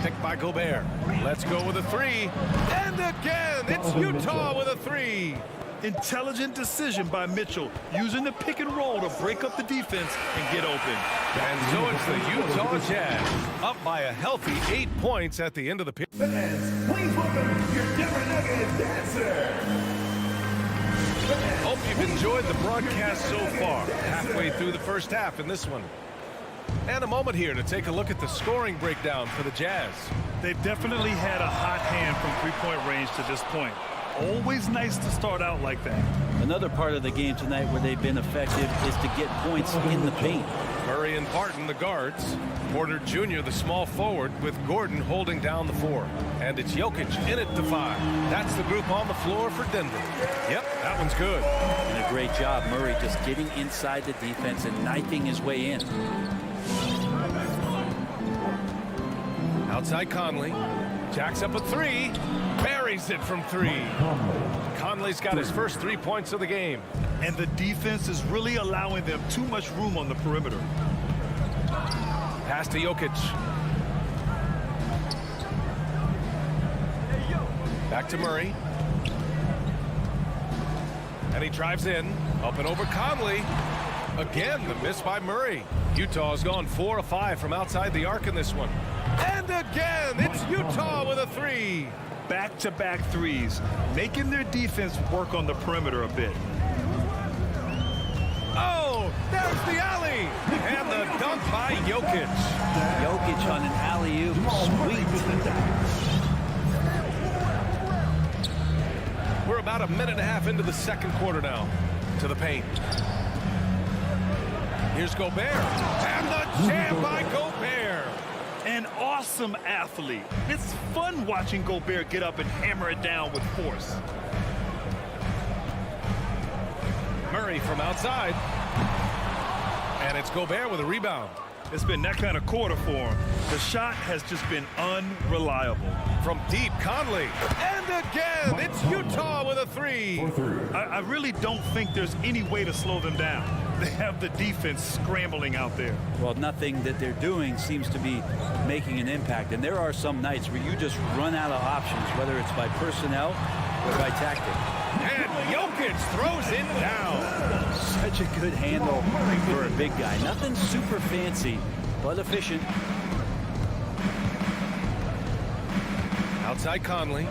Picked by Gobert. Let's go with a 3. And again, it's Utah with a 3. Intelligent decision by Mitchell, using the pick and roll to break up the defense and get open. And so it's the Utah Jazz up by a healthy 8 points at the end of the period. Fans, please welcome your Denver Nuggets dancer. Hope you've enjoyed the broadcast so far. Halfway through the first half in this one. And a moment here to take a look at the scoring breakdown for the Jazz. They've definitely had a hot hand from three-point range to this point. Always nice to start out like that. Another part of the game tonight where they've been effective is to get points in the paint. Murray and Barton, the guards. Porter Jr., the small forward, with Gordon holding down the 4. And it's Jokic in at the 5. That's the group on the floor for Denver. Yep, that one's good. And a great job, Murray, just getting inside the defense and knifing his way in. Outside Conley. Jacks up a 3. Buries it from 3. Conley's got his first 3 points of the game. And the defense is really allowing them too much room on the perimeter. Pass to Jokic. Back to Murray. And he drives in. Up and over Conley. Again, the miss by Murray. Utah's gone 4 of 5 from outside the arc in this one. And again, it's Utah with a 3. Back-to-back threes, making their defense work on the perimeter a bit. Oh, there's the alley. And the dunk by Jokic. Jokic on an alley-oop. Sweet. We're about a minute and a half into the second quarter now. To the paint. Here's Gobert. And the jam by Gobert. An awesome athlete. It's fun watching Gobert get up and hammer it down with force. Murray from outside. And it's Gobert with a rebound. It's been that kind of quarter for him. The shot has just been unreliable. From deep, Conley. And again, it's Utah with a 3. I really don't think there's any way to slow them down. They have the defense scrambling out there. Well, nothing that they're doing seems to be making an impact. And there are some nights where you just run out of options, whether it's by personnel or by tactic. And Jokic throws it down. Such a good handle for a big guy. Nothing super fancy, but efficient. Outside Conley.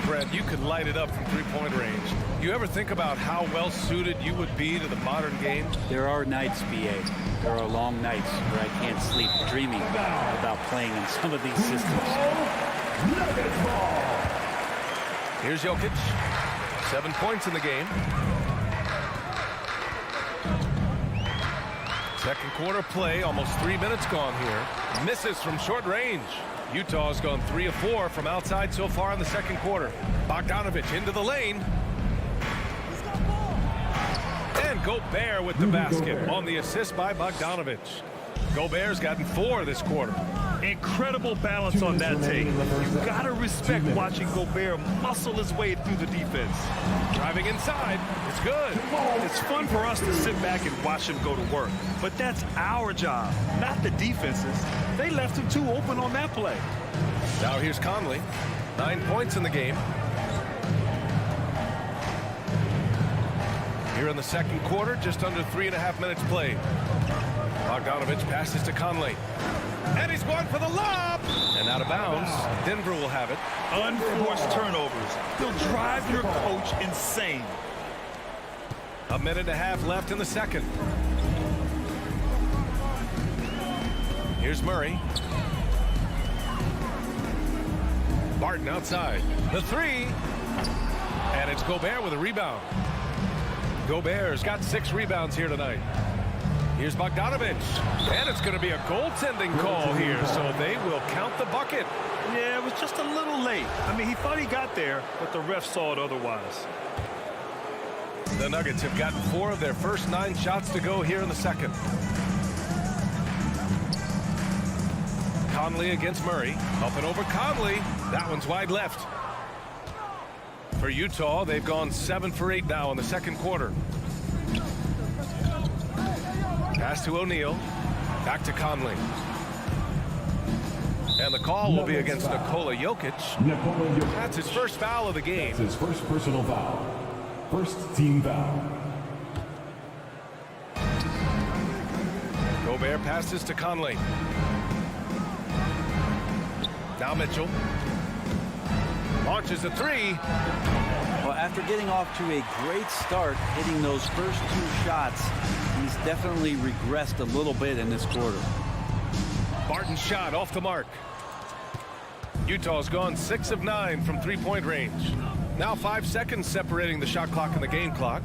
Brad, you could light it up from three-point range. You ever think about how well suited you would be to the modern game? There are nights, BA. There are long nights where I can't sleep dreaming about playing in some of these systems. Here's Jokic. 7 points in the game. Second quarter play, almost 3 minutes gone here. Misses from short range. Utah's gone 3 of 4 from outside so far in the second quarter. Bogdanovich into the lane. And Gobert with the basket on the assist by Bogdanovich. Gobert's gotten 4 this quarter. Incredible balance on that take. You gotta respect watching Gobert muscle his way through the defense. Driving inside, it's good. It's fun for us to sit back and watch him go to work, but that's our job, not the defenses. They left him too open on that play. Now here's Conley. 9 points in the game. Here in the second quarter, just under 3.5 minutes played. Bogdanovich passes to Conley. And he's going for the lob. And out of bounds. Denver will have it. Unforced turnovers. They'll drive your coach insane. A minute and a half left in the second. Here's Murray. Barton outside. The three. And it's Gobert with a rebound. Gobert's got 6 rebounds here tonight. Here's Bogdanovich. And it's going to be a goaltending call here, so they will count the bucket. Yeah, it was just a little late. I mean, he thought he got there, but the ref saw it otherwise. The Nuggets have gotten 4 of their first 9 shots to go here in the second. Conley against Murray. Up and over Conley. That one's wide left. For Utah, they've gone 7 for 8 now in the second quarter. Pass to O'Neal. Back to Conley. And the call will be against Nikola Jokic. That's his first foul of the game. That's his first personal foul. First team foul. Gobert passes to Conley. Now Mitchell. Launches a 3. Well, after getting off to a great start, hitting those first 2 shots, he's definitely regressed a little bit in this quarter. Barton's shot off the mark. Utah's gone 6 of 9 from 3-point range. Now 5 seconds separating the shot clock and the game clock.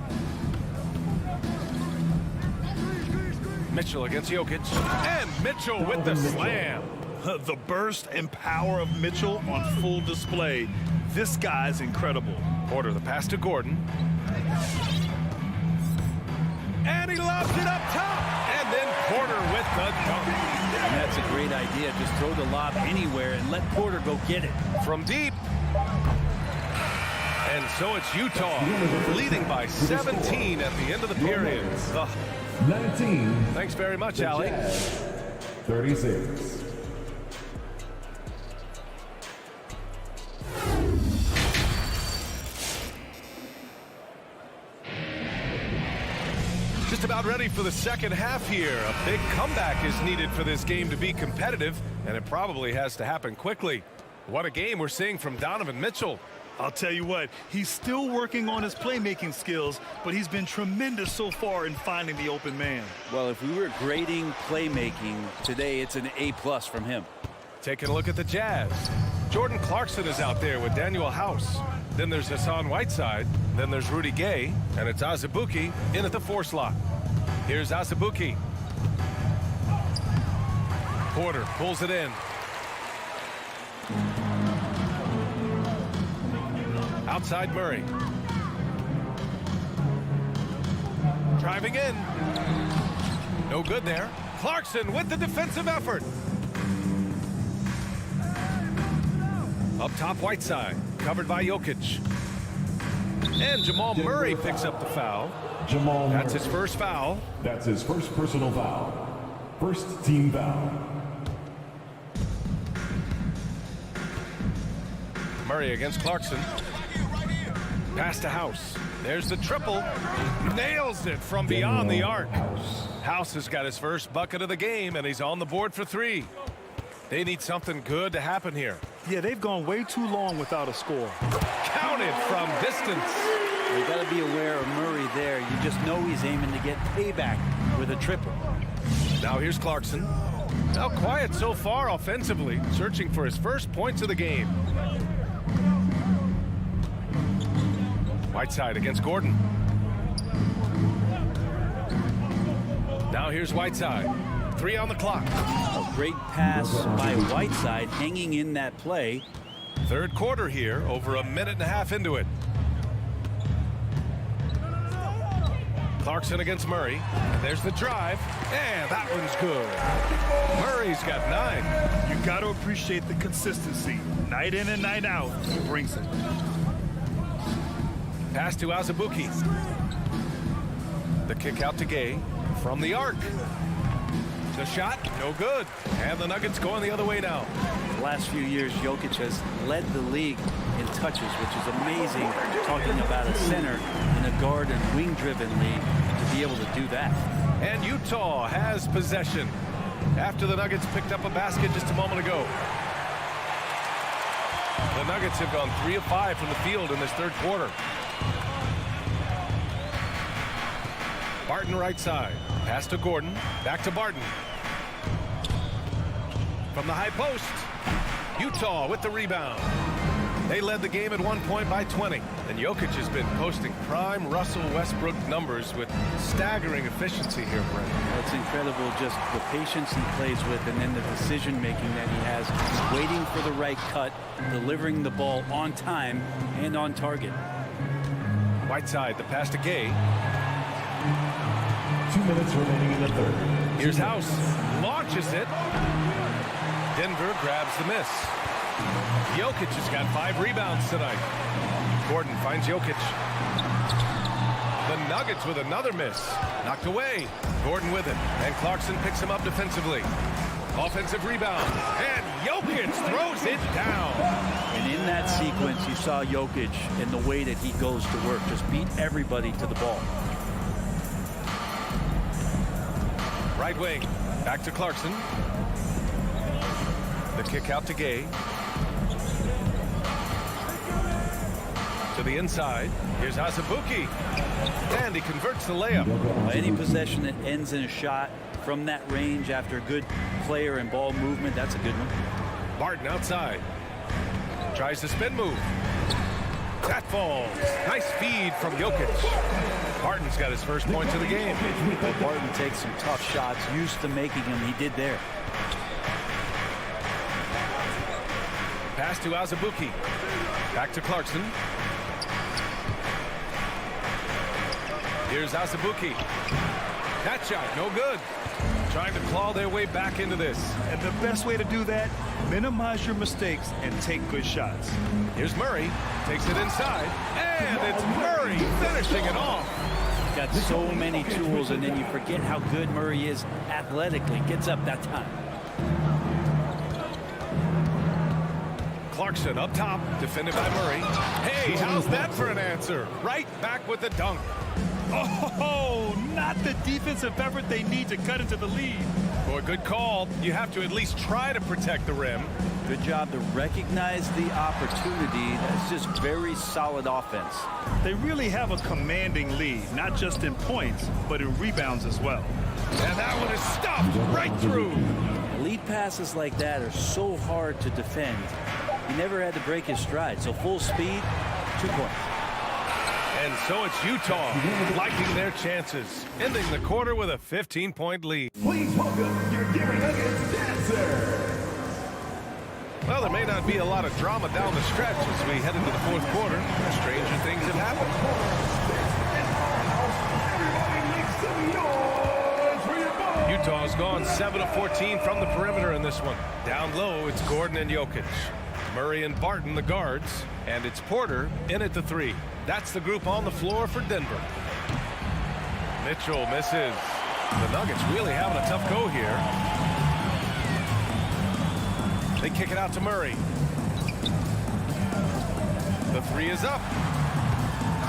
Mitchell against Jokic. And Mitchell with the slam. The burst and power of Mitchell on full display. This guy's incredible. Porter, the pass to Gordon. And he lobs it up top. And then Porter with the dunk. And that's a great idea. Just throw the lob anywhere and let Porter go get it. From deep. And so it's Utah leading by 17 at the end of the period. 19. Thanks very much, Allie. 36. Just about ready for the second half here. A big comeback is needed for this game to be competitive, and it probably has to happen quickly. What a game we're seeing from Donovan Mitchell. I'll tell you what, he's still working on his playmaking skills, but he's been tremendous so far in finding the open man. Well, if we were grading playmaking today, it's an A+ from him. Taking a look at the Jazz. Jordan Clarkson is out there with Daniel House. Then there's Hassan Whiteside. Then there's Rudy Gay. And it's Azubuike in at the 4 slot. Here's Azubuike. Porter pulls it in. Outside Murray. Driving in. No good there. Clarkson with the defensive effort. Up top, Whiteside. Covered by Jokic. And Jamal Murray picks up the foul. That's his first foul. That's his first personal foul. First team foul. Murray against Clarkson. Pass to House. There's the triple. Nails it from beyond the arc. House has got his first bucket of the game, and he's on the board for 3. They need something good to happen here. Yeah, they've gone way too long without a score. Counted from distance. You got to be aware of Murray there. You just know he's aiming to get payback with a triple. Now here's Clarkson. Now quiet so far offensively, searching for his first points of the game. Whiteside against Gordon. Now here's Whiteside. 3 on the clock. A great pass by Whiteside, hanging in that play. Third quarter here, over a minute and a half into it. Clarkson against Murray. There's the drive, and that one's good. Murray's got 9. You got to appreciate the consistency. Night in and night out, he brings it. Pass to Azubuike. The kick out to Gay from the arc. The shot, no good. And the Nuggets going the other way now. The last few years, Jokic has led the league in touches, which is amazing, talking about a center in a guard and wing-driven league to be able to do that. And Utah has possession after the Nuggets picked up a basket just a moment ago. The Nuggets have gone 3 of 5 from the field in this third quarter. Barton right side. Pass to Gordon. Back to Barton. from the high post. Utah with the rebound. They led the game at one point by 20. And Jokic has been posting prime Russell Westbrook numbers with staggering efficiency here, Brent. It's incredible just the patience he plays with and then the decision-making that he has. He's waiting for the right cut, delivering the ball on time and on target. Whiteside, the pass to Gay. 2 minutes remaining in the third. Here's House. Launches it. Denver grabs the miss. Jokic has got 5 rebounds tonight. Gordon finds Jokic. The Nuggets with another miss. Knocked away. Gordon with it. And Clarkson picks him up defensively. Offensive rebound. And Jokic throws it down. And in that sequence, you saw Jokic in the way that he goes to work. Just beat everybody to the ball. Right wing. Back to Clarkson. The kick out to Gay. To the inside. Here's Azubuike. And he converts the layup. Any possession that ends in a shot from that range after a good player and ball movement, that's a good one. Barton outside. Tries the spin move. That falls. Nice feed from Jokic. Barton's got his first points of the game. Well, Barton takes some tough shots. Used to making them. He did there. Pass to Azubuike. Back to Clarkson. Here's Azubuike. That shot, no good. Trying to claw their way back into this. And the best way to do that, minimize your mistakes and take good shots. Here's Murray. Takes it inside. And it's Murray finishing it off. Got so many tools, and then you forget how good Murray is athletically. Gets up that time. Clarkson up top, defended by Murray. Hey, how's that for an answer? Right back with the dunk. Oh, not the defensive effort they need to cut into the lead. Boy, good call. You have to at least try to protect the rim. Good job to recognize the opportunity. That's just very solid offense. They really have a commanding lead, not just in points, but in rebounds as well. And that one is stuffed right through. Lead passes like that are so hard to defend. He never had to break his stride, so full speed, 2 points. And so it's Utah liking their chances, ending the quarter with a 15-point lead. Please welcome your Denver Nuggets dancer. Well, there may not be a lot of drama down the stretch as we head into the fourth quarter. Stranger things have happened. Utah's gone 7 of 14 from the perimeter in this one. Down low, it's Gordon and Jokic. Murray and Barton, the guards. And it's Porter in at the 3. That's the group on the floor for Denver. Mitchell misses. The Nuggets really having a tough go here. They kick it out to Murray. The 3 is up.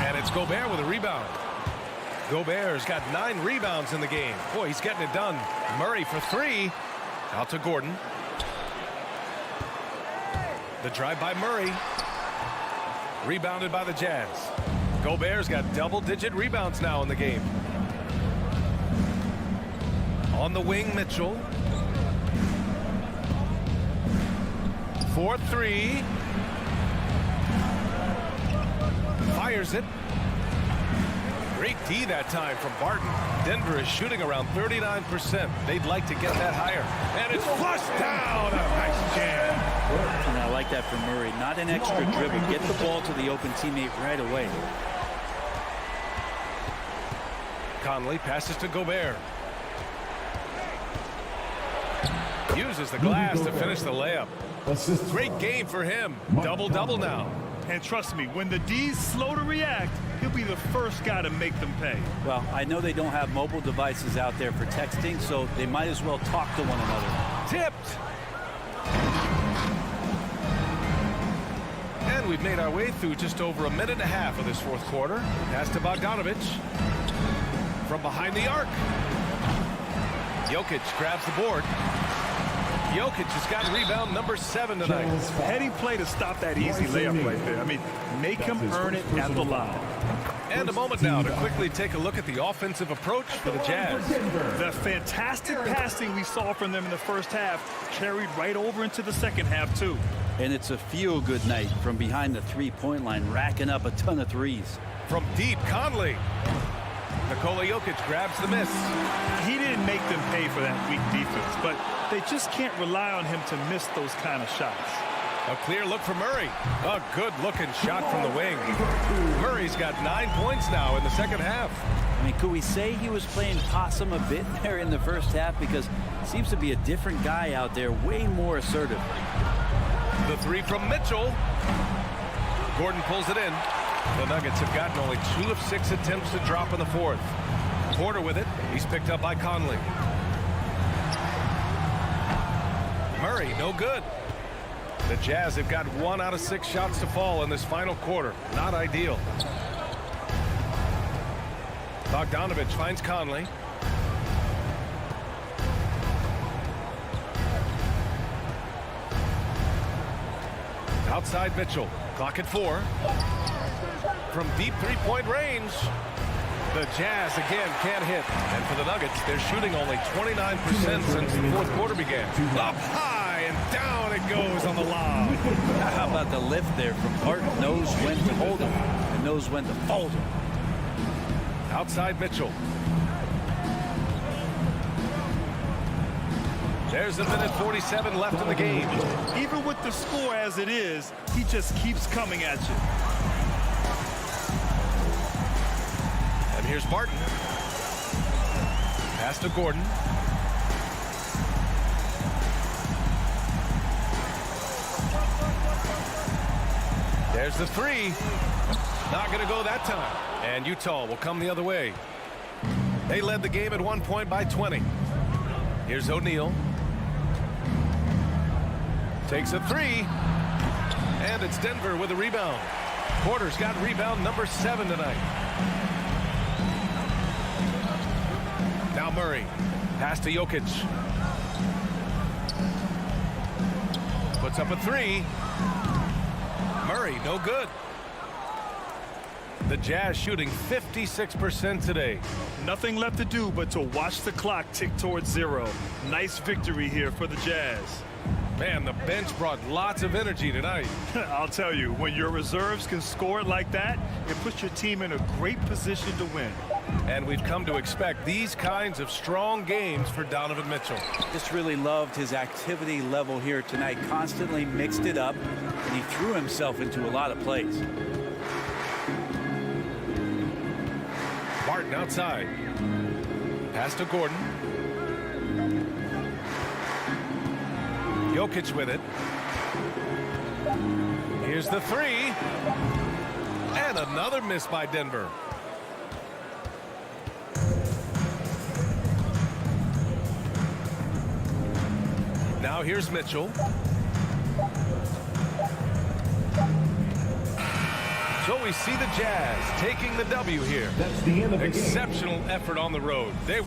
And it's Gobert with a rebound. Gobert's got 9 rebounds in the game. Boy, he's getting it done. Murray for 3. Out to Gordon. The drive by Murray. Rebounded by the Jazz. Gobert's got double-digit rebounds now in the game. On the wing, Mitchell. 4-3. Fires it. Great D that time from Barton. Denver is shooting around 39%. They'd like to get that higher. And it's flushed down. A nice jam. And I like that from Murray. Not an extra dribble. Get the ball to the open teammate right away. Conley passes to Gobert. Uses the glass to finish the layup. Great game for him. Double-double now. And trust me, when the D's slow to react, he'll be the first guy to make them pay. Well, I know they don't have mobile devices out there for texting, so they might as well talk to one another. Tipped. And we've made our way through just over a minute and a half of this fourth quarter. Pass to Bogdanovic. From behind the arc. Jokic grabs the board. Jokic has got rebound number 7 tonight. Heady play to stop that easy layup right there. I mean, make him earn it at the line. And a moment now to quickly take a look at the offensive approach for the Jazz. The fantastic passing we saw from them in the first half carried right over into the second half, too. And it's a feel-good night from behind the three-point line, racking up a ton of threes. From deep, Conley. Nikola Jokic grabs the miss. He didn't make them pay for that weak defense, but they just can't rely on him to miss those kind of shots. A clear look for Murray. A good-looking shot from the wing. Murray's got 9 points now in the second half. I mean, could we say he was playing possum a bit there in the first half? Because it seems to be a different guy out there, way more assertive. The three from Mitchell. Gordon pulls it in. The Nuggets have gotten only 2 of 6 attempts to drop in the fourth. Porter with it. He's picked up by Conley. Murray, no good. The Jazz have got 1 out of 6 shots to fall in this final quarter. Not ideal. Bogdanovich finds Conley. Outside Mitchell. Clock at 4. From deep three-point range. The Jazz again can't hit. And for the Nuggets, they're shooting only 29% since the fourth quarter began. Up high and down it goes on the lob. How about the lift there from Barton? Knows when to hold him and knows when to fold him. Outside Mitchell. There's a minute 47 left in the game. Even with the score as it is, he just keeps coming at you. And here's Barton. Pass to Gordon. There's the three. Not going to go that time. And Utah will come the other way. They led the game at one point by 20. Here's O'Neal. Takes a three. And it's Denver with a rebound. Porter's got rebound number 7 tonight. Now Murray. Pass to Jokic. Puts up a three. Murray, no good. The Jazz shooting 56% today. Nothing left to do but to watch the clock tick towards 0. Nice victory here for the Jazz. Man, the bench brought lots of energy tonight. I'll tell you, when your reserves can score it like that, it puts your team in a great position to win. And we've come to expect these kinds of strong games for Donovan Mitchell. Just really loved his activity level here tonight. Constantly mixed it up, and he threw himself into a lot of plays. Barton outside. Pass to Gordon. Jokic with it. Here's the three. And another miss by Denver. Now here's Mitchell. So we see the Jazz taking the W here. That's the end of the game. Exceptional effort on the road. They